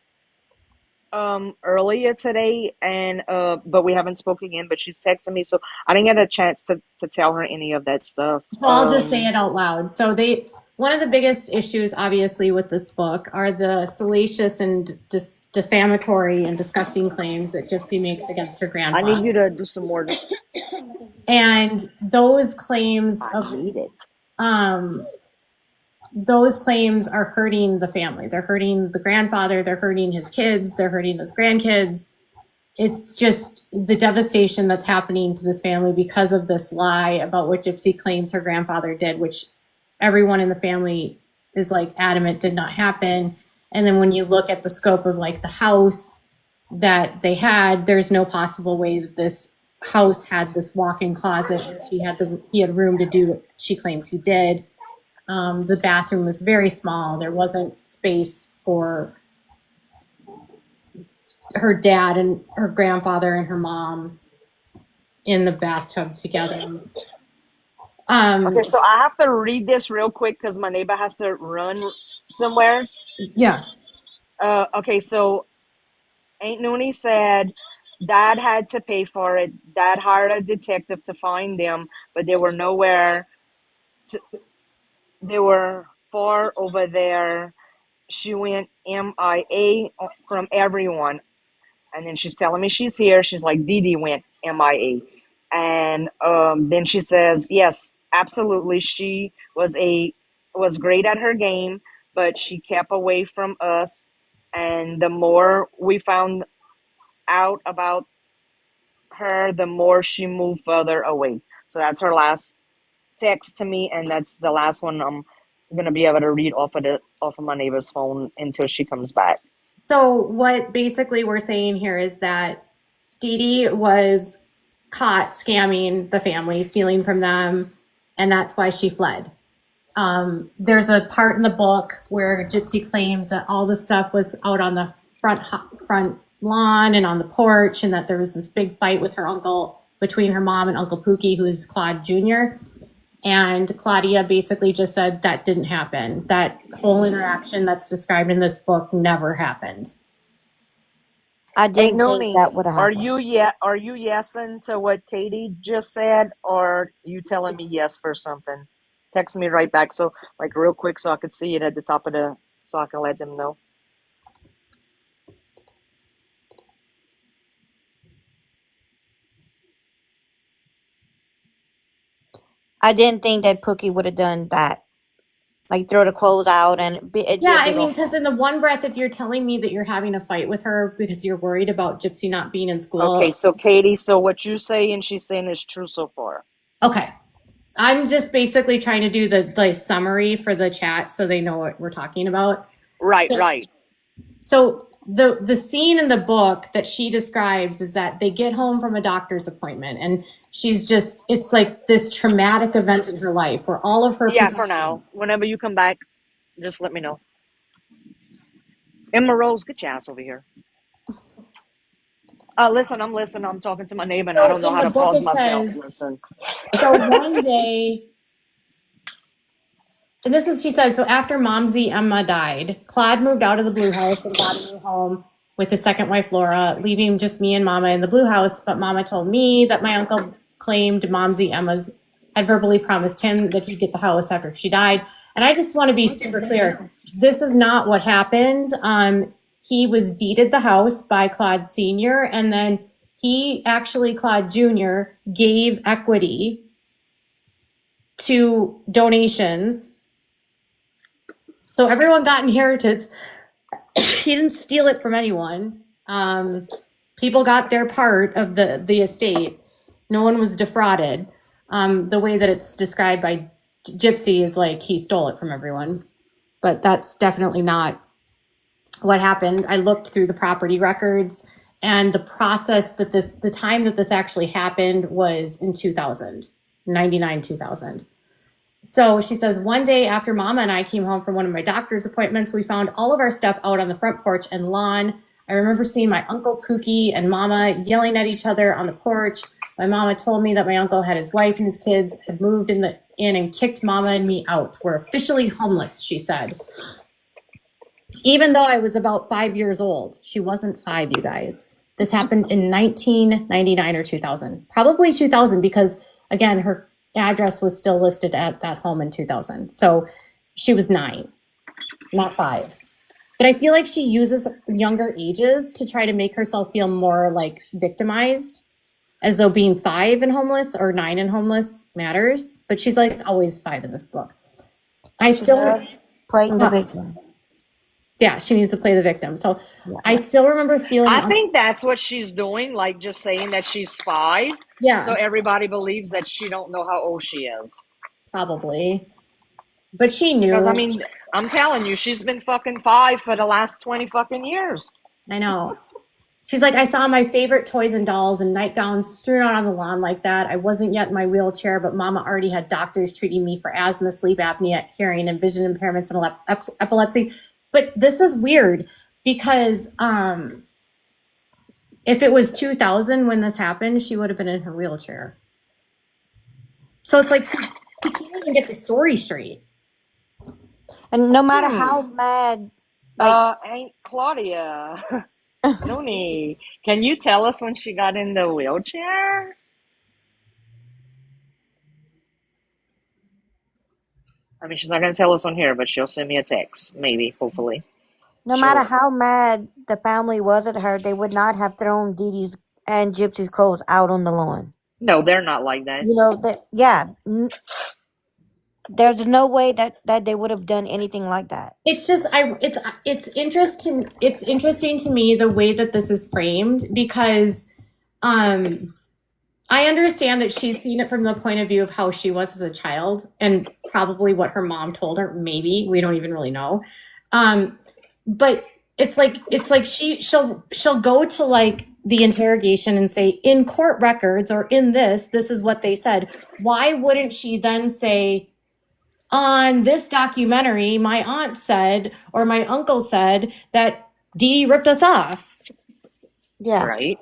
earlier today, and but we haven't spoken again, but she's texting me, so I didn't get a chance to tell her any of that stuff. So I'll just say it out loud. So one of the biggest issues, obviously, with this book are the salacious and defamatory and disgusting claims that Gypsy makes against her I grandfather. need you to do some more. And those claims those claims are hurting the family. They're hurting the grandfather, they're hurting his kids, they're hurting his grandkids. It's just the devastation that's happening to this family because of this lie about what Gypsy claims her grandfather did, which everyone in the family is like adamant did not happen. And then when you look at the scope of like the house that they had, there's no possible way that this house had this walk-in closet where he had room to do what she claims he did. The bathroom was very small. There wasn't space for her dad and her grandfather and her mom in the bathtub together. Okay, so I have to read this real quick because my neighbor has to run somewhere. Yeah. Okay, so Aunt Noonie said Dad had to pay for it. Dad hired a detective to find them, but they were nowhere. They were far over there. She went MIA from everyone. And then she's telling me she's here. She's like, Didi went MIA. And then she says, yes, absolutely. She was great at her game, but she kept away from us. And the more we found out about her, the more she moved further away. So that's her last text to me, and that's the last one I'm gonna be able to read off of my neighbor's phone until she comes back. So what basically we're saying here is that Dee Dee was caught scamming the family, stealing from them, and that's why she fled. There's a part in the book where Gypsy claims that all the stuff was out on the front lawn and on the porch, and that there was this big fight with her uncle, between her mom and Uncle Pookie, who is Claude Jr. And Claudia basically just said that didn't happen. That whole interaction that's described in this book never happened. I didn't think that would have happened. Are you yesing to what Katie just said, or you telling me yes for something? Text me right back, so like real quick, so I could see it at the top of so I can let them know. I didn't think that Pookie would have done that. Like throw the clothes out and it'd be Yeah, a I big mean, old because in the one breath, if you're telling me that you're having a fight with her because you're worried about Gypsy not being in Okay, school, so Katie, so what you say and she's saying is true so far. okay. I'm just basically trying to do the summary for the chat so they know what we're talking about. Right, So, right. so the scene in the book that she describes is that they get home from a doctor's appointment and she's just, it's like this traumatic event in her life where all of her Yeah, for possessions. now. Whenever you come back, just let me know. Emma Rose, get your ass over here. Listen, I'm listening. I'm talking to my neighbor and I So don't know in how the to book pause it myself. says, Listen. so one day, and this is, she says, so after Momsy Emma died, Claude moved out of the Blue House and got a new home with his second wife, Laura, leaving just me and Mama in the Blue House. But Mama told me that my uncle claimed Momsy Emma's had verbally promised him that he'd get the house after she died. And I just want to be super clear. This is not what happened. He was deeded the house by Claude Sr. And then he actually, Claude Jr., gave equity to donations. So everyone got inheritance. He didn't steal it from anyone. People got their part of the estate. No one was defrauded. The way that it's described by Gypsy is like he stole it from everyone. But that's definitely not what happened. I looked through the property records and the process that the time that this actually happened was in 2000, 99, 2000. So she says, one day after Mama and I came home from one of my doctor's appointments, we found all of our stuff out on the front porch and lawn. I remember seeing my Uncle Pookie and Mama yelling at each other on the porch. My Mama told me that my uncle had his wife and his kids had moved in and kicked Mama and me out. We're officially homeless, she said. Even though I was about 5 years old. She wasn't 5, you guys. This happened in 1999 or 2000. Probably 2000 because, again, her address was still listed at that home in 2000. So she was 9, not 5. But I feel like she uses younger ages to try to make herself feel more like victimized, as though being 5 and homeless or 9 and homeless matters. But she's like always 5 in this book. playing the victim. Yeah, she needs to play the victim. So I still remember feeling. I think that's what she's doing, like just saying that she's 5. Yeah. So everybody believes that she don't know how old she is. Probably. But she knew. Because, I mean, I'm telling you, she's been fucking 5 for the last 20 fucking years. I know. She's like, I saw my favorite toys and dolls and nightgowns strewn out on the lawn like that. I wasn't yet in my wheelchair, but Mama already had doctors treating me for asthma, sleep apnea, hearing, and vision impairments and epilepsy. But this is weird because if it was 2000 when this happened, she would have been in her wheelchair. So it's like she can't even get the story straight. And no matter how mad, Aunt Claudia, Looney, can you tell us when she got in the wheelchair? I mean, she's not going to tell us on here, but she'll send me a text, maybe, hopefully. no matter how mad the family was at her, they would not have thrown Dee Dee's and Gypsy's clothes out on the lawn. No, they're not like that. You know, there's no way that they would have done anything like that. It's just it's interesting to me the way that this is framed because I understand that she's seen it from the point of view of how she was as a child and probably what her mom told her. Maybe we don't even really know. But it's like she'll go to like the interrogation and say in court records or in this is what they said. Why wouldn't she then say on this documentary, my aunt said or my uncle said that Dee ripped us off? Yeah. Right.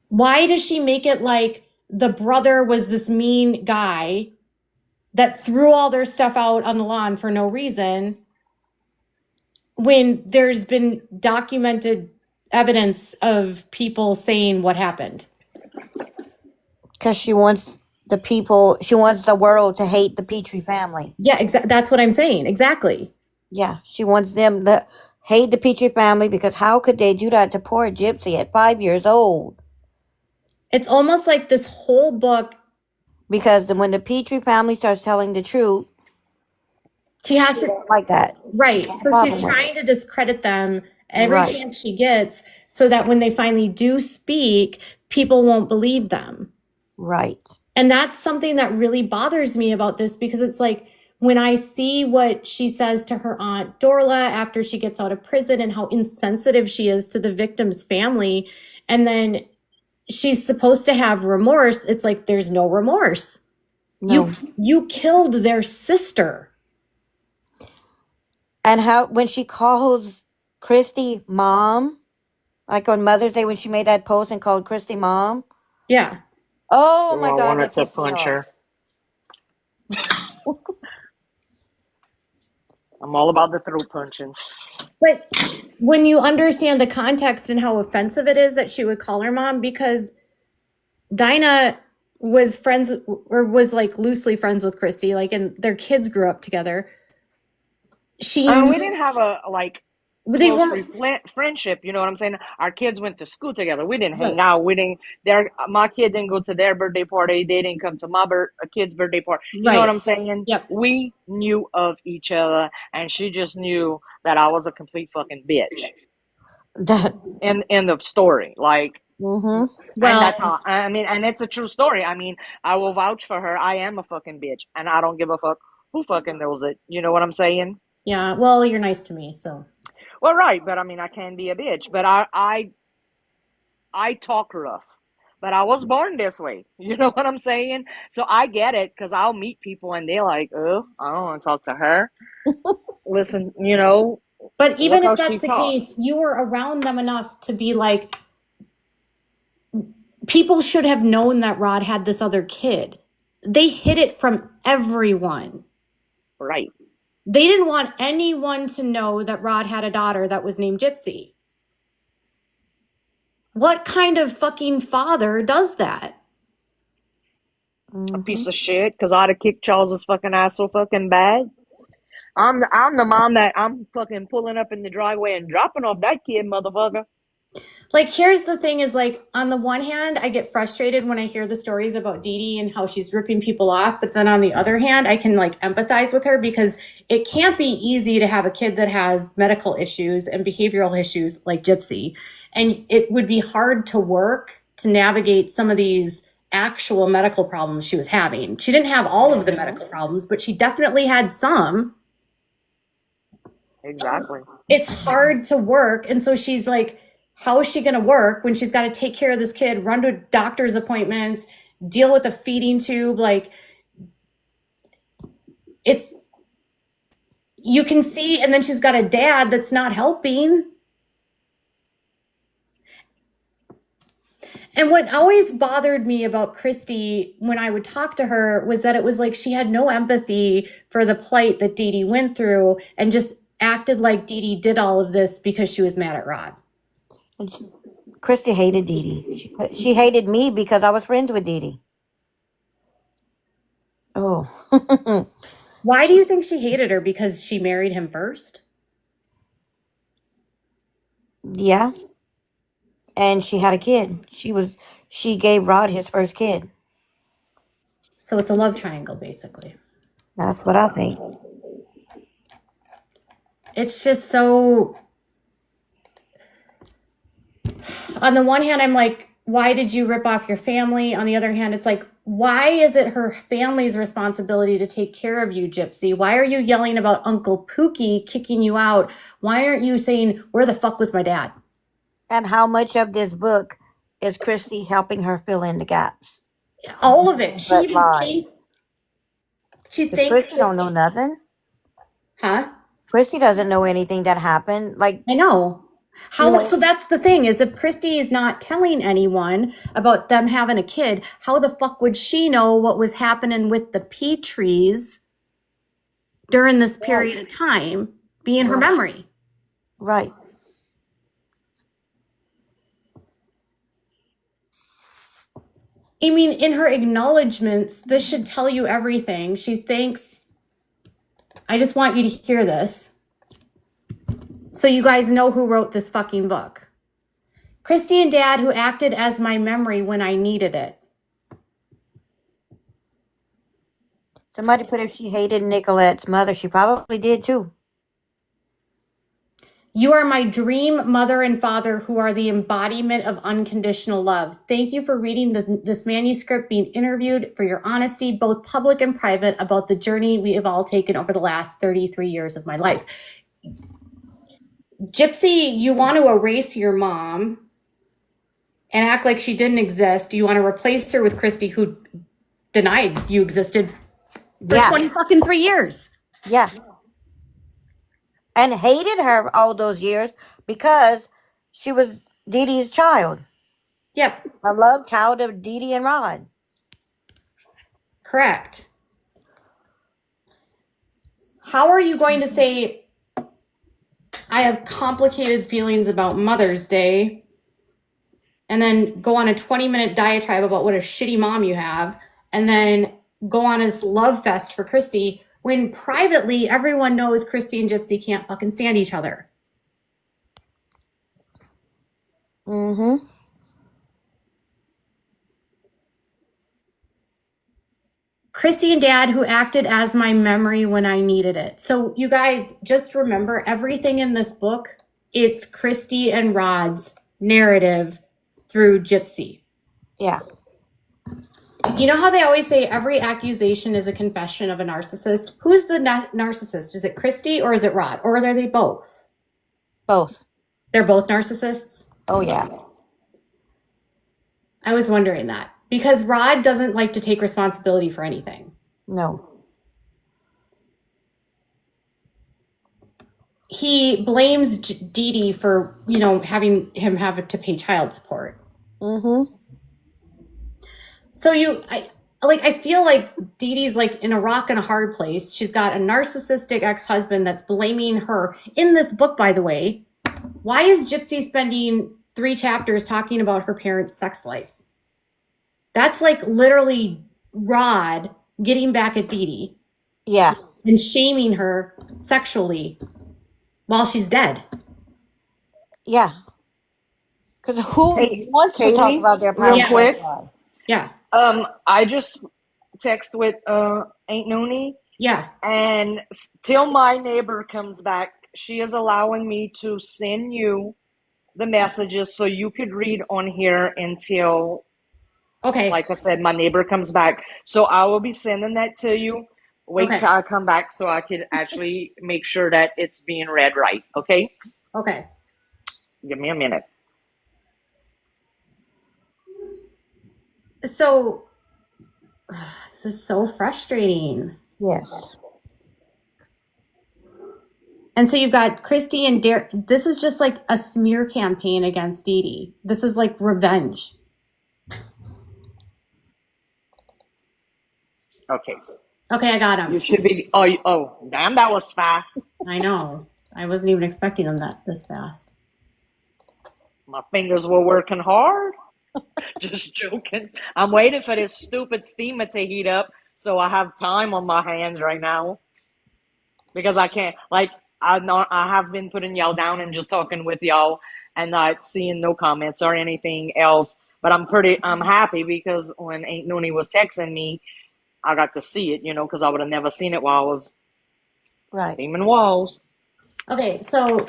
Why does she make it like the brother was this mean guy that threw all their stuff out on the lawn for no reason when there's been documented evidence of people saying what happened? Because she wants the world to hate the Petrie family. Yeah, that's what I'm saying. Exactly. Yeah, she wants them to hate the Petrie family because how could they do that to poor Gypsy at 5 years old? It's almost like this whole book Because when the Petrie family starts telling the truth, She has she to, don't like that. She right. got a So she's problem with trying it. to discredit them every Right. chance she gets so that when they finally do speak, people won't believe them. Right. And that's something that really bothers me about this, because it's like when I see what she says to her aunt Dorla after she gets out of prison and how insensitive she is to the victim's family, and then she's supposed to have remorse, it's like there's no remorse. No. You killed their sister. And how when she calls Christy mom, like on Mother's Day when she made that post and called Christy mom. Yeah. Oh Oh, my I God, wanted that to pissed me punch off. her. I'm all about the throat punching. But when you understand the context and how offensive it is that she would call her mom, because Dinah was friends, or was like loosely friends with Christy, like, and their kids grew up together. She We knew didn't have a they close weren't friendship. You know what I'm saying? Our kids went to school together. We didn't hang right. out. We didn't. My kid didn't go to their birthday party. They didn't come to my kid's birthday party. You know what Right. I'm saying? Yep. We knew of each other, and she just knew that I was a complete fucking bitch. That. End of story. Like, Mm-hmm. and that's Well, how I mean, and it's a true story. I mean, I will vouch for her. I am a fucking bitch, and I don't give a fuck who fucking knows it. You know what I'm saying? yeah. Well, you're nice to me, so. Well, right, but I mean, I can be a bitch, but I talk rough, but I was born this way. You know what I'm saying? So I get it, because I'll meet people and they're like, oh, I don't want to talk to her. Listen, But look even how if she that's the case, talks. you were around them enough to be like, people should have known that Rod had this other kid. They hid it from everyone. Right. They didn't want anyone to know that Rod had a daughter that was named Gypsy. What kind of fucking father does that? A piece of shit, because I'd have kicked Charles's fucking ass so fucking bad. I'm the mom that I'm fucking pulling up in the driveway and dropping off that kid, motherfucker. Like, here's the thing is, like, on the one hand, I get frustrated when I hear the stories about Dee Dee and how she's ripping people off. But then on the other hand, I can like empathize with her, because it can't be easy to have a kid that has medical issues and behavioral issues like Gypsy. And it would be hard to work to navigate some of these actual medical problems she was having. She didn't have all of the medical problems, but she definitely had some. Exactly. It's hard to work. And so she's like, how is she going to work when she's got to take care of this kid, run to doctor's appointments, deal with a feeding tube? Like, it's, you can see, and then she's got a dad that's not helping. And what always bothered me about Christy when I would talk to her was that it was like she had no empathy for the plight that Dee Dee went through, and just acted like Dee Dee did all of this because she was mad at Rod. Christy hated Dee Dee. She hated me because I was friends with Dee Dee. Oh. Why do you think she hated her? Because she married him first? Yeah. And she had a kid. She gave Rod his first kid. So it's a love triangle, basically. That's what I think. It's just so, on the one hand, I'm like, why did you rip off your family? On the other hand, it's like, why is it her family's responsibility to take care of you, Gypsy? Why are you yelling about Uncle Pookie kicking you out? Why aren't you saying, where the fuck was my dad? And how much of this book is Christy helping her fill in the gaps? All of it. She But even lies. she But thanks Christy don't know nothing. Huh? Christy doesn't know anything that happened. Like, I know. How, you know, so that's the thing, is if Christy is not telling anyone about them having a kid, how the fuck would she know what was happening with the Petries during this period of time be in her memory? right. I mean, in her acknowledgments, this should tell you everything. She thanks, I just want you to hear this so you guys know who wrote this fucking book. Christy and Dad, who acted as my memory when I needed it. Somebody put if she hated Nicolette's mother, she probably did too. You are my dream mother and father who are the embodiment of unconditional love. Thank you for reading this manuscript, being interviewed, for your honesty, both public and private, about the journey we have all taken over the last 33 years of my life. Gypsy, you want to erase your mom and act like she didn't exist. You want to replace her with Christy, who denied you existed for 20 fucking 3 years. Yeah. And hated her all those years because she was Dee Dee's child. Yep. A love child of Dee Dee and Rod. Correct. How are you going to say, I have complicated feelings about Mother's Day, and then go on a 20-minute diatribe about what a shitty mom you have, and then go on this love fest for Christy, when privately everyone knows Christy and Gypsy can't fucking stand each other? Mm-hmm. Christy and Dad, who acted as my memory when I needed it. So you guys just remember, everything in this book, it's Christy and Rod's narrative through Gypsy. Yeah. You know how they always say every accusation is a confession of a narcissist? Who's the narcissist? Is it Christy or is it Rod? Or are they both? Both. They're both narcissists? Oh, yeah. I was wondering that. Because Rod doesn't like to take responsibility for anything. No. He blames Dee Dee for, having him have to pay child support. Mm-hmm. So I feel like Dee Dee's like in a rock and a hard place. She's got a narcissistic ex-husband that's blaming her. In this book, by the way, why is Gypsy spending 3 chapters talking about her parents' sex life? That's like literally Rod getting back at Dee Dee. Yeah. And shaming her sexually while she's dead. Yeah. Because who wants to talk about their real parents? quick? Yeah. I just text with Aunt Noonie. Yeah. And till my neighbor comes back, she is allowing me to send you the messages so you could read on here until, okay, like I said, my neighbor comes back. So I will be sending that to you. Wait till I come back so I can actually make sure that it's being read right. Okay? Okay. Give me a minute. So, this is so frustrating. Yes. And so you've got Christy and Derek. This is just like a smear campaign against Dee Dee. This is like revenge. Okay. Okay, I got him. You should be. Oh, damn, that was fast. I know. I wasn't even expecting him this fast. My fingers were working hard. Just joking. I'm waiting for this stupid steamer to heat up so I have time on my hands right now. Because I can't, I have been putting y'all down and just talking with y'all and not seeing no comments or anything else. But I'm happy because when Aunt Noonie was texting me, I got to see it, because I would have never seen it while I was steaming walls. Okay, so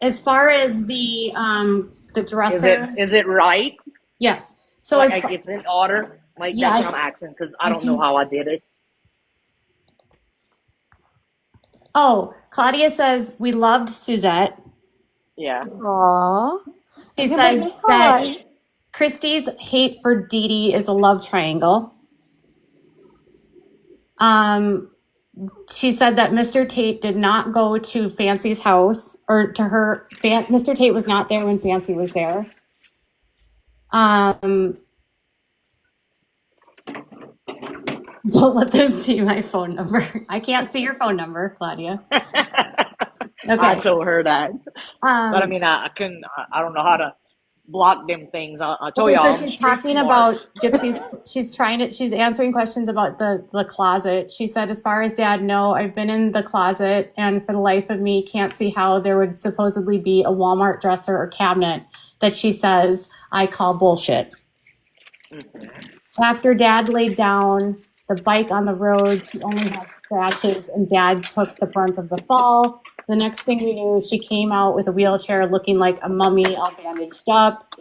as far as the dresser, is it right? Yes. So it's in order. That's what I'm asking because I don't know how I did it. Oh, Claudia says we loved Suzette. Yeah. Aww. She said that Christy's hate for Dee Dee is a love triangle. She said that Mr. Tate did not go to Fancy's house or to her. Mr. Tate was not there when Fancy was there. Don't let them see my phone number. I can't see your phone number, Claudia. Okay. I told her that. But I mean, I couldn't, I don't know how to block them things. I told y'all. So she's talking about Gypsy's, she's answering questions about the closet. She said, as far as Dad, no, I've been in the closet and for the life of me, can't see how there would supposedly be a Walmart dresser or cabinet that she says I call bullshit. Mm-hmm. After Dad laid down the bike on the road, she only had scratches, and Dad took the brunt of the fall. The next thing we knew, she came out with a wheelchair looking like a mummy, all bandaged up.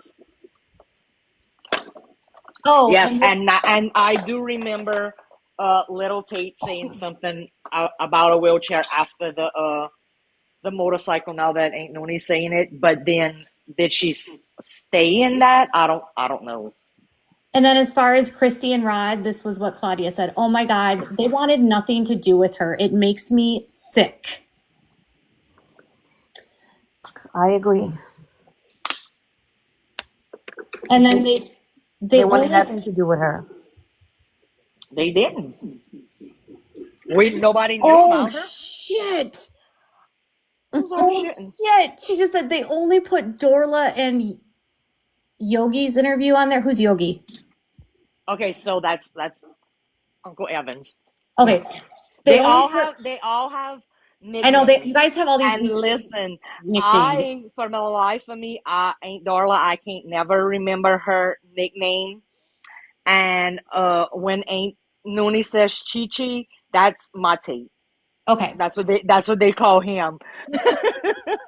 Oh, Yes, and I do remember little Tate saying something about a wheelchair after the motorcycle. Now that ain't Noni saying it, but then did she stay in that? I don't know. And then as far as Christy and Rod, this was what Claudia said. Oh my God, they wanted nothing to do with her. It makes me sick. I agree. And then they wanted nothing to do with her. They didn't. Nobody knew about her. Shit. Oh shit. She just said they only put Dorla and Yogi's interview on there. Who's Yogi? Okay, so that's Uncle Evans. Okay. They all have nicknames. I know you guys have all these. And listen, nicknames. for the life of me, Aunt Darla, I can't never remember her nickname. And when Aunt Noonie says Chi-Chi, that's my Tate. Okay. That's what they call him.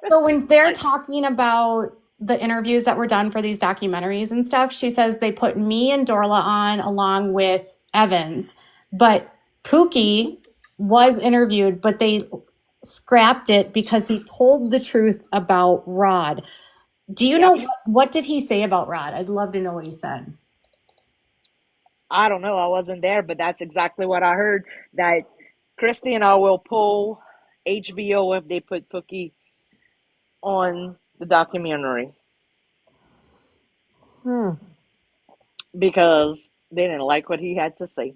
So when they're talking about the interviews that were done for these documentaries and stuff, she says they put me and Dorla on along with Evans, but Pookie was interviewed, but they scrapped it because he told the truth about Rod. Do you know what did he say about Rod? I'd love to know what he said. I don't know. I wasn't there, but that's exactly what I heard, that Christy and I will pull HBO if they put Pookie on the documentary. Because they didn't like what he had to say.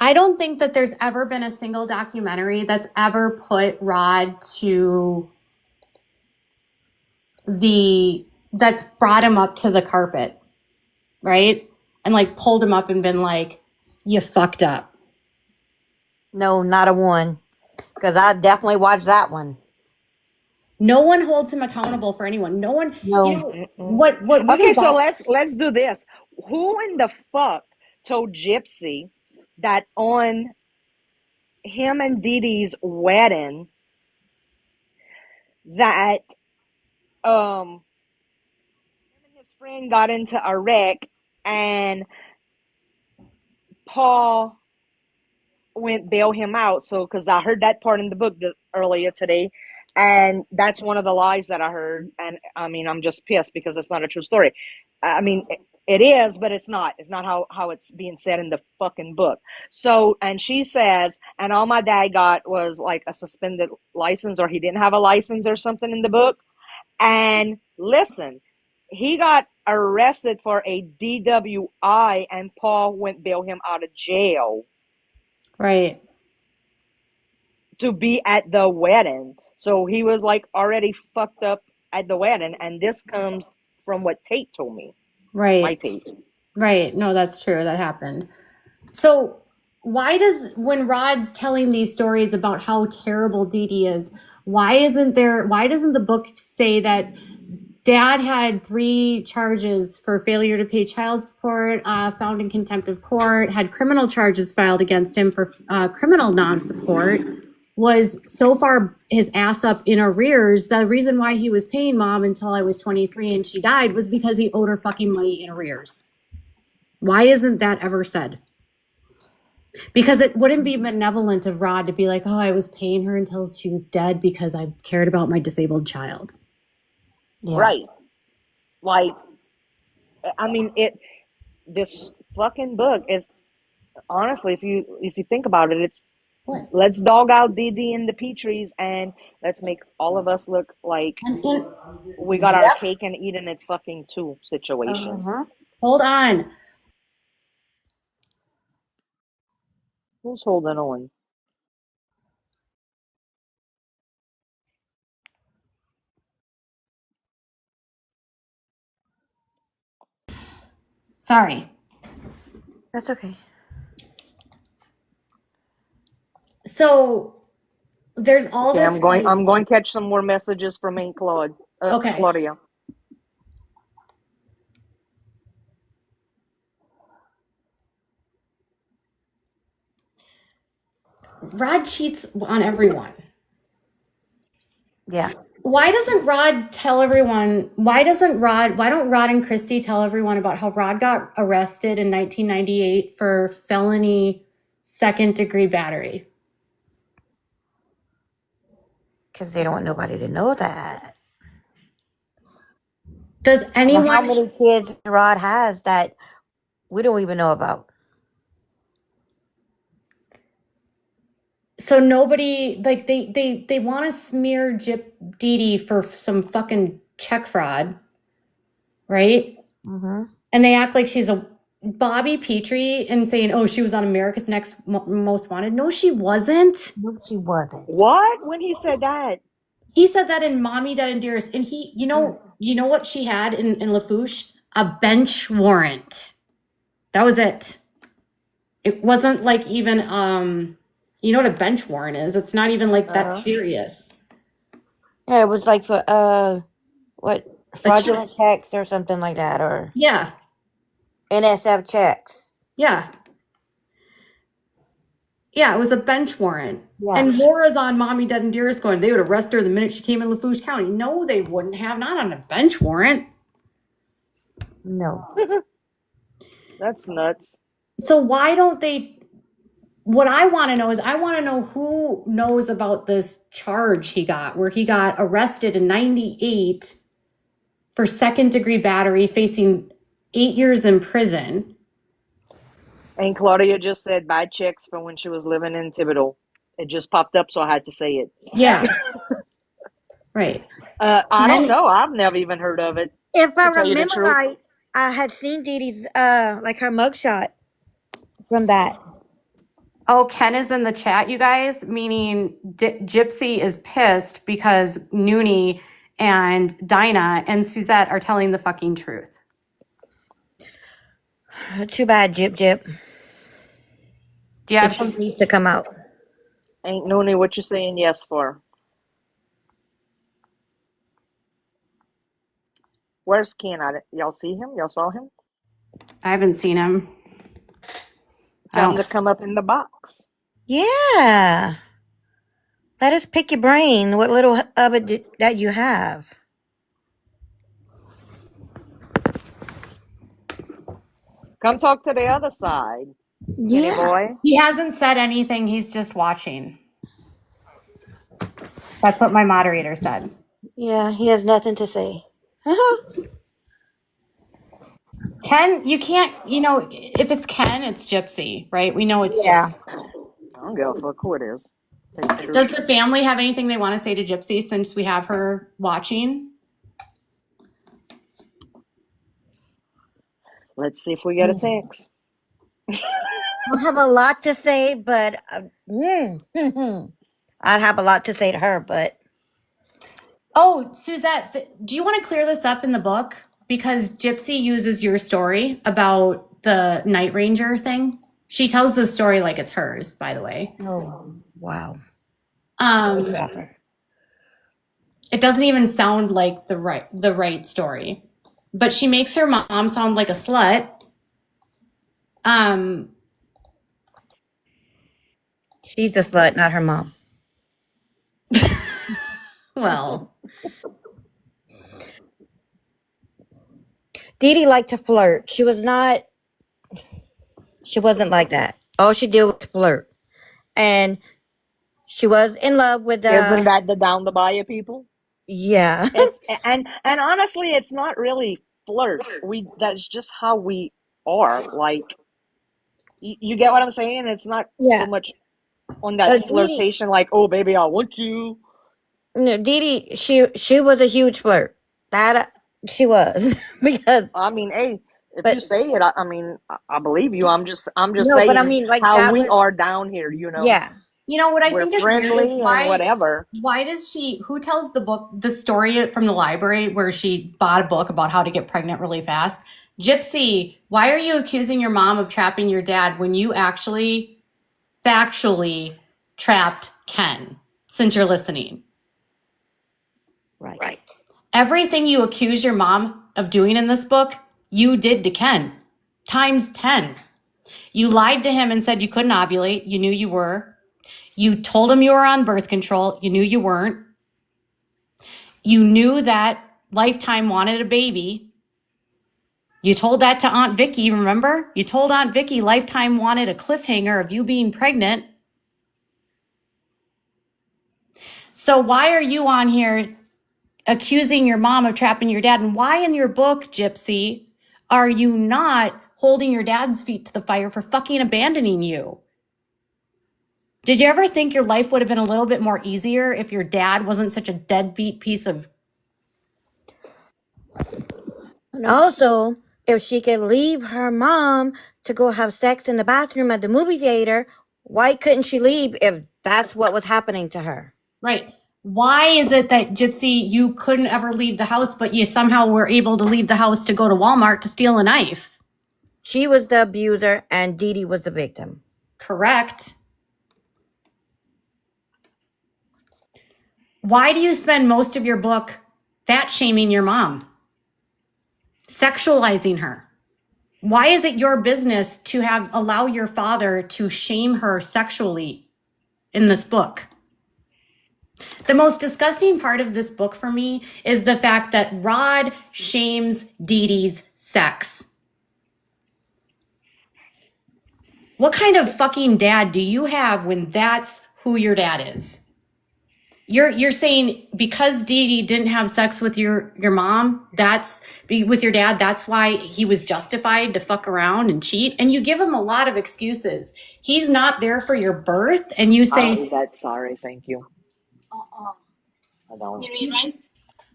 I don't think that there's ever been a single documentary that's ever put Rod to that's brought him up to the carpet, right? And like pulled him up and been like, you fucked up. No, not a one. Because I definitely watched that one. No one holds him accountable for anyone. No one. No. You know, what okay, so let's do this. Who in the fuck told Gypsy that on him and Dee Dee's wedding that him and his friend got into a wreck and Paul went bail him out? So because I heard that part in the book earlier today, and that's one of the lies that I heard. And I mean, I'm just pissed because it's not a true story. I mean, it is, but it's not. It's not how it's being said in the fucking book. So, and she says, and all my dad got was like a suspended license, or he didn't have a license or something in the book. And listen, he got arrested for a DWI, and Paul went bail him out of jail. Right. To be at the wedding. So he was like already fucked up at the wedding. And this comes from what Tate told me. Right. My Tate. Right. No, that's true. That happened. So when Rod's telling these stories about how terrible Dee Dee is, why doesn't the book say that Dad had 3 charges for failure to pay child support, found in contempt of court, had criminal charges filed against him for criminal non-support, was so far his ass up in arrears. The reason why he was paying Mom until I was 23 and she died was because he owed her fucking money in arrears. Why isn't that ever said? Because it wouldn't be benevolent of Rod to be like, oh, I was paying her until she was dead because I cared about my disabled child. Yeah. Right. Like, I mean, this fucking book is, honestly, if you think about it, it's, what? Let's dog out Dee Dee and the Petries, and let's make all of us look like we got our cake and eating it fucking too situation. Hold on. Who's holding on? Sorry. That's okay. So there's all this. I'm going to catch some more messages from Aunt Claude. Okay. Claudia. Rod cheats on everyone. Yeah. Why doesn't Rod tell everyone? Why don't Rod and Christy tell everyone about how Rod got arrested in 1998 for felony second-degree battery? Because they don't want nobody to know that. Does Well, anyone? how many kids Rod has that we don't even know about? So nobody, like, they want to smear Dee Dee for some fucking check fraud, right? Mm-hmm. And they act like she's a Bobby Petrie and saying, "Oh, she was on America's Next Most Wanted." No, she wasn't. No, she wasn't. What? When he said that? He said that in Mommy, Dead and Dearest, and he, you know what she had in Lafouche? A bench warrant. That was it. It wasn't like even you know what a bench warrant is? It's not even like that serious. Yeah, it was like for what, fraudulent checks or something like that, or Yeah. NSF checks. Yeah. Yeah, it was a bench warrant. Yeah. And Laura's on Mommy, Dead and Dearest going, they would arrest her the minute she came in Lafourche County. No, they wouldn't have. Not on a bench warrant. No. That's nuts. So why don't they? What I want to know is I want to know who knows about this charge he got, where he got arrested in 98 for second-degree battery, facing 8 years in prison. And Claudia just said bad checks from when she was living in Thibodeau. It just popped up, so I had to say it. Yeah. Right. I don't know. I've never even heard of it. If I To tell you the remember truth. right, I had seen Dee Dee's like her mugshot from that. Oh, Ken is in the chat, you guys, meaning Gypsy is pissed because Noonie and Dinah and Suzette are telling the fucking truth. Too bad, Jip Jip. Do you have It some? needs to come out. Ain't Noonie what you saying yes for. Where's Ken? Y'all see him? Y'all saw him? I haven't seen him. Tell him to come up in the box. Yeah. Let us pick your brain. What little of it that you have. Come talk to the other side. Kenny boy. He hasn't said anything. He's just watching. That's what my moderator said. Yeah, he has nothing to say. Ken, you can't, if it's Ken, it's Gypsy, right? We know it's Yeah. Gypsy. I don't give a fuck who it is. Does the family have anything they want to say to Gypsy since we have her watching? Let's see if we get a text. I have a lot to say, but I'd have a lot to say to her, but. Oh, Suzette, do you want to clear this up in the book? Because Gypsy uses your story about the Night Ranger thing. She tells the story like it's hers, by the way. Oh, wow. It doesn't even sound like the right story. But she makes her mom sound like a slut. She's a slut, not her mom. Well. Dee Dee liked to flirt. She wasn't like that. All she did was flirt. And she was in love with Isn't that the down the bayou people? Yeah. and honestly, it's not really flirt. That's just how we are. Like, you get what I'm saying? It's not so much on that flirtation, like, oh baby, I want you. No, Dee Dee, she was a huge flirt. That she was. Because I mean, hey, if you say it, I believe you. I'm just saying, but I mean, like, how we are down here, Yeah. You know what I think is weird is whatever. Why does who tells the story from the library where she bought a book about how to get pregnant really fast? Gypsy, why are you accusing your mom of trapping your dad when you actually factually trapped Ken, since you're listening? Right. Everything you accuse your mom of doing in this book, you did to Ken, times 10. You lied to him and said you couldn't ovulate. You knew you were. You told him you were on birth control. You knew you weren't. You knew that Lifetime wanted a baby. You told that to Aunt Vicky, remember? You told Aunt Vicky Lifetime wanted a cliffhanger of you being pregnant. So why are you on here accusing your mom of trapping your dad? And why in your book, Gypsy, are you not holding your dad's feet to the fire for fucking abandoning you? Did you ever think your life would have been a little bit more easier if your dad wasn't such a deadbeat piece of... And also, if she could leave her mom to go have sex in the bathroom at the movie theater, why couldn't she leave if that's what was happening to her? Right. Why is it that, Gypsy, you couldn't ever leave the house, but you somehow were able to leave the house to go to Walmart to steal a knife? She was the abuser and Dee Dee was the victim. Correct. Why do you spend most of your book fat shaming your mom? Sexualizing her? Why is it your business to allow your father to shame her sexually in this book? The most disgusting part of this book for me is the fact that Rod shames Dee Dee's sex. What kind of fucking dad do you have when that's who your dad is? You're saying because Dee Dee didn't have sex with your mom, with your dad, that's why he was justified to fuck around and cheat? And you give him a lot of excuses. He's not there for your birth, and you say... I eat that, sorry, thank you. I don't. You eat rice?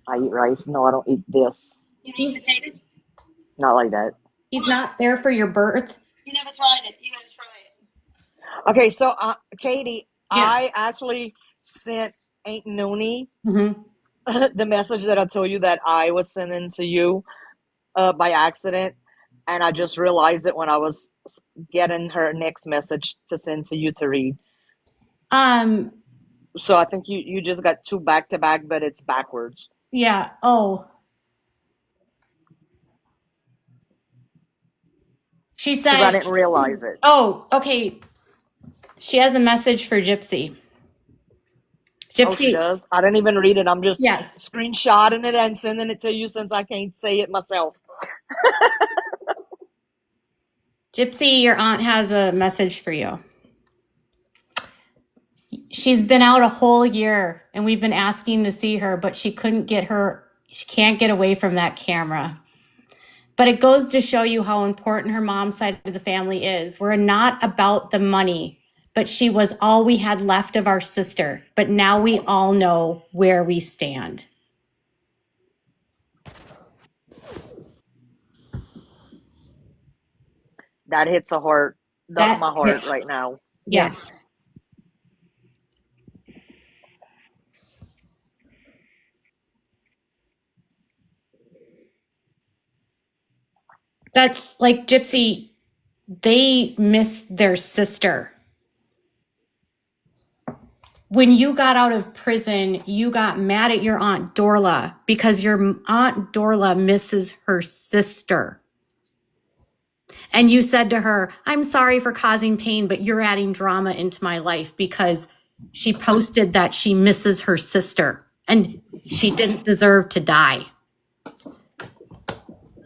I eat rice. No, I don't eat this. You eat potatoes? Not like that. He's not there for your birth. You never tried it. You gotta try it. Okay, so Katie, Yeah. I actually sent Aunt Noonie Mm-hmm. the message that I told you that I was sending to you by accident, and I just realized it when I was getting her next message to send to you to read. So I think you just got two back to back, but it's backwards. Yeah. Oh. She Because I said, didn't realize it. oh, okay. She has a message for Gypsy. Oh, she does? I didn't even read it. I'm just Yes. screenshotting it and sending it to you since I can't say it myself. Gypsy, your aunt has a message for you. She's been out a whole year and we've been asking to see her, but she can't get away from that camera. But it goes to show you how important her mom's side of the family is. We're not about the money, but she was all we had left of our sister. But now we all know where we stand. That hits a heart. That's my heart right now. Yes. That's like Gypsy, they miss their sister. When you got out of prison, you got mad at your Aunt Dorla because your Aunt Dorla misses her sister. And you said to her, I'm sorry for causing pain, but you're adding drama into my life because she posted that she misses her sister and she didn't deserve to die.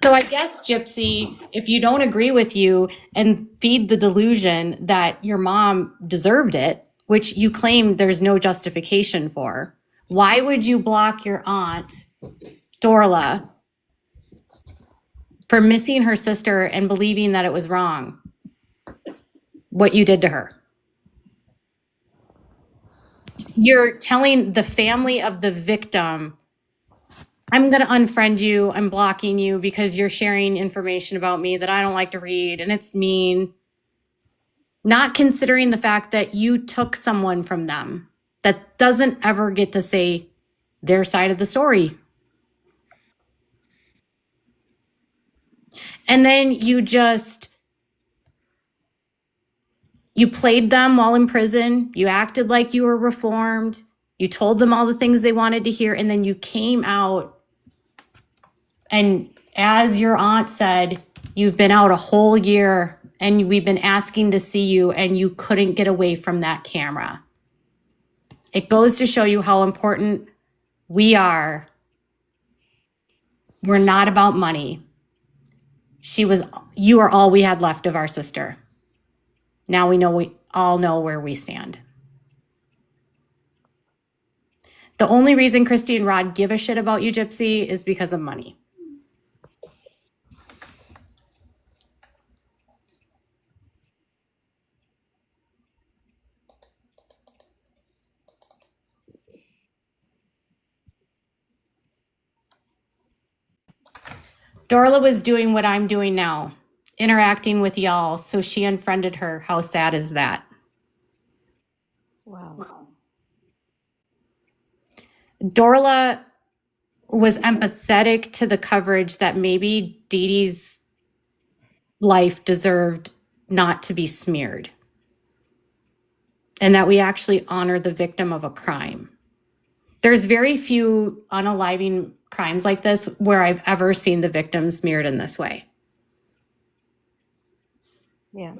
So I guess, Gypsy, if you don't agree with you and feed the delusion that your mom deserved it, which you claim there's no justification for, why would you block your Aunt Dorla for missing her sister and believing that it was wrong, what you did to her? You're telling the family of the victim, I'm going to unfriend you, I'm blocking you because you're sharing information about me that I don't like to read and it's mean. Not considering the fact that you took someone from them that doesn't ever get to say their side of the story. And then you played them while in prison. You acted like you were reformed. You told them all the things they wanted to hear. And then you came out. And as your aunt said, you've been out a whole year and we've been asking to see you and you couldn't get away from that camera. It goes to show you how important we are. We're not about money. You are all we had left of our sister. Now we all know where we stand. The only reason Christy and Rod give a shit about you, Gypsy, is because of money. Dorla was doing what I'm doing now, interacting with y'all, so she unfriended her. How sad is that? Wow. Dorla was empathetic to the coverage that maybe Dee Dee's life deserved not to be smeared, and that we actually honor the victim of a crime. There's very few unaliving crimes like this where I've ever seen the victim smeared in this way. Yeah.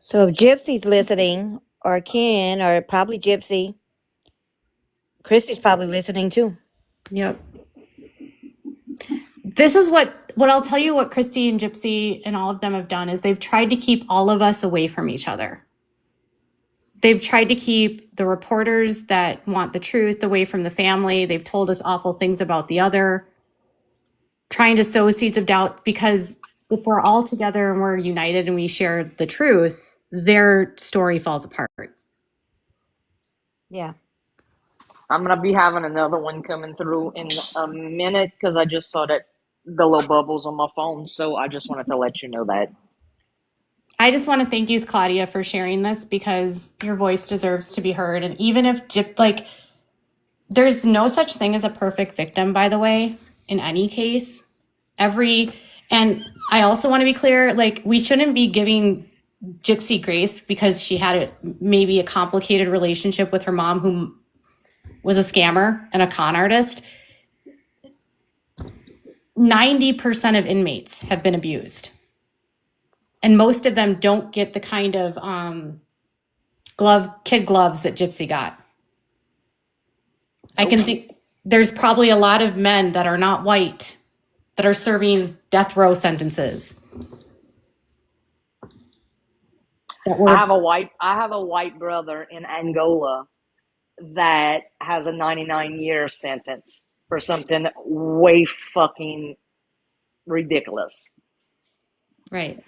So if Gypsy's listening, or Ken, or probably Gypsy, Christy's probably listening too. Yep. This is what I'll tell you what Christy and Gypsy and all of them have done is they've tried to keep all of us away from each other. They've tried to keep the reporters that want the truth away from the family. They've told us awful things about the other, trying to sow seeds of doubt, because if we're all together and we're united and we share the truth, their story falls apart. Yeah. I'm going to be having another one coming through in a minute because I just saw that the little bubbles on my phone. So I just wanted to let you know that. I just want to thank you, Claudia, for sharing this, because your voice deserves to be heard. And even if there's no such thing as a perfect victim, by the way, in any case. And I also want to be clear, we shouldn't be giving Gypsy grace because she had maybe a complicated relationship with her mom, who was a scammer and a con artist. 90% of inmates have been abused. And most of them don't get the kind of kid gloves that Gypsy got. I can think there's probably a lot of men that are not white that are serving death row sentences. I have a white brother in Angola that has a 99-year sentence for something way fucking ridiculous. Right.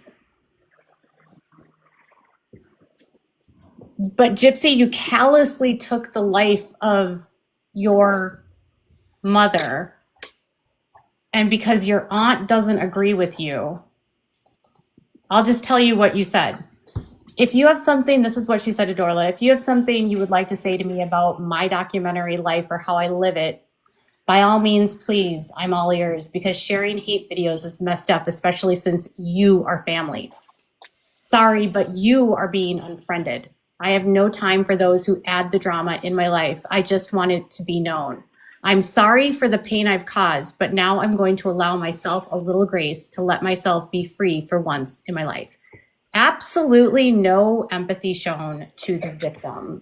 But Gypsy, you callously took the life of your mother, and because your aunt doesn't agree with you, I'll just tell you what you said. If you have something, this is what she said to Dorla, if you have something you would like to say to me about my documentary life or how I live it, by all means, please, I'm all ears, because sharing hate videos is messed up, especially since you are family. Sorry, but you are being unfriended. I have no time for those who add the drama in my life. I just want it to be known. I'm sorry for the pain I've caused, but now I'm going to allow myself a little grace to let myself be free for once in my life. Absolutely no empathy shown to the victim.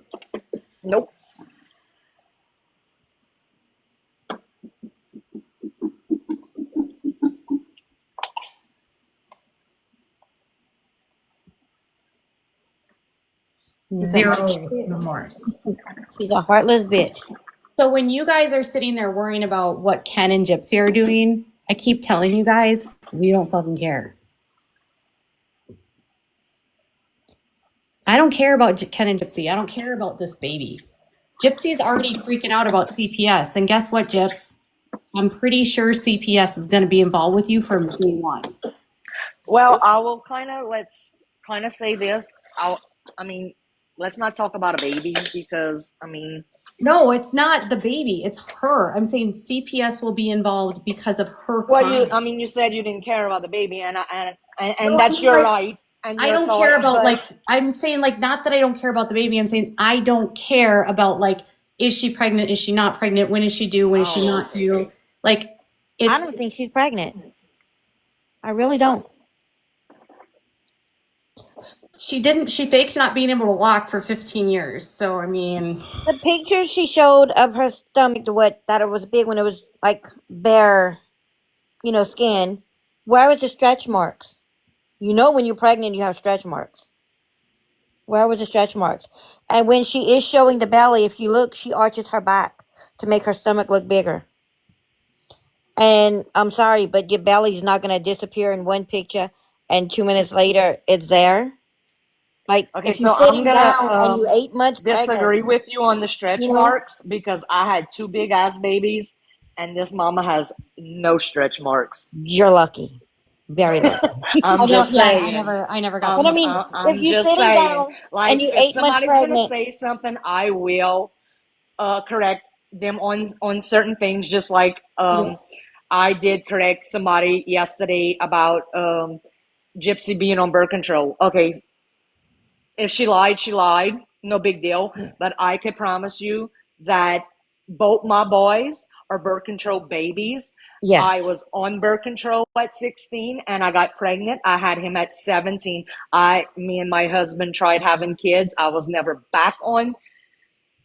Nope. Zero remorse. She's a heartless bitch. So when you guys are sitting there worrying about what Ken and Gypsy are doing, I keep telling you guys, we don't fucking care. I don't care about Ken and Gypsy. I don't care about this baby. Gypsy's already freaking out about CPS. And guess what, Gyps? I'm pretty sure CPS is going to be involved with you from day one. Well, let's say this. Let's not talk about a baby because, No, it's not the baby. It's her. I'm saying CPS will be involved because of her crime. Well, you said you didn't care about the baby, and that's your right. And I don't care about, I'm saying, not that I don't care about the baby. I'm saying I don't care about, is she pregnant? Is she not pregnant? When is she due? When is she not due? I don't think she's pregnant. I really don't. She faked not being able to walk for 15 years. So, I mean, The pictures she showed of her stomach, that it was big when it was like bare, skin. Where was the stretch marks? When you're pregnant, you have stretch marks. Where was the stretch marks? And when she is showing the belly, if you look, she arches her back to make her stomach look bigger. And I'm sorry, but your belly's not going to disappear in one picture and 2 minutes later it's there. Like, Okay, if you're so I'm sitting gonna down and you 8 months pregnant, disagree with you on the stretch you know, marks because I had two big ass babies, and this mama has no stretch marks. you're lucky. Very lucky. I I'm don't. just Yeah, saying. I never got But to I the mean, stretch mark. if I'm you're just sitting saying. down and Like, you're if 8 months somebody's gonna pregnant, say something, I will correct them on certain things. Just like yeah, I did correct somebody yesterday about Gypsy being on birth control. Okay, if she lied, she lied. No big deal. yeah, But I could promise you that both my boys are birth control babies. yeah. I was on birth control at 16 and I got pregnant. I had him at 17. Me and my husband tried having kids. I was never back on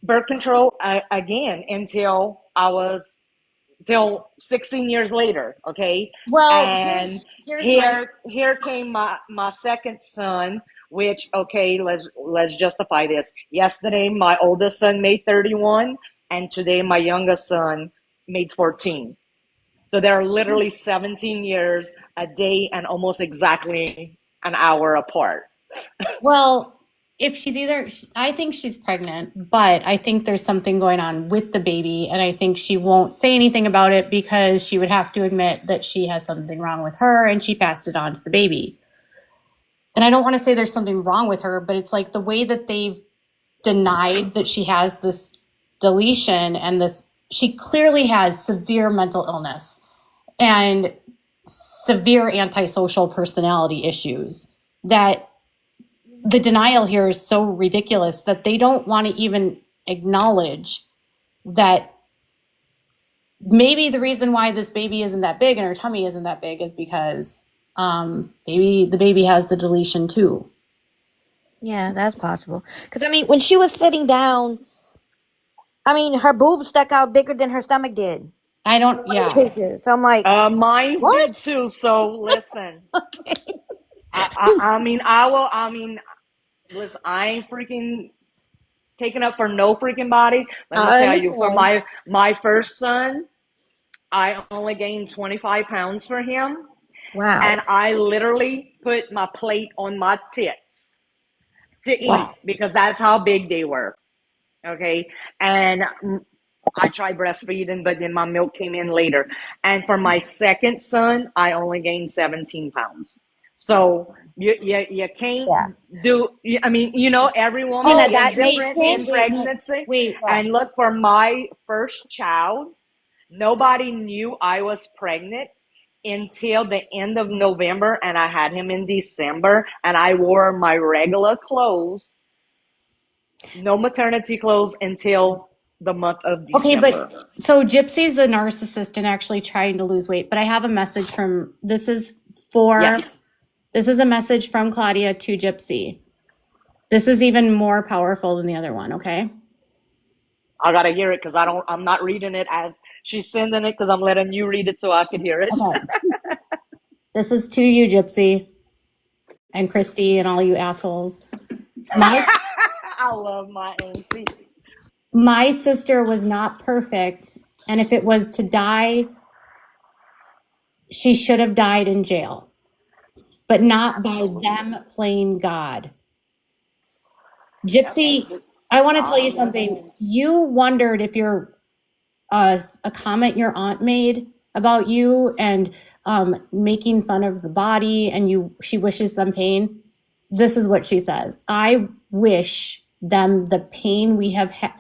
birth control again till 16 years later. Okay. Well, And here's my. here came my second son, which, okay, let's justify this. Yesterday my oldest son made 31 and today my youngest son made 14. So they're literally 17 years, a day, and almost exactly an hour apart. Well, if she's I think she's pregnant, but I think there's something going on with the baby. And I think she won't say anything about it because she would have to admit that she has something wrong with her and she passed it on to the baby. And I don't want to say there's something wrong with her, but it's like the way that they've denied that she has this deletion and she clearly has severe mental illness and severe antisocial personality issues that the denial here is so ridiculous that they don't want to even acknowledge that maybe the reason why this baby isn't that big and her tummy isn't that big is because maybe the baby has the deletion too. Yeah, that's possible. Because, I mean, when she was sitting down, I mean, her boobs stuck out bigger than her stomach did. I don't, yeah. Pictures. So I'm like, Mine's did what? too. So listen, I mean, listen, I ain't freaking taking up for no freaking body. Let me I tell you, for understand. my first son, I only gained 25 pounds for him, Wow. and I literally put my plate on my tits to eat Wow. because that's how big they were. Okay, and I tried breastfeeding, but then my milk came in later. And for my second son, I only gained 17 pounds. So you can't Yeah. do. I mean, every woman Tina, is that makes different in sense. pregnancy. Wait. Yeah. And look, for my first child, nobody knew I was pregnant until the end of November, and I had him in December, and I wore my regular clothes, no maternity clothes, until the month of Okay, December. but so Gypsy's a narcissist and actually trying to lose weight. But I have a message Yes. this is a message from Claudia to Gypsy. This is even more powerful than the other one, okay? I gotta hear it because I'm not reading it as she's sending it because I'm letting you read it so I could hear it. Okay. This is to you, Gypsy, and Christy, and all you assholes. I love my auntie. My sister was not perfect, and if it was to die, she should have died in jail, but not by them playing God. Gypsy, I want to tell you something. You wondered if a comment your aunt made about you and making fun of the body, and she wishes them pain. This is what she says. I wish them the pain we have had.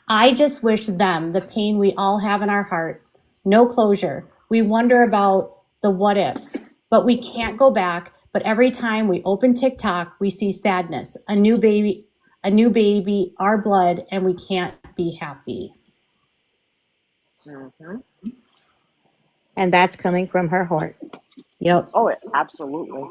I just wish them the pain we all have in our heart. No closure. We wonder about the what ifs, but we can't go back. But every time we open TikTok, we see sadness, a new baby, our blood, and we can't be happy. Mm-hmm. And that's coming from her heart. Yep. Oh, absolutely.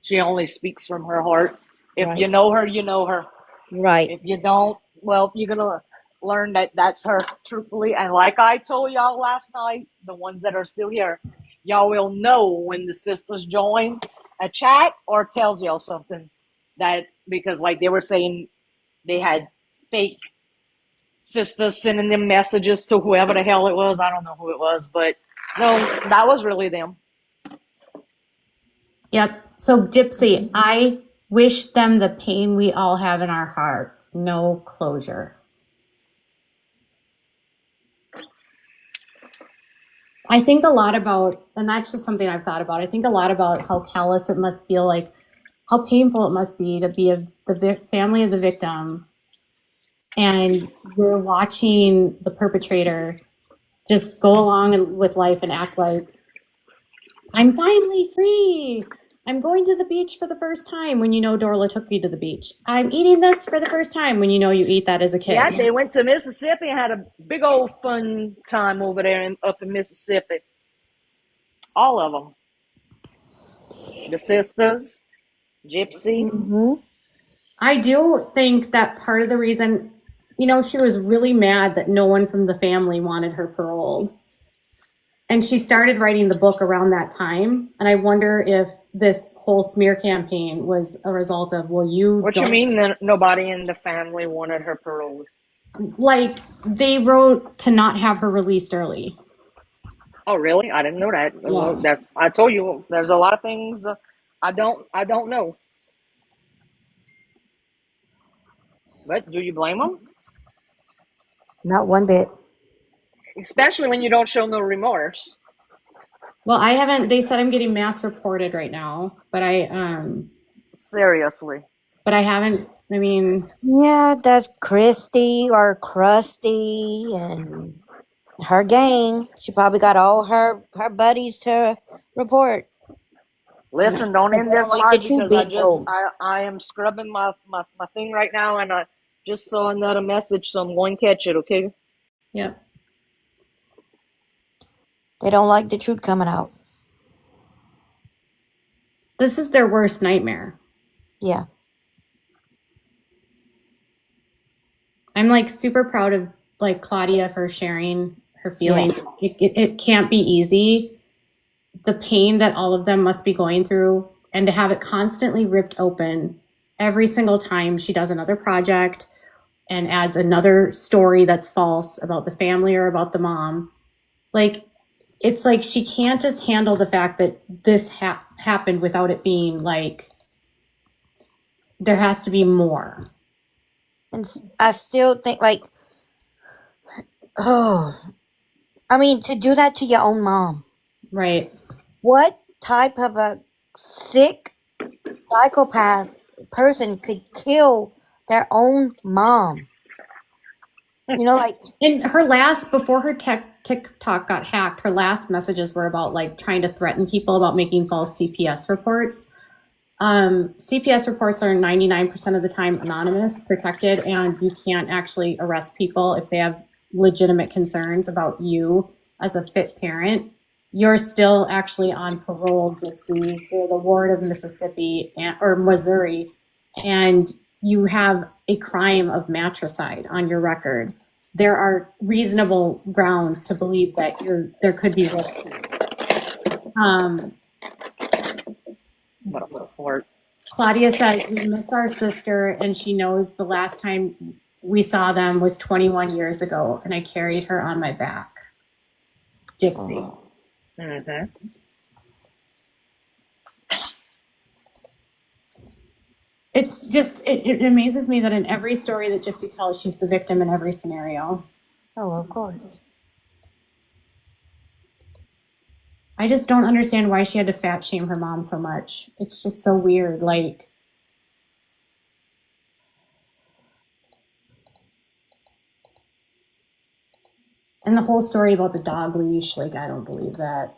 She only speaks from her heart. If you Right. know her, you know her. Right. If you don't, well, you're gonna learn that that's her, truthfully. And like I told y'all last night, the ones that are still here, y'all will know when the sisters join a chat or tells y'all something. That because like they were saying they had fake sisters sending them messages to whoever the hell it was. I don't know who it was, but no, that was really them. Yep. So, Gypsy, I wish them the pain we all have in our heart. No closure. I think a lot about, and that's just something I've thought about. I think a lot about how callous it must feel, like how painful it must be to be the family of the victim, and you're watching the perpetrator just go along with life and act like, I'm finally free. I'm going to the beach for the first time when you know Dorla took you to the beach. I'm eating this for the first time when you know you eat that as a kid. Yeah, they went to Mississippi and had a big old fun time over there up in Mississippi. All of them. The sisters, Gypsy. Mm-hmm. I do think that part of the reason, she was really mad that no one from the family wanted her paroled. And she started writing the book around that time. And I wonder if this whole smear campaign was a result of, well, What you mean that nobody in the family wanted her paroled? Like, they wrote to not have her released early. Oh, really? I didn't know that. Yeah. Well, I told you there's a lot of things I don't know. But do you blame them? Not one bit. Especially when you don't show no remorse. Well, I haven't, they said I'm getting mass reported right now, but Seriously. but I haven't, Yeah, that's Christy or Krusty and her gang. She probably got all her buddies to report. Listen, don't They end don't this like the live truth because being told. I am scrubbing my thing right now and I just saw another message, so I'm going to catch it, okay? Yep. They don't like the truth coming out. This is their worst nightmare. Yeah. I'm like super proud of like Claudia for sharing her feelings. Yeah. It can't be easy. The pain that all of them must be going through, and to have it constantly ripped open every single time she does another project and adds another story that's false about the family or about the mom. Like, it's like she can't just handle the fact that this happened without it being like, there has to be more. And I still think like, oh, I mean, to do that to your own mom. Right. What type of a sick psychopath person could kill their own mom? Like. And before her TikTok got hacked, her last messages were about like trying to threaten people about making false CPS reports. CPS reports are 99% of the time anonymous, protected, and you can't actually arrest people if they have legitimate concerns about you as a fit parent. You're still actually on parole, Gypsy. You're the ward of Mississippi or Missouri, and you have a crime of matricide on your record. There are reasonable grounds to believe that there could be risk. What a little fart. Claudia says, we miss our sister, and she knows the last time we saw them was 21 years ago, and I carried her on my back. Gypsy. Mm-hmm. It's just, it amazes me that in every story that Gypsy tells, she's the victim in every scenario. Oh, of course. I just don't understand why she had to fat shame her mom so much. It's just so weird. Like, and the whole story about the dog leash, like, I don't believe that.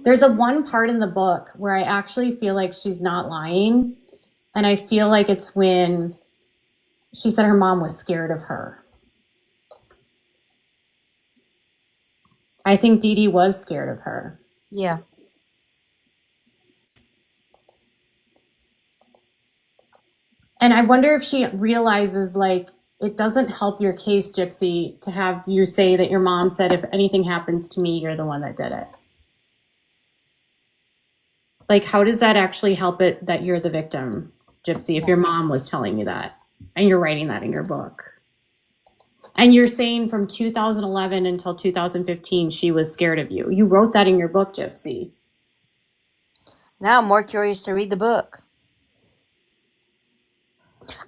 There's a one part in the book where I actually feel like she's not lying. And I feel like it's when she said her mom was scared of her. I think Dee Dee was scared of her. Yeah. And I wonder if she realizes, like, it doesn't help your case, Gypsy, to have you say that your mom said, if anything happens to me, you're the one that did it. Like, how does that actually help it that you're the victim, Gypsy, if your mom was telling you that and you're writing that in your book? And you're saying from 2011 until 2015, she was scared of you. You wrote that in your book, Gypsy. Now I'm more curious to read the book.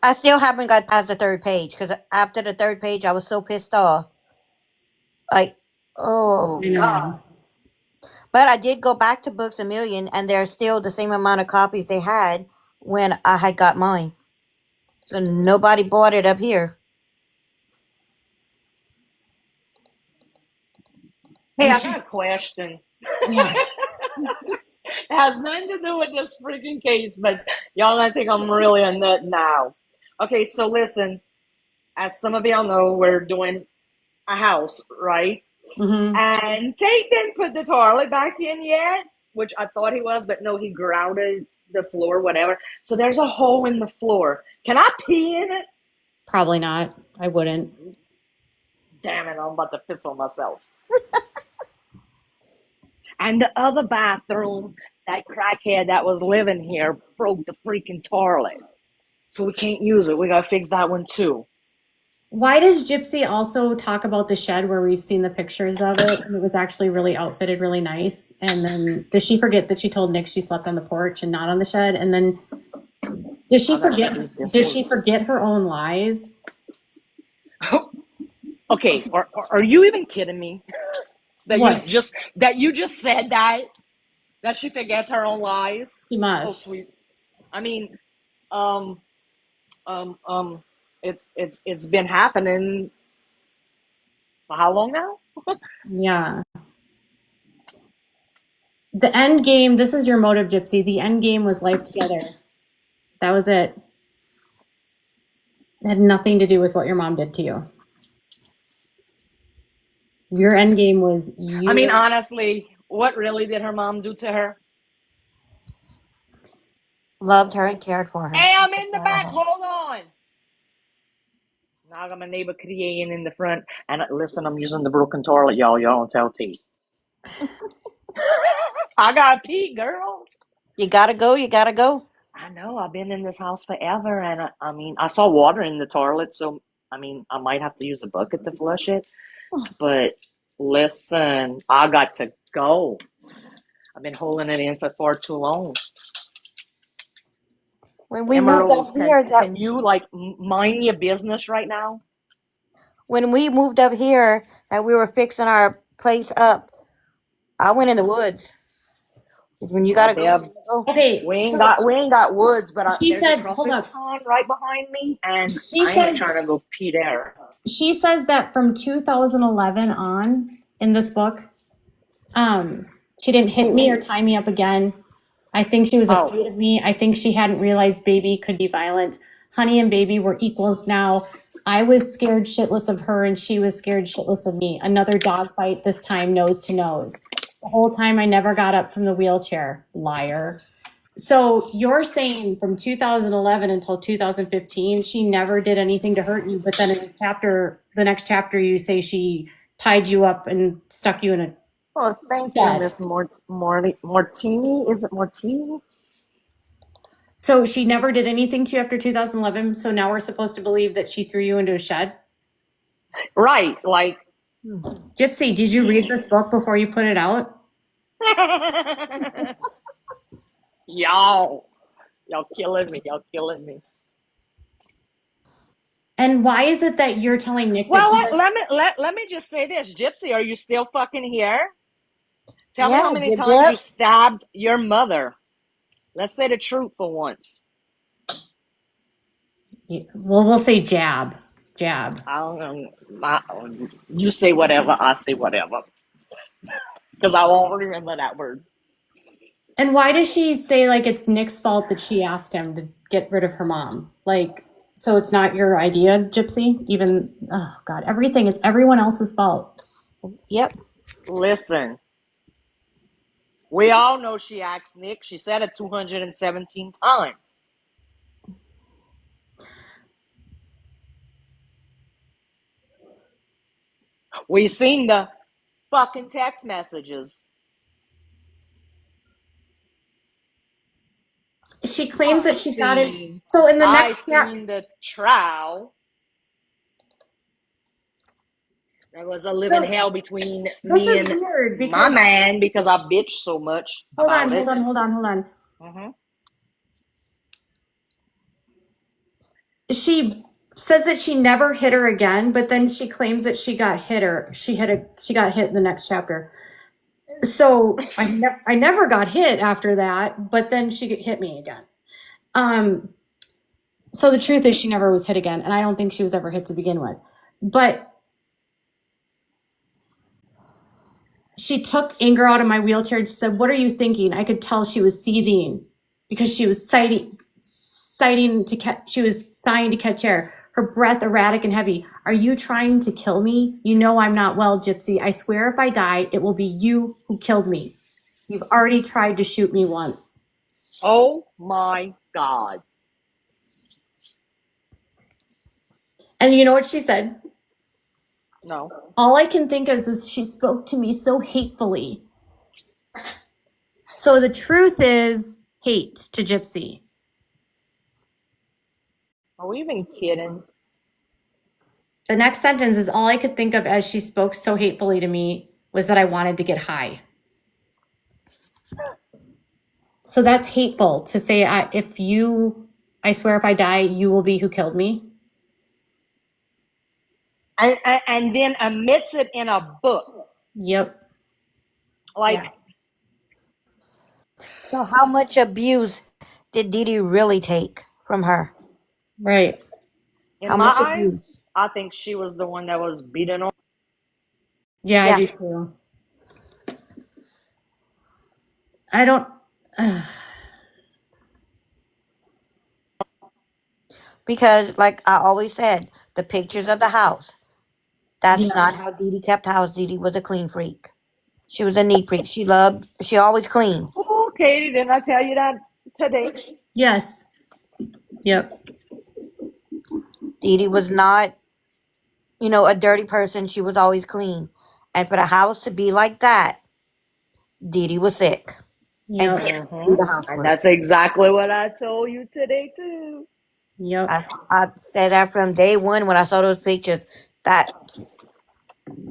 I still haven't got past the third page because after the third page, I was so pissed off. Like, oh I know. God. But I did go back to Books A Million, and there's still the same amount of copies they had when I had got mine. So nobody bought it up here. Hey, And I got a she's, question. yeah. It has nothing to do with this freaking case, but y'all gonna think I'm really a nut now. Okay, so listen, as some of y'all know, we're doing a house, right? Mm-hmm. And Tate didn't put the toilet back in yet, which I thought he was, but no, he grouted the floor, whatever. So there's a hole in the floor. Can I pee in it? Probably not. I wouldn't. Damn it, I'm about to piss on myself. And the other bathroom, that crackhead that was living here broke the freaking toilet. So we can't use it. We gotta fix that one too. Why does Gypsy also talk about the shed where we've seen the pictures of it and it was actually really outfitted, really nice? And then does she forget that she told Nick she slept on the porch and not on the shed? And then does she forget her own lies? Okay, are you even kidding me? That What? you just said that she forgets her own lies. She Oh must. sweet. I mean, it's been happening for how long now? Yeah. The end game, this is your motive, Gypsy. The end game was life together. That was it. It had nothing to do with what your mom did to you. Your end game was you. I mean, honestly, what really did her mom do to her? Loved her and cared for her. Hey, I'm in the back. Hold on. Now I got my neighbor creating in the front. And listen, I'm using the broken toilet, y'all. Y'all don't tell T. I got pee, girls. You gotta go. You gotta go. I know. I've been in this house forever. And I mean, I saw water in the toilet. So, I mean, I might have to use a bucket to flush it. But listen, I got to go. I've been holding it in for far too long. When we Emma moved Rose, up here, can you like mind your business right now? when we moved up here, that we were fixing our place up, I went in the woods. 'Cause when you gotta go, you gotta go. Okay, We ain't so got woods, but she there's a said, hold crawfish up. pond right behind me, and She I ain't says trying to go pee there. she says that from 2011 on in this book, she didn't hit me or tie me up again. I think she was afraid of me. I think she hadn't realized baby could be violent. Honey and baby were equals now. I was scared shitless of her and she was scared shitless of me. Another dog fight, this time nose to nose. The whole time I never got up from the wheelchair. Liar. So you're saying from 2011 until 2015, she never did anything to hurt you, but then in the next chapter, you say she tied you up and stuck you in a Oh, thank you, Miss Martini. Is it Martini? So she never did anything to you after 2011. So now we're supposed to believe that she threw you into a shed? Right, like. Gypsy, did you read this book before you put it out? Y'all killing me. Y'all killing me. And why is it that you're telling Nick Well, that let me just say this, Gypsy. Are you still fucking here? Tell me Yeah, how many Jib times you Jib. stabbed your mother. Let's say the truth for once. Well, we'll say jab. Jab. You say whatever, I say whatever. Because I won't remember that word. And why does she say like it's Nick's fault that she asked him to get rid of her mom? Like, so it's not your idea, Gypsy? Even, oh God, everything, it's everyone else's fault. Yep. Listen. We all know she asked Nick. She said it 217 times. We seen the fucking text messages. She claims that I she got it. seen, So in the I next chapter, seen the trial. There was a living hell between this me is and weird my because man because I bitched so much about it. hold on. Mm-hmm. She says that she never hit her again, but then she claims that she got hit she got hit in the next chapter. So I never got hit after that, but then she hit me again. So the truth is she never was hit again, and I don't think she was ever hit to begin with. But she took anger out of my wheelchair and she said, "What are you thinking?" I could tell she was seething because she was sighing to catch air. Her breath erratic and heavy. "Are you trying to kill me? You know I'm not well, Gypsy. I swear if I die, it will be you who killed me. You've already tried to shoot me once." Oh my God. And you know what she said? No. All I can think of is she spoke to me so hatefully. So the truth is hate to Gypsy. Are we even kidding? The next sentence is all I could think of as she spoke so hatefully to me was that I wanted to get high. So that's hateful to say, I swear if I die, you will be who killed me. And then admits it in a book. Yep. Like, Yeah. So how much abuse did Dee Dee really take from her? Right. in How my much eyes, abuse? I think she was the one that was beaten on. Yeah, Yeah. I do too. I don't. Because, like I always said, the pictures of the house, that's Yeah. not how Dee Dee kept house. Dee Dee was a clean freak. She was a neat freak. She always cleaned. Oh, Katie, didn't I tell you that today? Yes. Yep. Dee Dee was not, a dirty person. She was always clean. And for the house to be like that, Dee Dee was sick and Yep. couldn't do the And housework. that's exactly what I told you today, too. Yep. I said that from day one when I saw those pictures that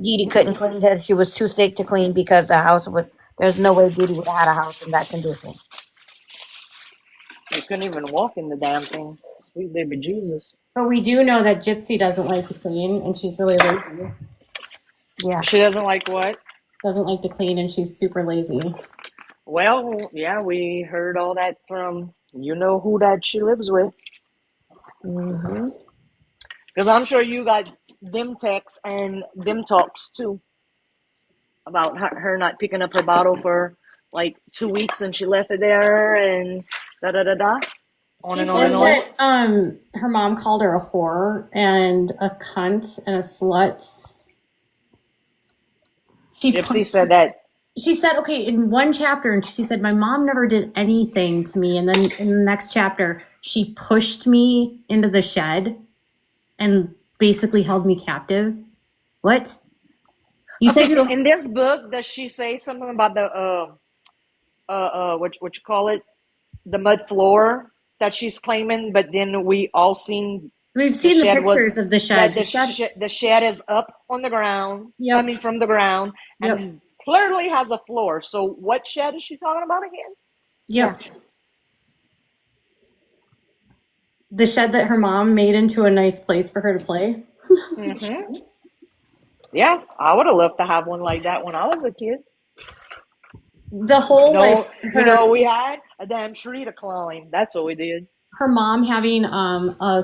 Dee Dee couldn't clean her. She was too sick to clean because there's no way Dee Dee would have had a house in that condition. You couldn't even walk in the damn thing. Sweet baby Jesus. But we do know that Gypsy doesn't like to clean, and she's really lazy. Yeah. She doesn't like what? Doesn't like to clean, and she's super lazy. Well, yeah, we heard all that from you know who that she lives with. Mm-hmm. Because I'm sure you got them texts and them talks too about her not picking up her bottle for like 2 weeks and she left it there and da da da da. On She and on says and on. that her mom called her a whore and a cunt and a slut. Gypsy said that. She said, okay, in one chapter, and she said, my mom never did anything to me. And then in the next chapter, she pushed me into the shed and basically held me captive. What? You Okay, said so in this book, does she say something about the what you call it, the mud floor that she's claiming? But then we all seen we've seen the shed pictures of the shed. that the shed is up on the ground. Yep. I mean, from the ground, Yep. and clearly has a floor. So what shed is she talking about again? Yep. Yeah. The shed that her mom made into a nice place for her to play. Mm-hmm. Yeah, I would have loved to have one like that when I was a kid. The whole We had a damn tree to climb. That's what we did. Her mom having a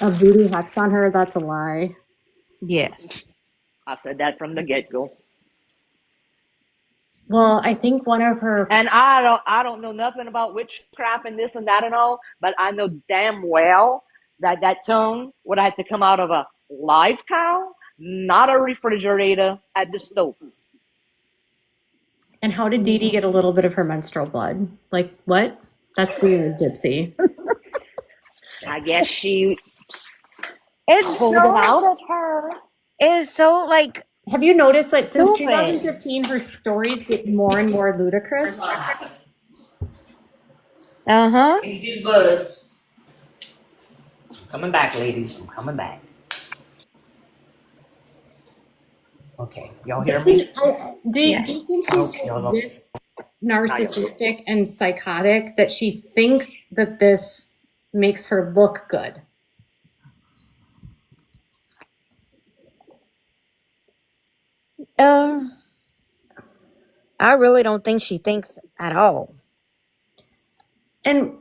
voodoo hex on her, that's a lie. Yes. I said that from the get-go. Well, I think one of her, and I don't know nothing about witchcraft and this and that and all, but I know damn well that tongue would have to come out of a live cow, not a refrigerator at the stove. And how did Dee Dee get a little bit of her menstrual blood? Like, what? That's weird, Gypsy. I guess she It's pulled it out of her. It's so like Have you noticed that since Stupid. 2015, her stories get more and more ludicrous? Uh-huh. These buds. Coming back, ladies. I'm coming back. Okay. Y'all hear me? Do you think she's Oh, y'all this narcissistic and psychotic that she thinks that this makes her look good? I really don't think she thinks at all. And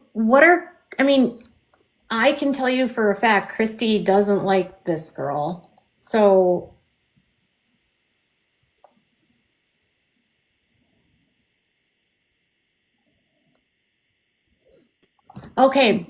I can tell you for a fact, Christy doesn't like this girl. So, okay.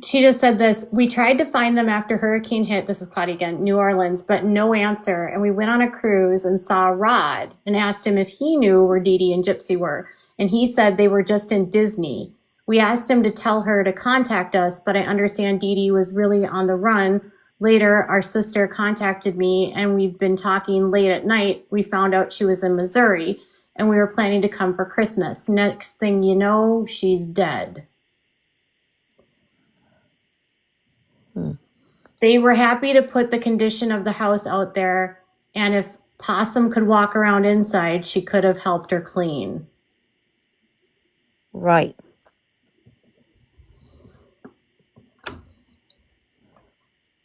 She just said this. We tried to find them after hurricane hit. This is Claudia again, New Orleans, but no answer. And we went on a cruise and saw Rod and asked him if he knew where Dee Dee and Gypsy were. And he said they were just in Disney. We asked him to tell her to contact us, but I understand Dee Dee was really on the run. Later, our sister contacted me and we've been talking late at night. We found out she was in Missouri and we were planning to come for Christmas. Next thing you know, she's dead. They were happy to put the condition of the house out there, and if Possum could walk around inside, she could have helped her clean. Right.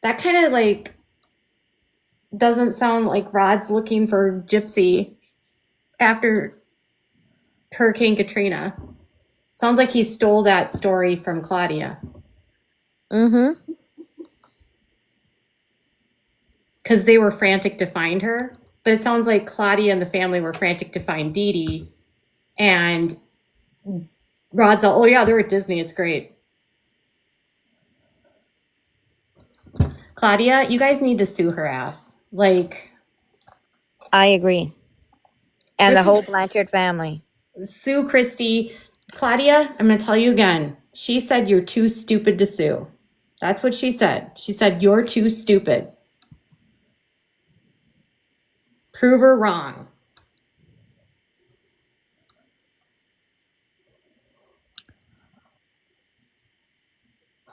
That kind of like doesn't sound like Rod's looking for Gypsy after Hurricane Katrina. Sounds like he stole that story from Claudia. Mm-hmm. Because they were frantic to find her. But it sounds like Claudia and the family were frantic to find Dee Dee. And Rod's all, oh yeah, they're at Disney. It's great. Claudia, you guys need to sue her ass. Like, I agree. And the whole Blanchard family. Sue Christie. Claudia, I'm going to tell you again. She said you're too stupid to sue. That's what she said. She said you're too stupid. Prove her wrong.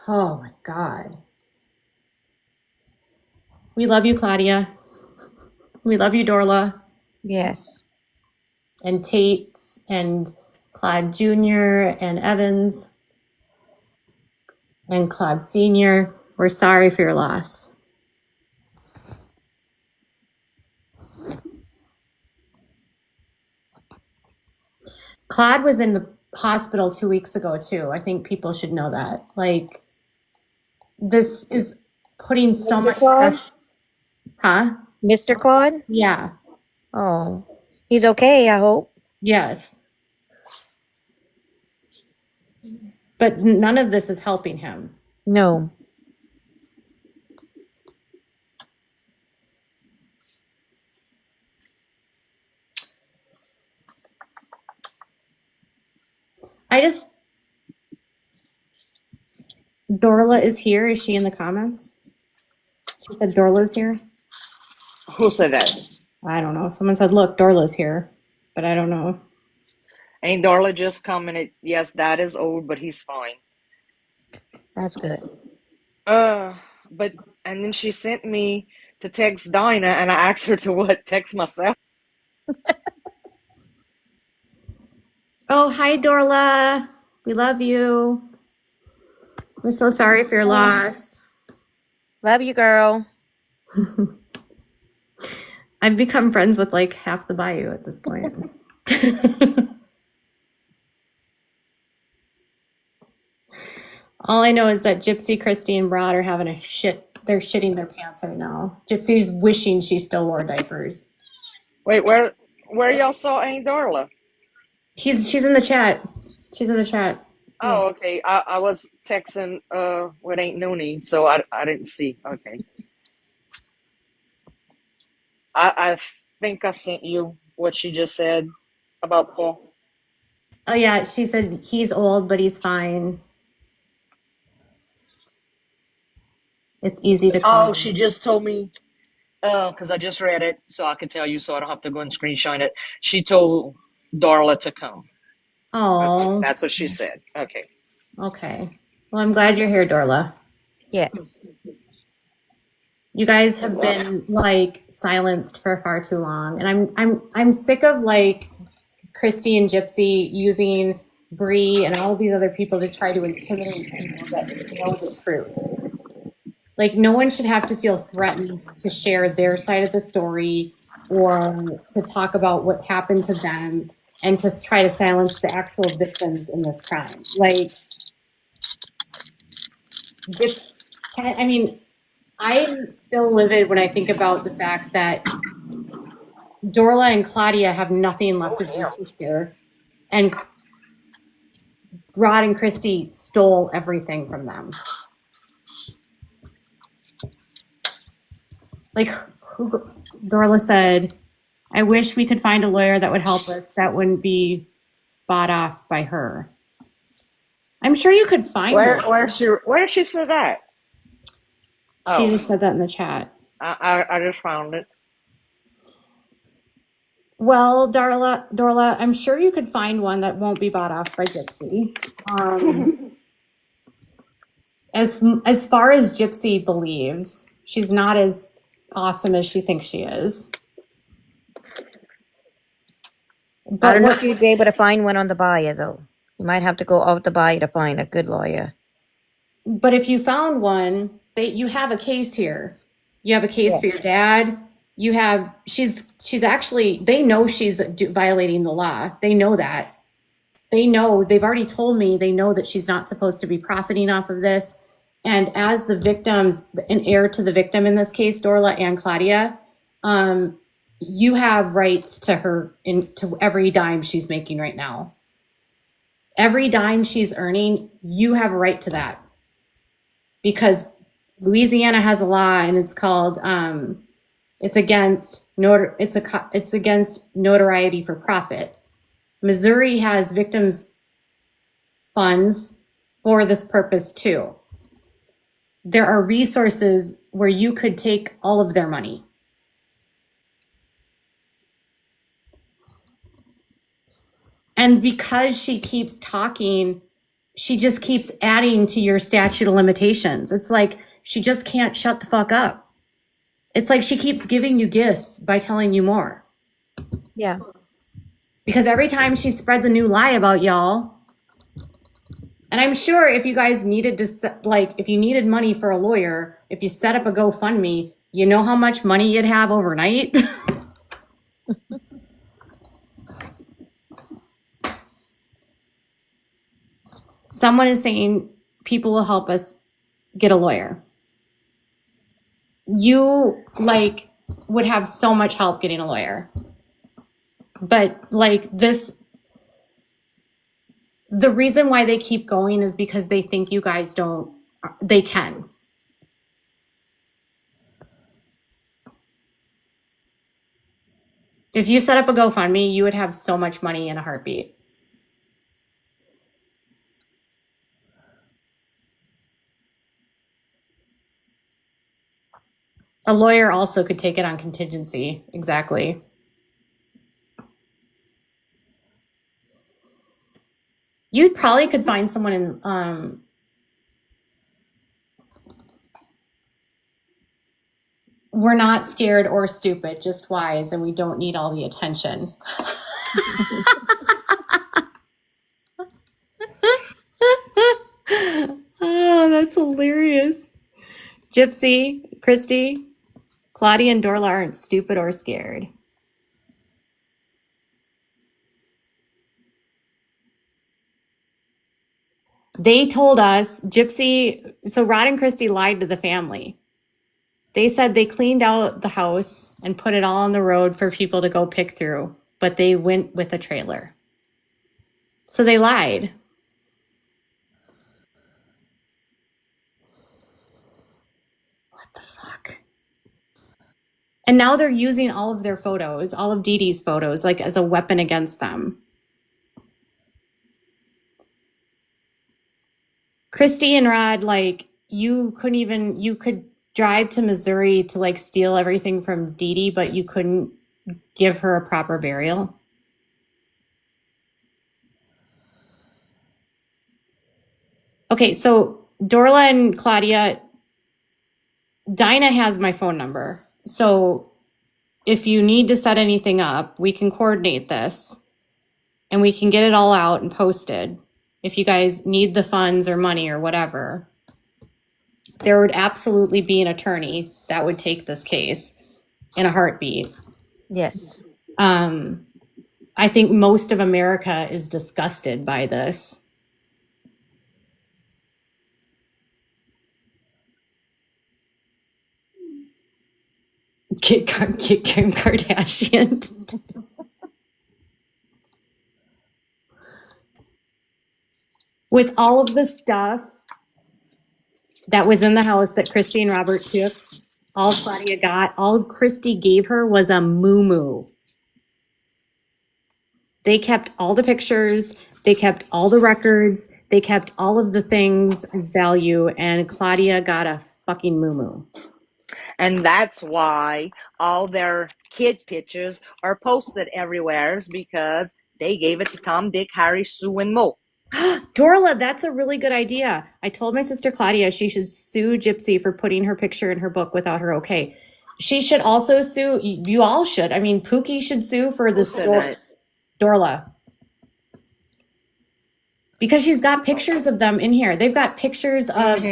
Oh my God. We love you, Claudia. We love you, Dorla. Yes. And Tate and Claude Jr. and Evans and Claude Sr. We're sorry for your loss. Claude was in the hospital 2 weeks ago, too. I think people should know that. Like, this is putting so much stress. Huh? Mr. Claude? Yeah. Oh. He's okay, I hope. Yes. But none of this is helping him. No. Dorla is here. Is she in the comments? She said Dorla's here. Who said that? I don't know. Someone said, look, Dorla's here, but I don't know. Ain't Darla just commented, yes, Dad is old, but he's fine. That's good. But and then she sent me to text Dinah, and I asked her to text myself. Oh, hi, Dorla. We love you. We're so sorry for your loss. Love you, girl. I've become friends with like half the Bayou at this point. All I know is that Gypsy, Christy, and Rod are having a shit. They're shitting their pants right now. Gypsy's wishing she still wore diapers. Wait, where y'all saw Aunt Darla? She's in the chat. She's in the chat. Oh, okay. I was texting with Aunt Noonie, so I didn't see. Okay. I think I sent you what she just said about Paul. Oh yeah, she said he's old, but he's fine. It's easy to Oh, call. she just told me, because I just read it, so I can tell you, so I don't have to go and screenshot it. She told Darla to come. Okay, Oh, that's what she said. Okay. okay. Well, I'm glad you're here, Dorla. Yes. You guys have been like silenced for far too long, and I'm sick of like Christy and Gypsy using Bree and all of these other people to try to intimidate people that know the truth. Like, no one should have to feel threatened to share their side of the story or to talk about what happened to them and to try to silence the actual victims in this crime. Like, I mean, I'm still livid when I think about the fact that Dorla and Claudia have nothing left of their sister, and Rod and Christy stole everything from them. Like, Dorla said, I wish we could find a lawyer that would help us that wouldn't be bought off by her. I'm sure you could find one. Where she said that? She Oh, just said that in the chat. I just found it. Well, Dorla, I'm sure you could find one that won't be bought off by Gypsy. As far as Gypsy believes, she's not as awesome as she thinks she is. I But don't know if you'd be able to find one on the buyer, though. You might have to go out the buyer to find a good lawyer. But if you found one, you have a case here. You have a case for your dad. You have she's actually, they know she's violating the law. They know that. They know, they've already told me, they know that she's not supposed to be profiting off of this. And as the victims, an heir to the victim in this case, Dorla and Claudia, you have rights to her, to every dime she's making right now. Every dime she's earning, you have a right to that. Because Louisiana has a law, and it's called it's against notoriety for profit. Missouri has victims funds for this purpose too. There are resources where you could take all of their money. And because she keeps talking, she just keeps adding to your statute of limitations. It's like she just can't shut the fuck up. It's like she keeps giving you gifts by telling you more. Yeah. Because every time she spreads a new lie about y'all, and I'm sure if you guys needed to, like, if you needed money for a lawyer, if you set up a GoFundMe, you know how much money you'd have overnight? Someone is saying people will help us get a lawyer. You, like, would have so much help getting a lawyer. But, like, the reason why they keep going is because they think you guys they can. If you set up a GoFundMe, you would have so much money in a heartbeat. A lawyer also could take it on contingency. Exactly. You probably could find someone in, we're not scared or stupid, just wise, and we don't need all the attention. Oh, that's hilarious. Gypsy, Christy, Claudia, and Dorla aren't stupid or scared. They told us, Gypsy, so Rod and Christy lied to the family. They said they cleaned out the house and put it all on the road for people to go pick through, but they went with a trailer. So they lied. What the fuck? And now they're using all of their photos, all of Dee Dee's photos, like as a weapon against them. Christy and Rod, like, you could drive to Missouri to like steal everything from Dee Dee, but you couldn't give her a proper burial? Okay, so Dorla and Claudia, Dinah has my phone number. So if you need to set anything up, we can coordinate this and we can get it all out and posted. If you guys need the funds or money or whatever, there would absolutely be an attorney that would take this case in a heartbeat. Yes. I think most of America is disgusted by this. Get Kim Kardashian. With all of the stuff that was in the house that Christy and Robert took, all Claudia got, all Christy gave her was a moo-moo. They kept all the pictures, they kept all the records, they kept all of the things of value, and Claudia got a fucking moo-moo. And that's why all their kid pictures are posted everywhere, is because they gave it to Tom, Dick, Harry, Sue, and Mo. Dorla, that's a really good idea. I told my sister Claudia she should sue Gypsy for putting her picture in her book without her okay. She should also sue, you all should. I mean, Pookie should sue for the Who said store. that? Dorla. Because she's got pictures of them in here. They've got pictures of,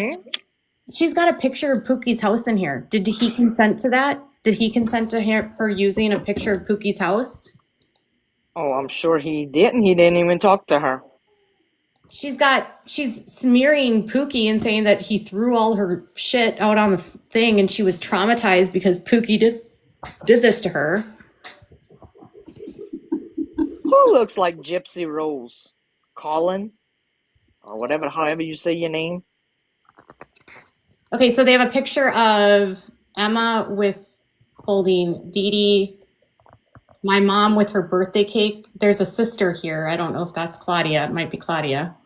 she's got a picture of Pookie's house in here. Did he consent to that? Did he consent to her using a picture of Pookie's house? Oh, I'm sure he didn't. He didn't even talk to her. She's smearing Pookie and saying that he threw all her shit out on the thing and she was traumatized because Pookie did this to her. Who looks like Gypsy Rose? Colin? Or whatever, however you say your name. Okay, so they have a picture of Emma holding Dee Dee, my mom with her birthday cake. There's a sister here. I don't know if that's Claudia. It might be Claudia.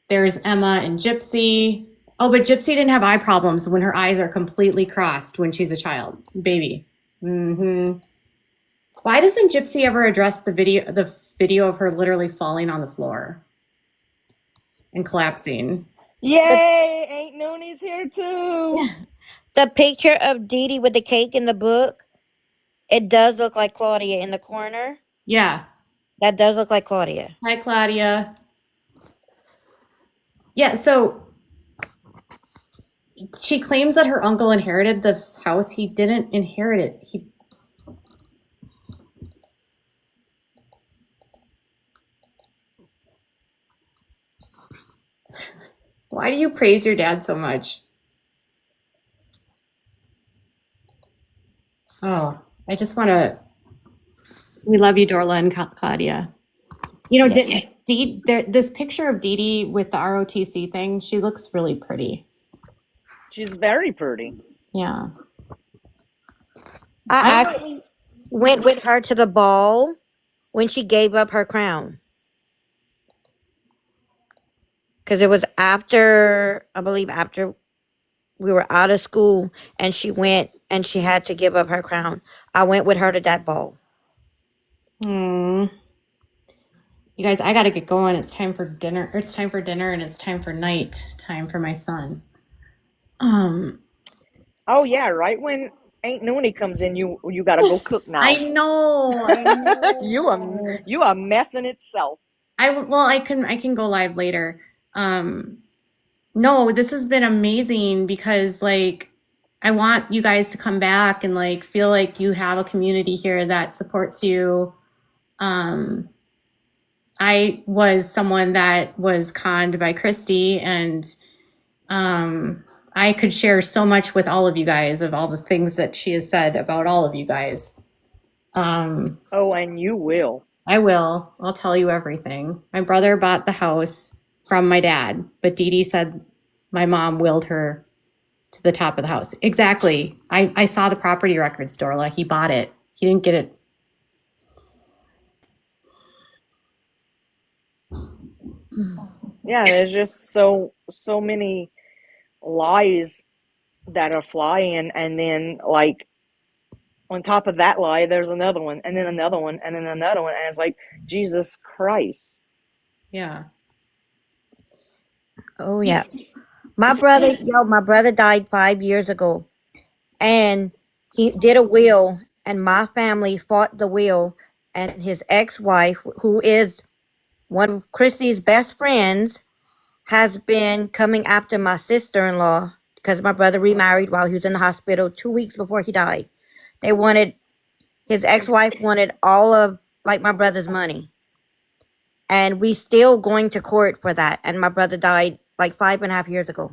There's Emma and Gypsy. Oh, but Gypsy didn't have eye problems when her eyes are completely crossed when she's a child, baby. Why doesn't Gypsy ever address the video of her literally falling on the floor and collapsing? Yay! Ain't Nooney's here too. The picture of Dee Dee with the cake in the book, it does look like Claudia in the corner. Yeah. That does look like Claudia. Hi, Claudia. Yeah, so she claims that her uncle inherited this house. He didn't inherit it. Why do you praise your dad so much? Oh, I just want to. We love you, Dorla and Claudia. You know, this picture of Dee Dee with the ROTC thing, she looks really pretty. She's very pretty. Yeah. I actually went with her to the ball when she gave up her crown. Because it was after we were out of school and she went and she had to give up her crown. I went with her to that ball. You guys, I got to get going. It's time for dinner. It's time for dinner and it's time for night time for my son. Oh yeah, right when Ain't Noonie comes in, you gotta go cook now. I know. You are messing itself. I can go live later. No, this has been amazing because like I want you guys to come back and like feel like you have a community here that supports you. I was someone that was conned by Christy and I could share so much with all of you guys of all the things that she has said about all of you guys. Oh, and you will. I will. I'll tell you everything. My brother bought the house from my dad, but Dee Dee said my mom willed her to the top of the house. Exactly. I saw the property records, Dorla. He bought it. He didn't get it. Yeah, there's just so many lies that are flying, and then like on top of that lie, there's another one, and then another one, and then another one, and it's like, Jesus Christ. Yeah. Oh yeah. My brother died 5 years ago, and he did a will, and my family fought the will, and his ex-wife, who is one of Christy's best friends, has been coming after my sister-in-law because my brother remarried while he was in the hospital 2 weeks before he died. His ex-wife wanted all of like my brother's money, and we still going to court for that. And my brother died like 5.5 years ago,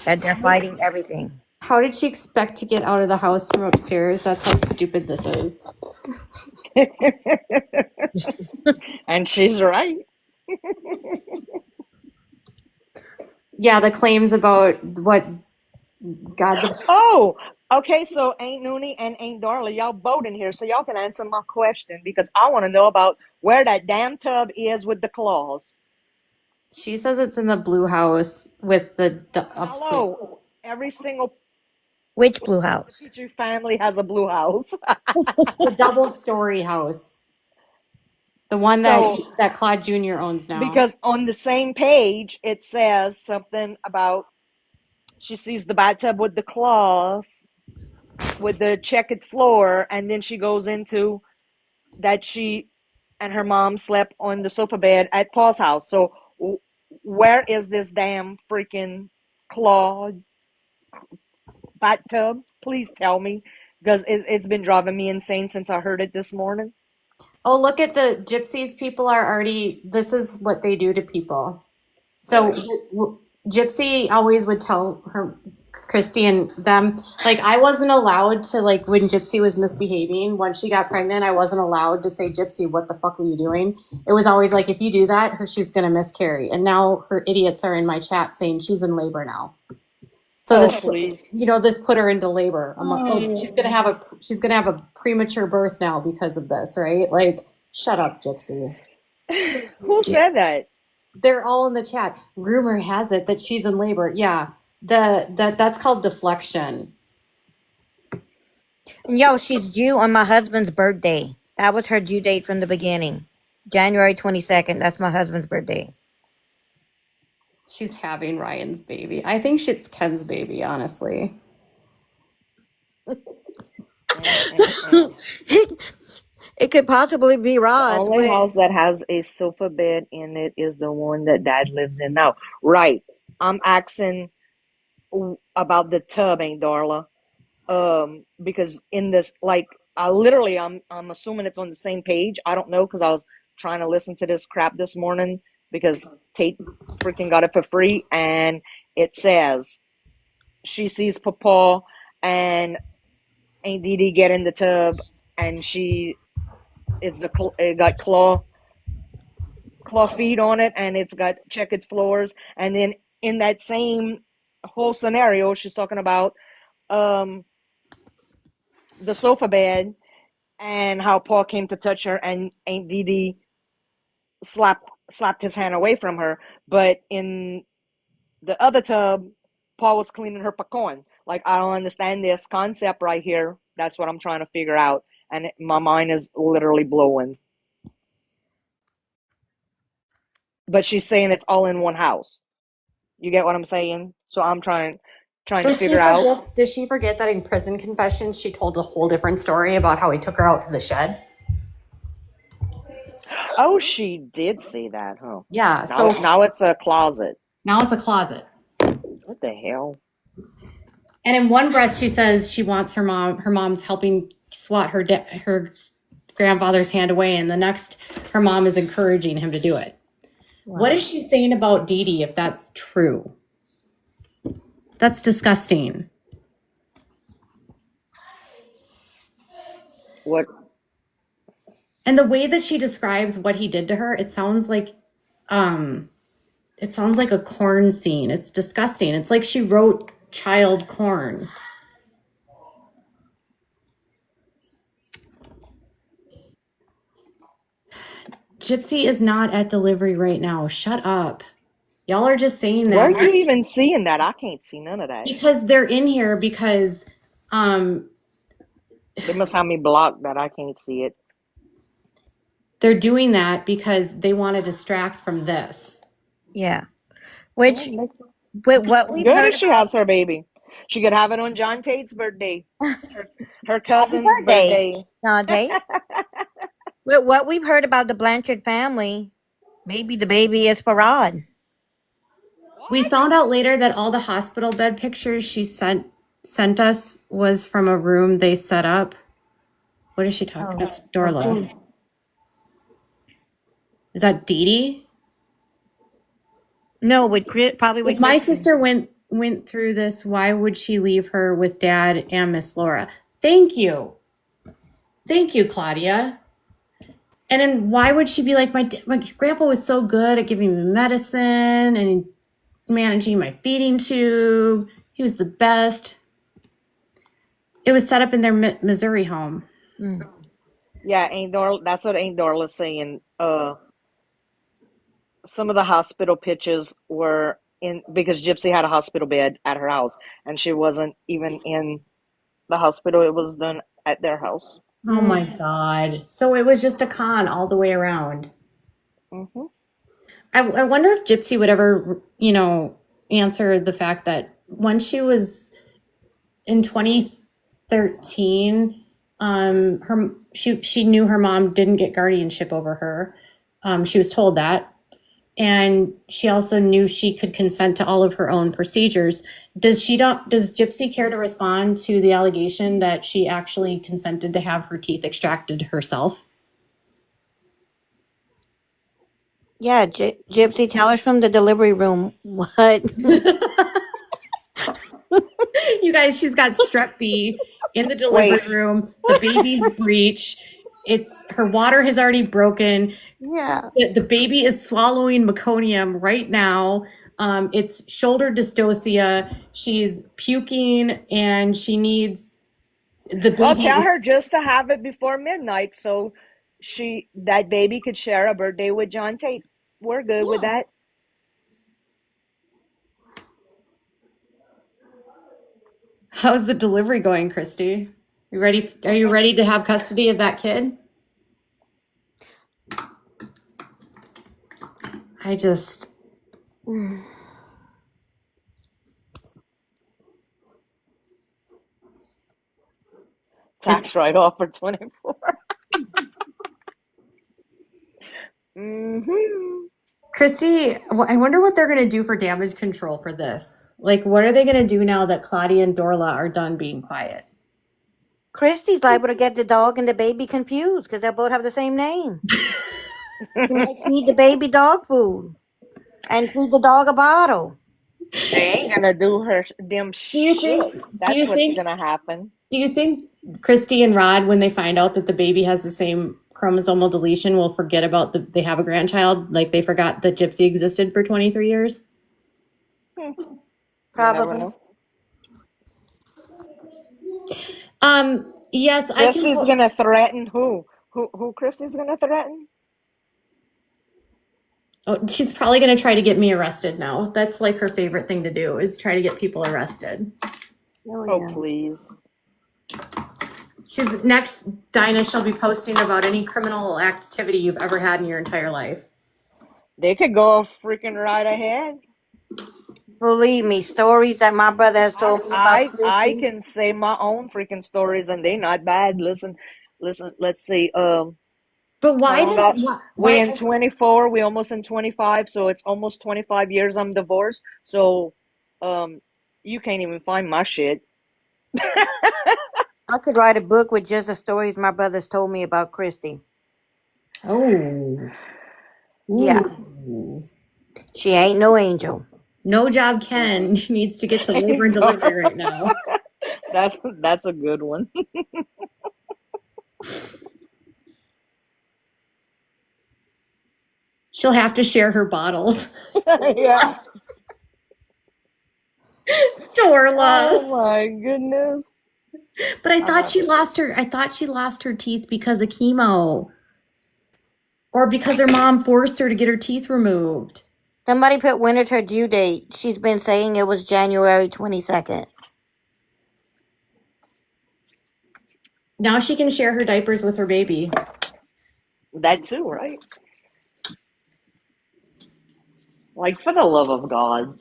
and they're fighting everything. How did she expect to get out of the house from upstairs? That's how stupid this is. And she's right. Yeah, the claims about what God. Oh, okay. So Ain't Noonie and Ain't Darla, y'all both in here, so y'all can answer my question because I want to know about where that damn tub is with the claws. She says it's in the blue house with the upstairs. Hello, every single Which blue house? Petrie family has a blue house. The double-story house. The one that So, that Claude Jr. owns now. because on the same page it says something about she sees the bathtub with the claws, with the checkered floor, and then she goes into that she and her mom slept on the sofa bed at Paul's house. So where is this damn freaking claw bathtub? Please tell me, because it's been driving me insane since I heard it this morning. Oh, look at the gypsies. People are already, this is what they do to people. So Gypsy always would tell her, Christy and them, like, I wasn't allowed to, like, when Gypsy was misbehaving, when she got pregnant, I wasn't allowed to say, Gypsy, what the fuck are you doing? It was always like, if you do that, she's going to miscarry. And now her idiots are in my chat saying she's in labor now. So Oh, this, please. this put her into labor. I'm like, oh, she's gonna have a premature birth now because of this, right? Like, shut up, Gypsy. Who said that? They're all in the chat. Rumor has it that she's in labor. Yeah, that's called deflection. Yo, she's due on my husband's birthday. That was her due date from the beginning. January 22nd. That's my husband's birthday. She's having Ryan's baby. I think it's Ken's baby, honestly. It could possibly be The Rod's, only but house that has a sofa bed in it is the one that Dad lives in now. Right. I'm asking about the tub, Ain't Darla? Because in this, like, I'm assuming it's on the same page. I don't know because I was trying to listen to this crap this morning because Tate freaking got it for free, and it says she sees Papa and Aunt Dee Dee get in the tub, and it got claw feet on it, and it's got checkered floors, and then in that same whole scenario, she's talking about the sofa bed and how Paul came to touch her, and Aunt Dee Dee slapped his hand away from her. But in the other tub, Paul was cleaning her pecan. Like, I don't understand this concept right here. That's what I'm trying to figure out, and my mind is literally blowing. But she's saying it's all in one house. You get what I'm saying? So I'm trying to figure out. Does she forget that in prison confession she told a whole different story about how he took her out to the shed? Oh, she did say that, huh? Yeah. Now it's a closet. Now it's a closet. What the hell? And in one breath, she says she wants her mom's helping swat her grandfather's hand away, and the next, her mom is encouraging him to do it. Wow. What is she saying about Dee Dee if that's true? That's disgusting. What? And the way that she describes what he did to her, it sounds like a corn scene. It's disgusting. It's like she wrote child corn. Gypsy is not at delivery right now. Shut up. Y'all are just saying Where that are you even seeing that? I can't see none of that. because they're in here because They must have me blocked that I can't see it. they're doing that because they want to distract from this. Yeah. Which, Oh, with what we've good heard if she about, has her baby. She could have it on John Tate's birthday, her happy cousin's birthday, birthday. Dante. With what we've heard about the Blanchard family, maybe the baby is Farad. We found out later that all the hospital bed pictures she sent us was from a room they set up. What is she talking? Oh, That's Dorla. okay. Is that Dee Dee? No, probably If with my Christy. sister went through this, why would she leave her with Dad and Miss Laura? Thank you, Claudia. And then why would she be like, my grandpa was so good at giving me medicine and managing my feeding tube. He was the best. It was set up in their Missouri home. Mm. Yeah, that's what Aunt Dorla's saying. Some of the hospital pictures were in because Gypsy had a hospital bed at her house, and she wasn't even in the hospital. It was done at their house. Oh my God. So it was just a con all the way around. Mm-hmm. I wonder if Gypsy would ever, answer the fact that when she was in 2013, she knew her mom didn't get guardianship over her. She was told that. And she also knew she could consent to all of her own procedures. Does Gypsy care to respond to the allegation that she actually consented to have her teeth extracted herself? Yeah, Gypsy, tell us from the delivery room what. You guys, she's got strep B in the delivery room. The baby's breech. Her water has already broken. Yeah. The baby is swallowing meconium right now. It's shoulder dystocia. She's puking and she needs the baby. Well, tell her just to have it before midnight so that baby could share a birthday with John Tate. We're good with that. How's the delivery going, Christy? You ready? Are you ready to have custody of that kid? I just. Tax write-off for 24. Mm-hmm. Christy, I wonder what they're going to do for damage control for this. Like, what are they going to do now that Claudia and Dorla are done being quiet? Christy's liable to get the dog and the baby confused because they both have the same name. She might feed the baby dog food and feed the dog a bottle. They ain't gonna do them shit. That's what's gonna happen. Do you think Christy and Rod, when they find out that the baby has the same chromosomal deletion, will forget about they have a grandchild, like they forgot that Gypsy existed for 23 years? Probably. Yes, Christy's gonna threaten who? Who Christy's gonna threaten? Oh, she's probably going to try to get me arrested now. That's like her favorite thing to do is try to get people arrested. Oh, please. She's next, Dinah, she'll be posting about any criminal activity you've ever had in your entire life. They could go freaking right ahead. Believe me, stories that my brother has told me about Christy. I can say my own freaking stories and they're not bad. Listen, let's see. But we're in 24, we're almost in 25, so it's almost 25 years I'm divorced. So you can't even find my shit. I could write a book with just the stories my brothers told me about Christy. Oh. Yeah. Ooh. She ain't no angel. No Job Ken needs to get to labor and delivery right now. That's a good one. She'll have to share her bottles. Yeah. Dorla. Oh my goodness. But I thought she lost her teeth because of chemo. Or because her mom forced her to get her teeth removed. Somebody put when is her due date? She's been saying it was January 22nd. Now she can share her diapers with her baby. That too, right? Like, for the love of God.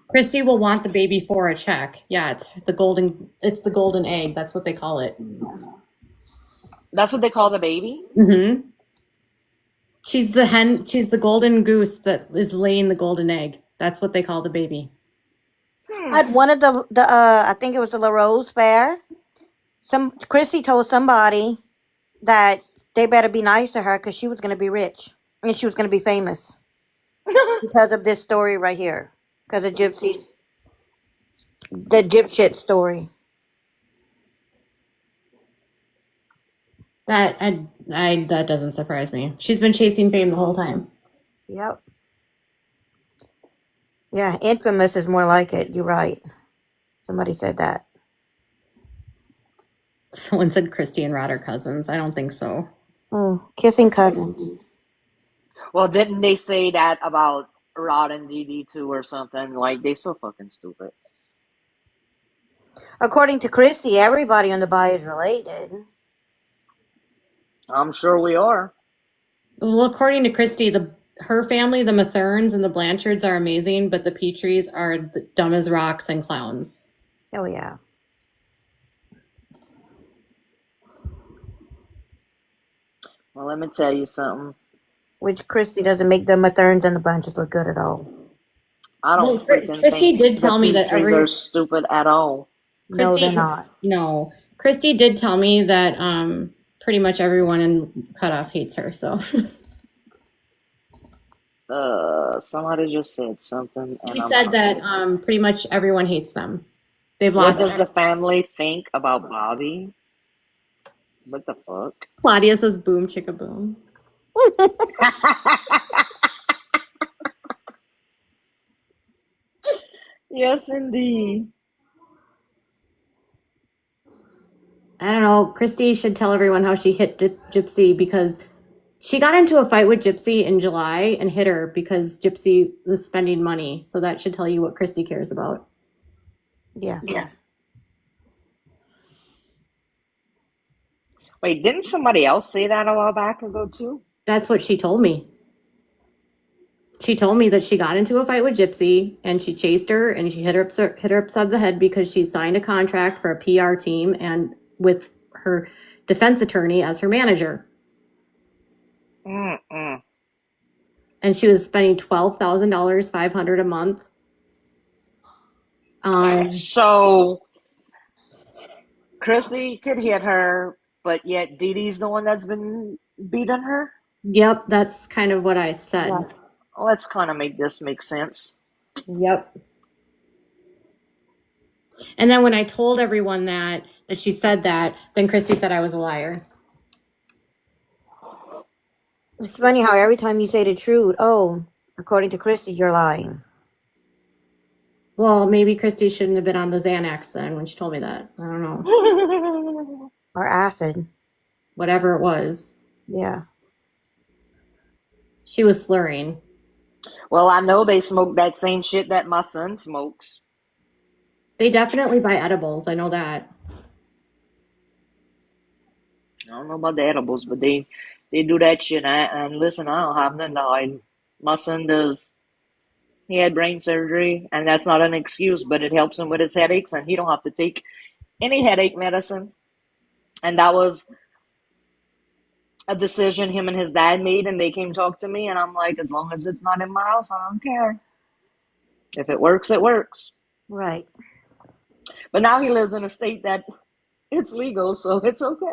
Christy will want the baby for a check. Yeah, it's the golden egg. That's what they call it. That's what they call the baby? Mm-hmm. She's the golden goose that is laying the golden egg. That's what they call the baby. At one of the I think it was the La Rose Fair, Christy told somebody that they better be nice to her because she was going to be rich and she was going to be famous because of this story right here. Because of the gypshit story. That doesn't surprise me. She's been chasing fame the whole time. Yep. Yeah, infamous is more like it. You're right. Somebody said that. Someone said Christy and Rod are cousins. I don't think so. Kissing cousins. Well, didn't they say that about Rod and Dee Dee too or something? Like, they so fucking stupid. According to Christy, everybody on the bay is related. I'm sure we are. Well, according to Christy, her family, the Matherns and the Blanchards, are amazing, but the Petries are dumb as rocks and clowns. Oh, yeah. Well, let me tell you something. Which Christy doesn't make the Matherns and the Bunches look good at all. I don't freaking Christy think did tell me that Petries are stupid at all. No, they're not. No. Christy did tell me that pretty much everyone in Cutoff hates her, so. Somebody just said something. He said that pretty much everyone hates them. They've What lost. does the family think about Bobby? What the fuck? Claudia says boom chicka boom. Yes, indeed. I don't know. Christy should tell everyone how she hit Gypsy because she got into a fight with Gypsy in July and hit her because Gypsy was spending money. So that should tell you what Christy cares about. Yeah. Wait, didn't somebody else say that a while back ago too? That's what she told me. She told me that she got into a fight with Gypsy and she chased her and she hit her upside the head because she signed a contract for a PR team and with her defense attorney as her manager. Mm-mm. And she was spending $12,000, $500 a month. So Christy could hit her, but yet Dee Dee's the one that's been beating her? Yep, that's kind of what I said. Yeah. Let's kind of make this make sense. Yep. And then when I told everyone that she said that, then Christy said I was a liar. It's funny how every time you say the truth, according to Christy, you're lying. Well, maybe Christy shouldn't have been on the Xanax then when she told me that. I don't know. Or acid. Whatever it was. Yeah. She was slurring. Well, I know they smoke that same shit that my son smokes. They definitely buy edibles. I know that. I don't know about the edibles, but they do that shit. And listen, I don't have nothing to hide. My son does. He had brain surgery, and that's not an excuse, but it helps him with his headaches, and he don't have to take any headache medicine. And that was a decision him and his dad made, and they came talk to me, and I'm like, as long as it's not in my house, I don't care. If it works, it works. Right. But now he lives in a state that it's legal, so it's okay.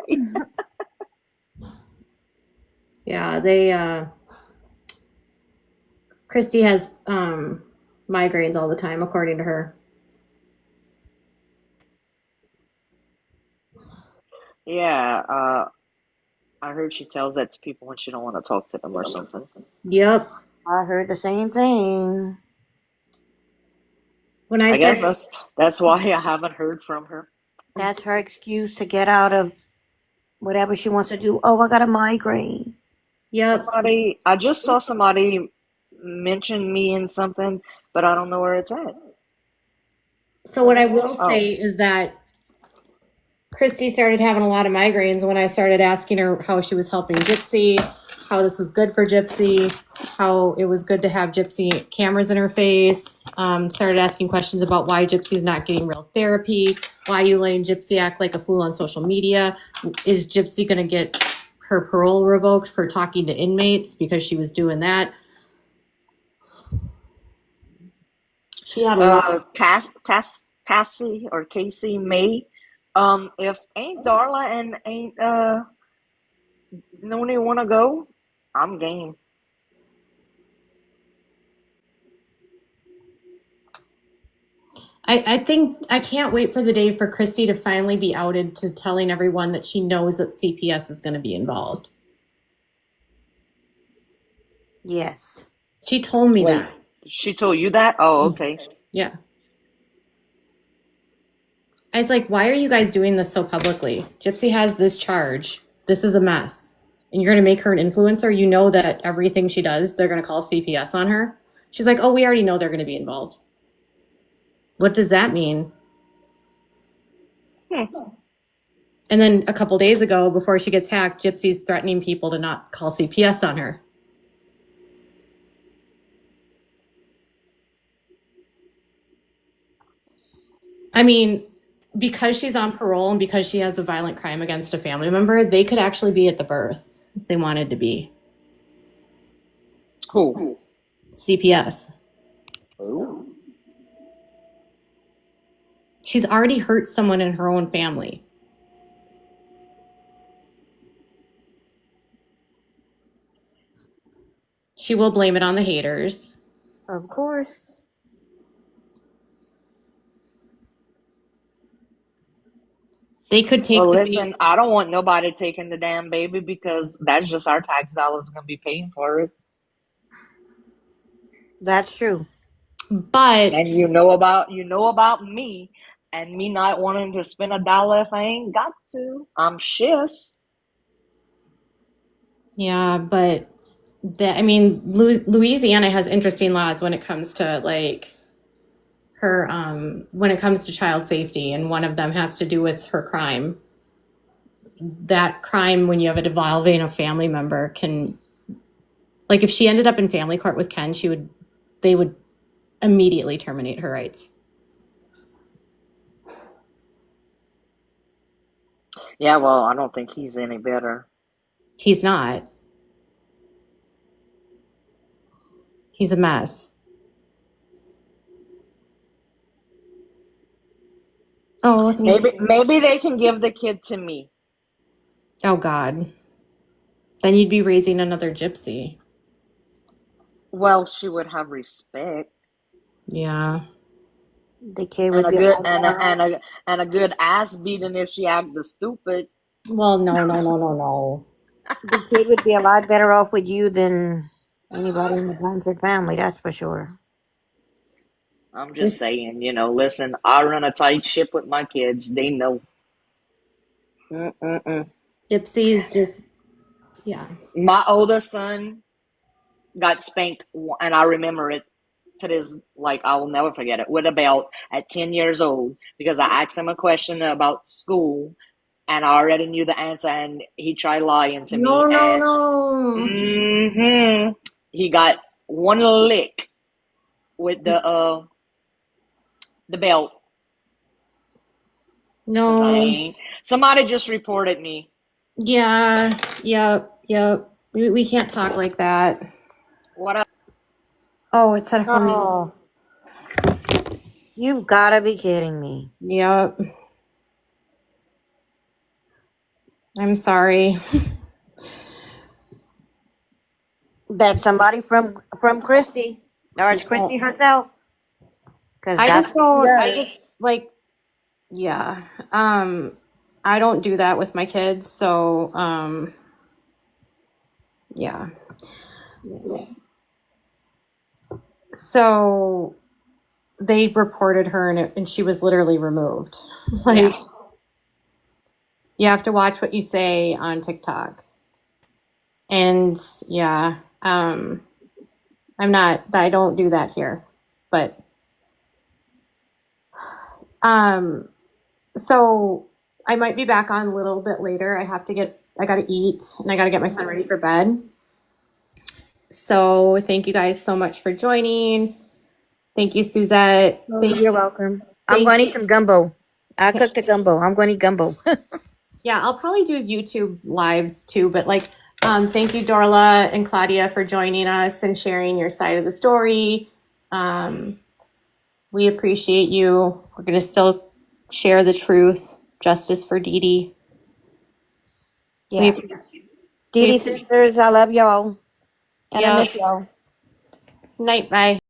Yeah, Christy has migraines all the time, according to her. Yeah, I heard she tells that to people when she don't want to talk to them or something. Yep. I heard the same thing. When I guess that's why I haven't heard from her. That's her excuse to get out of whatever she wants to do. Oh, I got a migraine. Yep. I just saw somebody mention me in something, but I don't know where it's at. So what I will Oh, say is that Christy started having a lot of migraines when I started asking her how she was helping Gypsy, how this was good for Gypsy, how it was good to have Gypsy cameras in her face. Started asking questions about why Gypsy's not getting real therapy, why you letting Gypsy act like a fool on social media. Is Gypsy going to get her parole revoked for talking to inmates because she was doing that? She had a lot. Cassie or Casey May. If ain't Darla and ain't Noni wanna go, I'm game. I think I can't wait for the day for Christy to finally be outed to telling everyone that she knows that CPS is going to be involved. Yes. She told me Wait, that. she told you that? Oh, okay. Yeah. I was like, why are you guys doing this so publicly? Gypsy has this charge. This is a mess. And you're going to make her an influencer? You know that everything she does, they're going to call CPS on her? She's like, oh, we already know they're going to be involved. What does that mean? And then a couple days ago, before she gets hacked, Gypsy's threatening people to not call CPS on her. I mean, because she's on parole and because she has a violent crime against a family member, they could actually be at the birth if they wanted to be. Who? CPS. Ooh. She's already hurt someone in her own family. She will blame it on the haters. Of course. They could take Well, the listen, I don't want nobody taking the damn baby because that's just our tax dollars gonna be paying for it. That's true. but And you know about me and me not wanting to spend $1 if I ain't got to. I'm shiz. yeah, but I mean, Louisiana has interesting laws when it comes to like her when it comes to child safety, and one of them has to do with her crime. That crime, when you have it involving a family member, can, like, if she ended up in family court with Ken, they would immediately terminate her rights. Yeah, well, I don't think he's any better. He's not. He's a mess. Oh, Maybe they can give the kid to me. oh God. Then you'd be raising another Gypsy. Well, she would have respect Yeah. The kid and would a be a good lot and better a, off. and a and a good ass beating if she acted stupid. Well, no. The kid would be a lot better off with you than anybody in the Blanchard family, that's for sure. I'm just saying, listen, I run a tight ship with my kids. They know. Mm-mm-mm. Gypsy's just, yeah. My oldest son got spanked, and I remember it to this, like, I will never forget it, with a belt at 10 years old because I asked him a question about school, and I already knew the answer, and he tried lying to me, and No. he got one lick with the belt. Because I No. ain't. Somebody just reported me. Yeah. Yep. We can't talk like that. What up? Oh, it said from me. Oh, you've got to be kidding me. Yep. I'm sorry. That's somebody from Christy, or it's Christy herself, because I that's just what she don't, I does. just like, yeah. I don't do that with my kids. So, yeah. So they reported her and she was literally removed. Like, you have to watch what you say on TikTok. And yeah, I don't do that here. But so I might be back on a little bit later. I gotta eat and I gotta get my son ready for bed. So thank you guys so much for joining. Thank you, Suzette. Oh, Thank, you're welcome. I'm thank going to eat some gumbo. I cooked a gumbo. I'm going to eat gumbo. Yeah, I'll probably do YouTube lives too, but thank you, Dorla and Claudia, for joining us and sharing your side of the story. We appreciate you. We're going to still share the truth. Justice for Dee Dee. Yeah. Dee Dee sisters, I love y'all. And I Yeah. miss y'all. Night, bye.